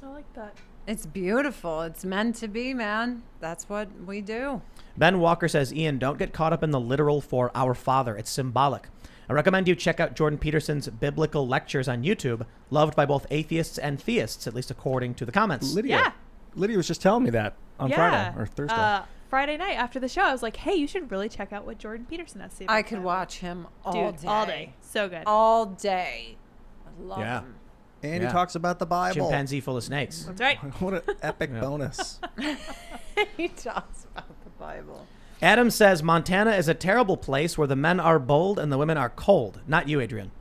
I like that. It's beautiful. It's meant to be, man. That's what we do. Ben Walker says, Ian, don't get caught up in the literal for our father. It's symbolic. I recommend you check out Jordan Peterson's biblical lectures on YouTube, loved by both atheists and theists, at least according to the comments. Lydia was just telling me that on Friday or Thursday. Friday night after the show, I was like, hey, you should really check out what Jordan Peterson has to say about I could watch him all day. All day. So good. All day. I love him. And he talks about the Bible. Chimpanzee full of snakes. That's right. What an epic bonus. He talks about the Bible. Adam says, Montana is a terrible place where the men are bold and the women are cold. Not you, Adrian.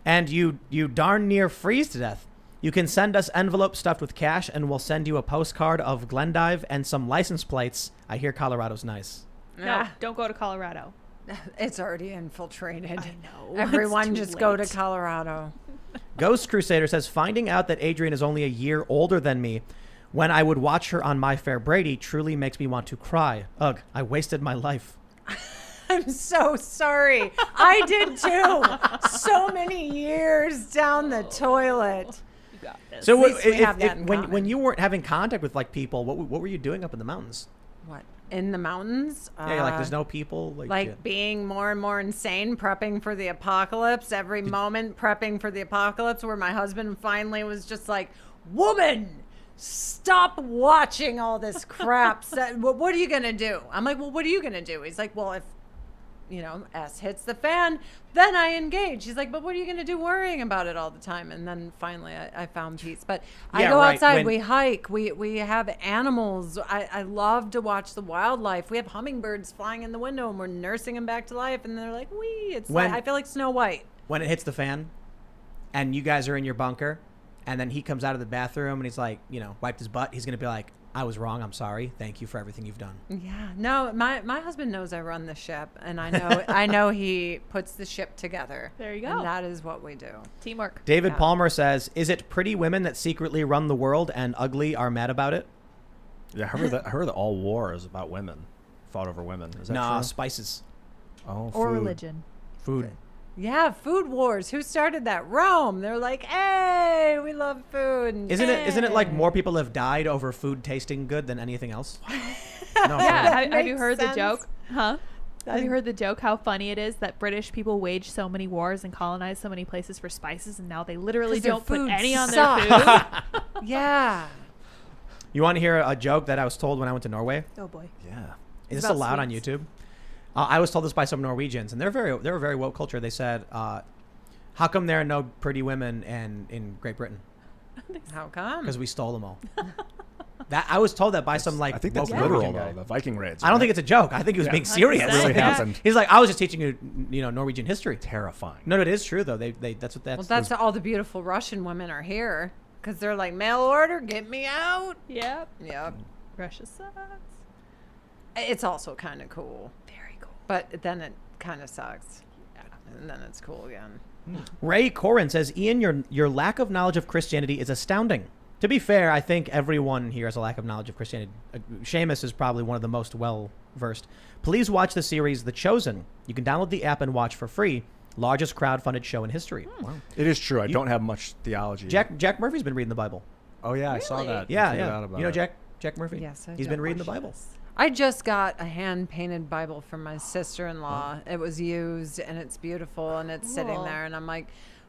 And you darn near freeze to death. You can send us envelopes stuffed with cash and we'll send you a postcard of Glendive and some license plates. I hear Colorado's nice. No, don't go to Colorado. It's already infiltrated. I know. Everyone It's too just go to late. Colorado. Ghost Crusader says, finding out that Adrian is only a year older than me when I would watch her on My Fair Brady truly makes me want to cry. Ugh, I wasted my life. I'm so sorry. I did too. So many years down the toilet. You got this. So least we have that in when common. you weren't having contact with like people, what were you doing up in the mountains? What? In the mountains? Yeah, like there's no people. Being more and more insane, prepping for the apocalypse, every moment prepping for the apocalypse, where my husband finally was just like, woman, stop watching all this crap. What are you going to do? I'm like, well, what are you going to do? He's like, well, if, S hits the fan, then I engage. He's like, but what are you going to do worrying about it all the time? And then finally I found peace. But I Yeah, go right. outside, we hike, we have animals. I love to watch the wildlife. We have hummingbirds flying in the window and we're nursing them back to life. And they're like, wee. It's like, I feel like Snow White. When it hits the fan and you guys are in your bunker and then he comes out of the bathroom and he's like, wiped his butt, he's going to be like, I was wrong. I'm sorry. Thank you for everything you've done. Yeah. No, my husband knows I run the ship, and I know he puts the ship together. There you go. And that is what we do. Teamwork. David Yeah. Palmer says, is it pretty women that secretly run the world and ugly are mad about it? Yeah, I heard that all war is about women. Fought over women. Is that Nah, true? spices. Oh, Or food. religion. Food. Yeah, food wars. Who started that? Rome. They're like, hey, we love food. And Isn't it like hey. more people have died over food tasting good than anything else? No, Yeah. for real. Have you makes heard sense. the joke? Huh? Have you heard the joke how funny it is that British people waged so many wars and colonized so many places for spices and now they literally 'Cause their don't put food any on sucks. their food? Yeah. You want to hear a joke that I was told when I went to Norway? Oh boy. Yeah. Is this about allowed on sweets. YouTube? I was told this by some Norwegians, and they're a very woke culture. They said, "How come there are no pretty women in Great Britain? How come? Because we stole them all." That I was told that by some like I think that's woke literal Norwegian guy. though. The Viking raids. I don't think it's a joke. I think he was being serious. 100%. really Yeah. happened. He's like, I was just teaching you, Norwegian history. Terrifying. No, it is true though. They that's what Well, that's all the beautiful Russian women are here because they're like, mail order, get me out. Yep. Yep. Russia sucks. It's also kind of cool, Very cool. but then it kind of sucks, and then it's cool again. Ray Corin says, Ian, your lack of knowledge of Christianity is astounding. To be fair, I think everyone here has a lack of knowledge of Christianity. Seamus is probably one of the most well-versed. Please watch the series The Chosen. You can download the app and watch for free. Largest crowd-funded show in history. Wow. It is true. I don't have much theology. Jack Murphy's been reading the Bible. Oh yeah, I saw Really? that. Yeah, I figured out yeah. about You know it. Jack Murphy? Yes, I He's don't been reading the watch Bible. this. I just got a hand-painted Bible from my sister-in-law. It was used, and it's beautiful, and it's sitting Cool. there, and I'm like,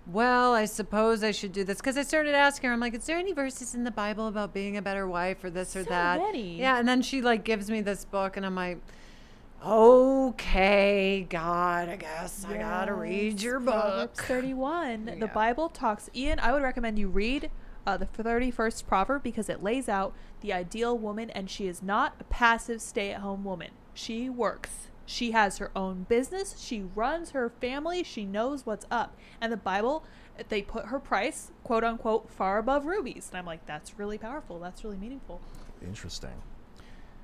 well, I suppose I should do this. Because I started asking her, I'm like, is there any verses in the Bible about being a better wife or this or So that? many. Yeah, and then she, gives me this book, and I'm like, okay, God, I guess I got to read your Proverbs book. 31. The Yeah. Bible talks. Ian, I would recommend you read the 31st proverb because it lays out the ideal woman, and she is not a passive stay-at-home woman. She works. She has her own business. She runs her family. She knows what's up. And the Bible, they put her price, quote unquote, far above rubies. And I'm like, that's really powerful. That's really meaningful. Interesting.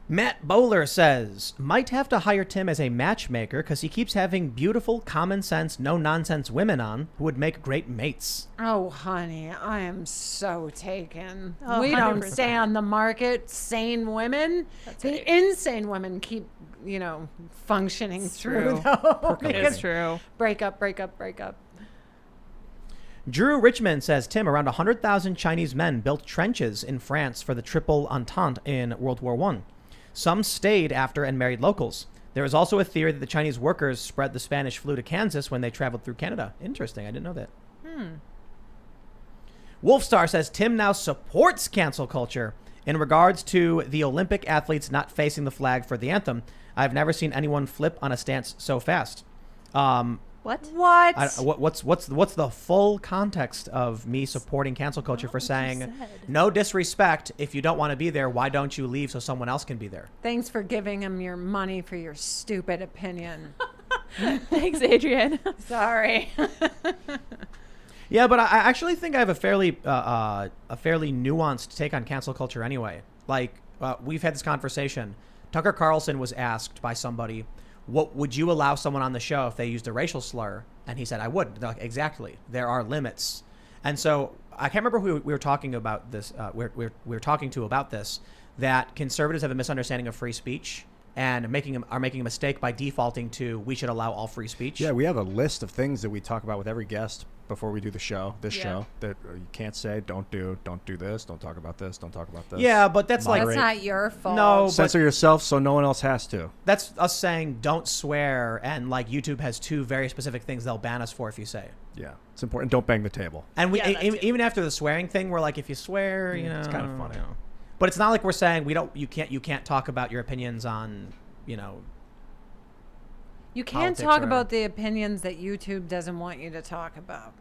Matt Bowler says, might have to hire Tim as a matchmaker because he keeps having beautiful, common sense, no nonsense women on who would make great mates. Oh, honey, I am so taken. Oh, We don't 100%. stay on the market. Sane women, That's the right. insane women keep, functioning It's through true. though. It is true. Break up, break up, break up. Drew Richmond says, Tim, around 100,000 Chinese men built trenches in France for the Triple Entente in World War I. Some stayed after and married locals. There is also a theory that the Chinese workers spread the Spanish flu to Kansas when they traveled through Canada. Interesting. I didn't know that. Wolfstar says, Tim now supports cancel culture. In regards to the Olympic athletes not facing the flag for the anthem, I've never seen anyone flip on a stance so fast. What? What? What's the full context of me supporting cancel culture for What you saying, said. no disrespect, if you don't want to be there, why don't you leave so someone else can be there? Thanks for giving him your money for your stupid opinion. Thanks, Adrianne. Sorry. Yeah, but I actually think I have a fairly nuanced take on cancel culture anyway. Like, we've had this conversation. Tucker Carlson was asked by somebody, what would you allow someone on the show if they used a racial slur? And he said, I wouldn't. They're like, exactly. There are limits. And so I can't remember who we were talking about this. We were talking to about this, that conservatives have a misunderstanding of free speech and are making a mistake by defaulting to we should allow all free speech. Yeah, we have a list of things that we talk about with every guest before we do the show, Yeah. show, that you can't say, don't do this, don't talk about this, don't talk about this. Yeah, but that's like, That's not your fault. No, but Censor yourself so no one else has to. that's us saying don't swear, and like YouTube has two very specific things they'll ban us for if you say. Yeah, it's important. Don't bang the table. And we Yeah, that too. even after the swearing thing, we're like, if you swear, it's kind of funny. But it's not like we're saying you can't talk about your opinions on, You can't politics talk or- about the opinions that YouTube doesn't want you to talk about,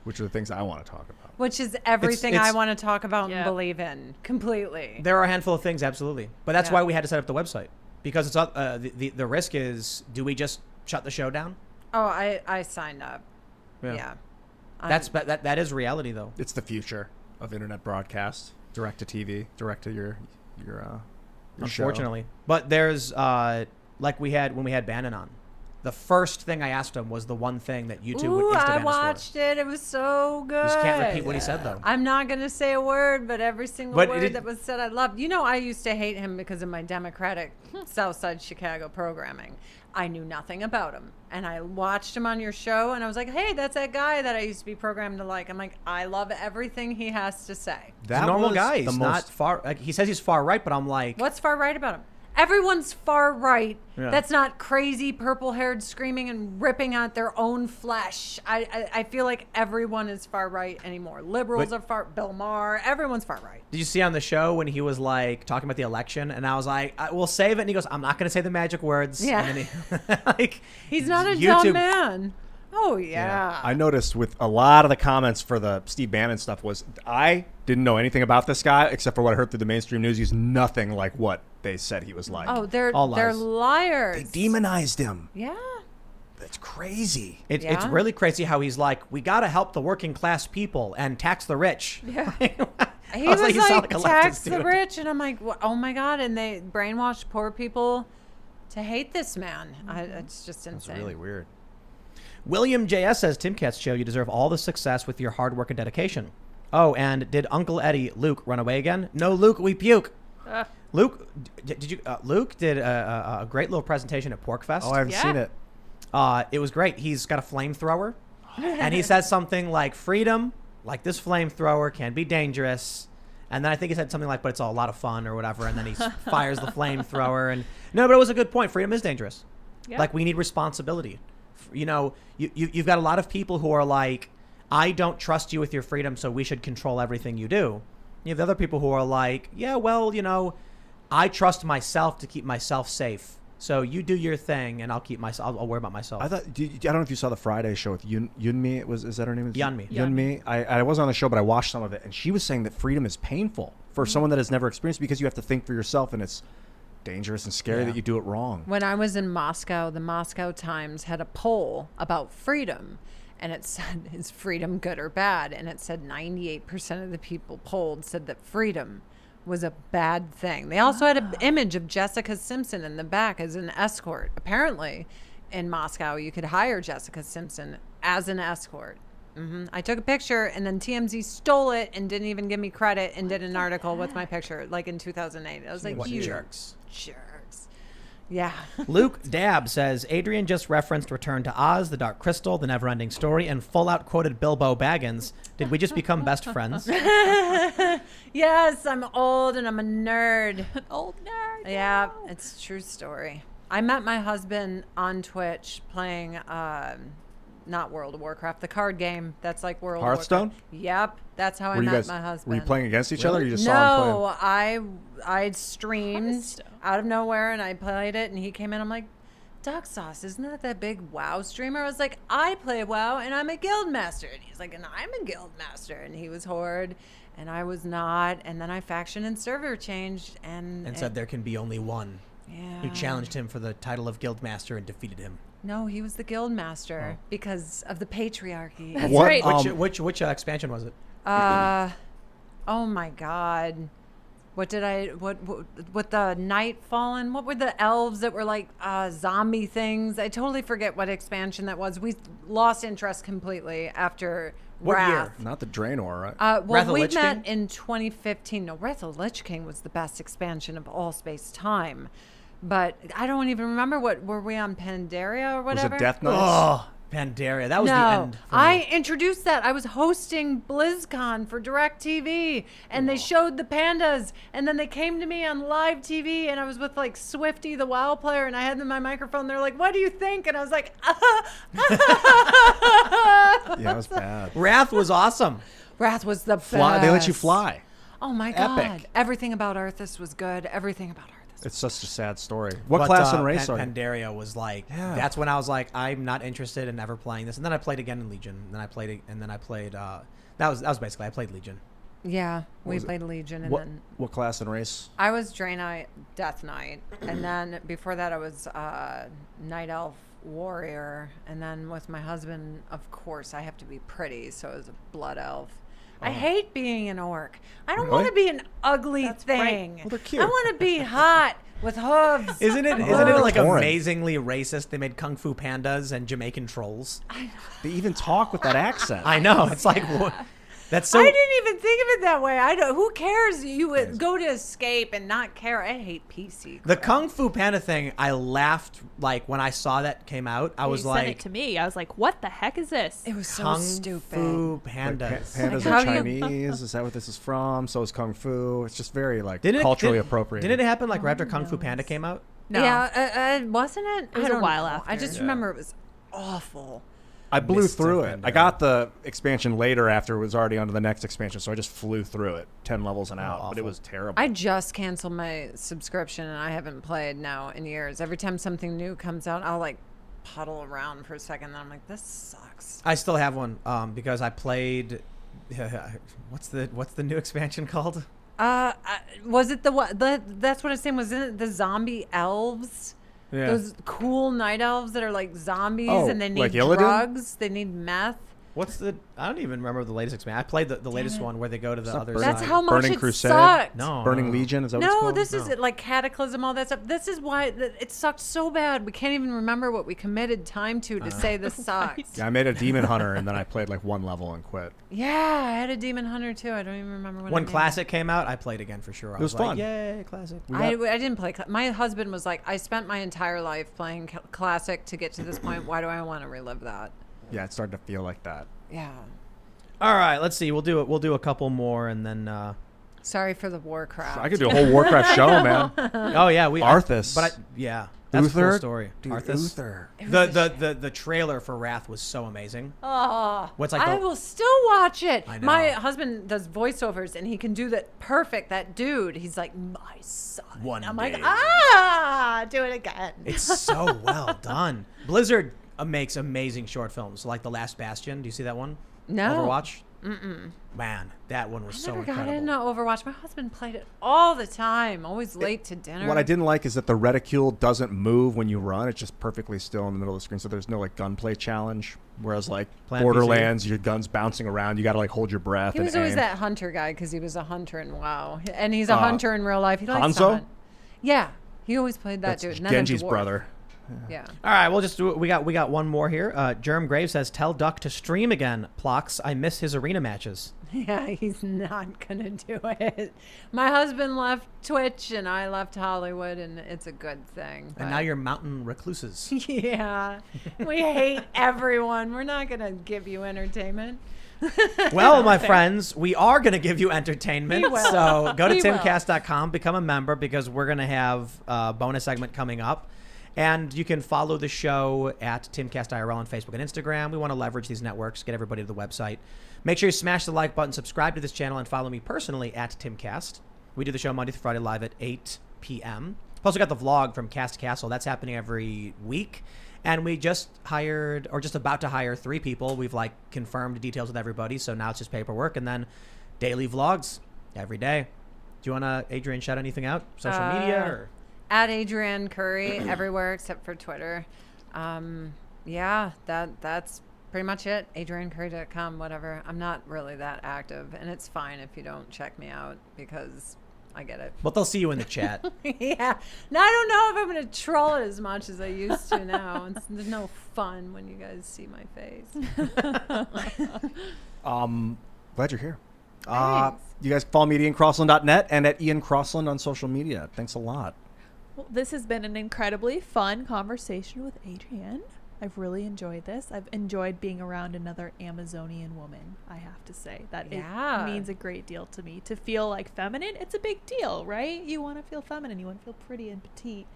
Which are the things I want to talk about. which is everything it's- I want to talk about Yeah. and believe in completely. There are a handful of things, absolutely. But that's Yeah. why we had to set up the website, because it's the risk is, do we just shut the show down? Oh, I signed up. Yeah. That is reality though. It's the future of internet broadcast, direct to TV, direct to your show. Unfortunately. But there's like when we had Bannon on, the first thing I asked him was the one thing that YouTube would Ooh, insta-ban I us for. watched it. It was so good. You just can't repeat what he said though. I'm not going to say a word, but every single But word that was said, I loved. I used to hate him because of my Democratic Southside Chicago programming. I knew nothing about him. And I watched him on your show, and I was like, hey, that's that guy that I used to be programmed to like. I'm like, I love everything he has to say. He's a normal was guy. the He's not most- far. Like, he says he's far right, but I'm like, What's far right about him? Everyone's far right. Yeah. That's not crazy, purple-haired, screaming and ripping out their own flesh. I feel like everyone is far right anymore. Liberals But- are far. Bill Maher. Everyone's far right. Did you see on the show when he was like talking about the election, and I was like, we'll save it, and he goes, I'm not going to say the magic words. Yeah. And then he, like, He's not a YouTube- dumb man. Oh yeah. I noticed with a lot of the comments for the Steve Bannon stuff was I didn't know anything about this guy except for what I heard through the mainstream news. He's nothing like what they said he was like. Oh, they're All lies. liars. They demonized him. Yeah. That's crazy. It's Yeah. really crazy how he's like, we got to help the working class people and tax the rich. Yeah. I He was you sound like, a tax leftist, the dude. rich, and I'm like, oh my god! And they brainwashed poor people to hate this man. It's just That's insane. really weird. William JS says, Timcast show, you deserve all the success with your hard work and dedication. Oh, and did Uncle Eddie, Luke, run away again? No, Luke, we puke. Luke, did you? Luke did a great little presentation at Porkfest. Oh, I haven't Yeah. seen it. It was great. He's got a flamethrower, and he says something like, freedom, like this flamethrower, can be dangerous. And then I think he said something like, but it's a lot of fun or whatever. And then he fires the flamethrower. And no, but it was a good point. Freedom is dangerous. Yeah. Like, we need responsibility. You've got a lot of people who are like, I don't trust you with your freedom, so we should control everything you do. You have the other people who are like, yeah, well, I trust myself to keep myself safe. So you do your thing, and I'll keep myself. I'll worry about myself. I don't know if you saw the Friday show with Yunmi. Is that her name? Yeonmi. Yunmi. I wasn't on the show, but I watched some of it, and she was saying that freedom is painful for someone that has never experienced, because you have to think for yourself, and it's dangerous and scary Yeah. that you do it wrong. When I was in Moscow, the Moscow Times had a poll about freedom, and it said, is freedom good or bad? And it said 98% of the people polled said that freedom was a bad thing. They also had an image of Jessica Simpson in the back as an escort. Apparently, in Moscow, you could hire Jessica Simpson as an escort. I took a picture, and then TMZ stole it and didn't even give me credit and did an article with my picture, like in 2008. I was like, What you jerks. Yeah. Luke Dab says, Adrian just referenced Return to Oz, The Dark Crystal, The Neverending Story, and full out quoted Bilbo Baggins. Did we just become best friends? Yes, I'm old and I'm a nerd. An old nerd. Yeah, it's a true story. I met my husband on Twitch playing, not World of Warcraft, the card game that's like World Hearthstone? of Warcraft. Yep, that's how I Were you met guys my husband. Were you playing against each other? Or you just saw him play? No, I streamed Hearthstone. out of nowhere and I played it and he came in. I'm like, Duck Sauce, isn't that big WoW streamer? I was like, I play WoW and I'm a guild master. And he's like, and I'm a guild master. And he was Horde and I was not. And then I faction and server changed and said there can be only one. Yeah. You challenged him for the title of guild master and defeated him. No, he was the guild master because of the patriarchy. That's What? right. Which expansion was it? Oh my God. What the Night Fallen? What were the elves that were like zombie things? I totally forget what expansion that was. We lost interest completely after What year? Wrath. Not the Draenor, right? Wrath Well, of the we Lich met King? in 2015. No, Wrath of the Lich King was the best expansion of all space time. But I don't even remember were we on Pandaria or Was whatever? it Death Knights? Oh, Pandaria. That was No, the end. For I me. introduced that. I was hosting BlizzCon for DirecTV, and they showed the pandas, and then they came to me on live TV, and I was with like Swifty, the WoW player, and I had them on my microphone. They're like, "What do you think?" And I was like, Yeah, it was bad. Wrath was awesome. "Wrath was the best." They let you fly. Oh my God! Epic. Everything about Arthas was good. Everything about Arthas. It's such a sad story. What But, class and race are you? Pandaria was like. Yeah. That's when I was like, I'm not interested in ever playing this. And then I played again in Legion. And then I played. That was basically I played Legion. Yeah, we was it? played Legion, and What, then what class and race? I was Draenei Death Knight, and then before that I was Night Elf Warrior, and then with my husband, of course, I have to be pretty, so I was a Blood Elf. I hate being an orc. I don't Really? want to be an ugly That's right. thing. Well, they're cute. I want to be hot with hooves. Isn't it Oh. like Foreign. amazingly racist? They made Kung Fu pandas and Jamaican trolls. They even talk with that accent. I know. It's like what? That's so. I didn't even think of it that way. I don't. Who cares? You would go to escape and not care. I hate PC. The crap. Kung Fu Panda thing, I laughed like when I saw that came out. I was you like, sent it to me. I was like, what the heck is this? It was so Kung stupid. Fu Like, Pandas. pandas How are do you- Chinese. Is that what this is from? So is Kung Fu. It's just very like Didn't it- culturally didn't- appropriate. Didn't it happen like right after Kung Fu Panda came out? No. Yeah, wasn't it? It was I a don't while know. after. I just Yeah. remember it was awful. I blew Mist through of it. Pandaria. I got the expansion later after it was already onto the next expansion, so I just flew through it 10 levels and out. But it awful. was terrible. I just canceled my subscription and I haven't played now in years. Every time something new comes out, I'll like puddle around for a second. Then I'm like, this sucks. I still have one because I played. What's the new expansion called? Was it the what? That's what I'm saying. Was it the zombie elves? Yeah. Those cool night elves that are like zombies Oh, and they need like Illidan? drugs. They need meth. What's the? I don't even remember the latest expansion. I played the latest it. one where they go to the not other Burning- That's side. how much Burning it Crusade? sucked. No, Burning no. Legion, is that what it's No, called? this is No. it, like Cataclysm, all that stuff. This is why it sucked so bad. We can't even remember what we committed time to say this sucks. Yeah, I made a Demon Hunter and then I played like one level and quit. Yeah, I had a Demon Hunter too. I don't even remember When I named Classic came out, I played again for sure. I was like, fun. Yay, Classic! We I got- didn't play. My husband was like, I spent my entire life playing Classic to get to this point. Why do I want to relive that? Yeah, it started to feel like that. Yeah. All right, let's see. We'll do it. We'll do a couple more, and then. Sorry for the Warcraft. I could do a whole Warcraft show, man. Oh yeah, we Arthas. yeah, that's a cool Uther? story. Dude, Arthas. Uther. It was a The trailer for Wrath was so amazing. Oh, What's like I the- will still watch it. I know. My husband does voiceovers, and he can do that perfect. That dude, he's like my son. One I'm day. like, do it again. It's so well done. Blizzard makes amazing short films, like The Last Bastion. Do you see that one? No. Overwatch. Man, that one was I so never got incredible. into Overwatch. My husband played it all the time, always late to dinner. What I didn't like is that the reticule doesn't move when you run. It's just perfectly still in the middle of the screen, so there's no like gunplay challenge. Whereas like Plant Borderlands, your gun's bouncing around. You got to like hold your breath. He and was always aim. that hunter guy because he was a hunter in WoW, and he's a hunter in real life. He likes to Hanzo? hunt. Yeah, he always played that That's dude. And then a Genji's dwarf. brother. Yeah. All right, we'll just do it. We got one more here. Germ Grave says, "Tell Duck to stream again. Plox, I miss his arena matches." Yeah, he's not gonna do it. My husband left Twitch and I left Hollywood, and it's a good thing. And now you're mountain recluses. Yeah, we hate everyone. We're not gonna give you entertainment. Well, my friends, we are going to give you entertainment. We will. So go to We will. timcast.com, become a member, because we're going to have a bonus segment coming up. And you can follow the show at Timcast IRL on Facebook and Instagram. We want to leverage these networks, get everybody to the website. Make sure you smash the like button, subscribe to this channel, and follow me personally at Timcast. We do the show Monday through Friday live at 8 p.m. Plus, we got the vlog from Cast Castle. That's happening every week. And we just hired, or just about to hire, 3 people. We've like confirmed details with everybody. So now it's just paperwork, and then daily vlogs every day. Do you want to, Adrianne, shout anything out? Social media? Or? At Adrianne Curry everywhere except for Twitter. Yeah, that's pretty much it. AdrianneCurry.com, whatever. I'm not really that active, and it's fine if you don't check me out because I get it. Well, they'll see you in the chat. Yeah. Now I don't know if I'm going to troll it as much as I used to now. There's no fun when you guys see my face. Glad you're here. Thanks. You guys follow me at IanCrossland.net and at Ian Crossland on social media. Thanks a lot. Well, this has been an incredibly fun conversation with Adrianne. I've really enjoyed this. I've enjoyed being around another Amazonian woman, I have to say. That Yeah. it means a great deal to me. To feel like feminine, it's a big deal, right? You want to feel feminine. You want to feel pretty and petite.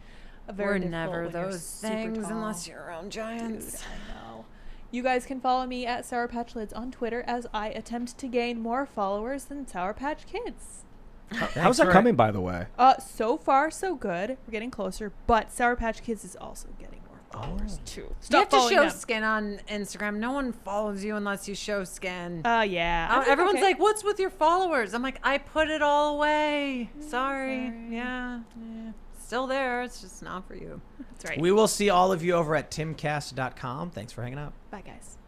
We're never those things tall. unless you're around giants. Dude, I know. You guys can follow me at Sour Patch Lids on Twitter as I attempt to gain more followers than Sour Patch Kids. How's that coming, by the way? So far, so good. We're getting closer, but Sour Patch Kids is also getting more followers too. You Stop have to following show them. skin on Instagram. No one follows you unless you show skin. Yeah. I'm Everyone's okay. like, "What's with your followers?" I'm like, "I put it all away. Sorry. Yeah. Still there. It's just not for you." That's right. We will see all of you over at timcast.com. Thanks for hanging out. Bye, guys.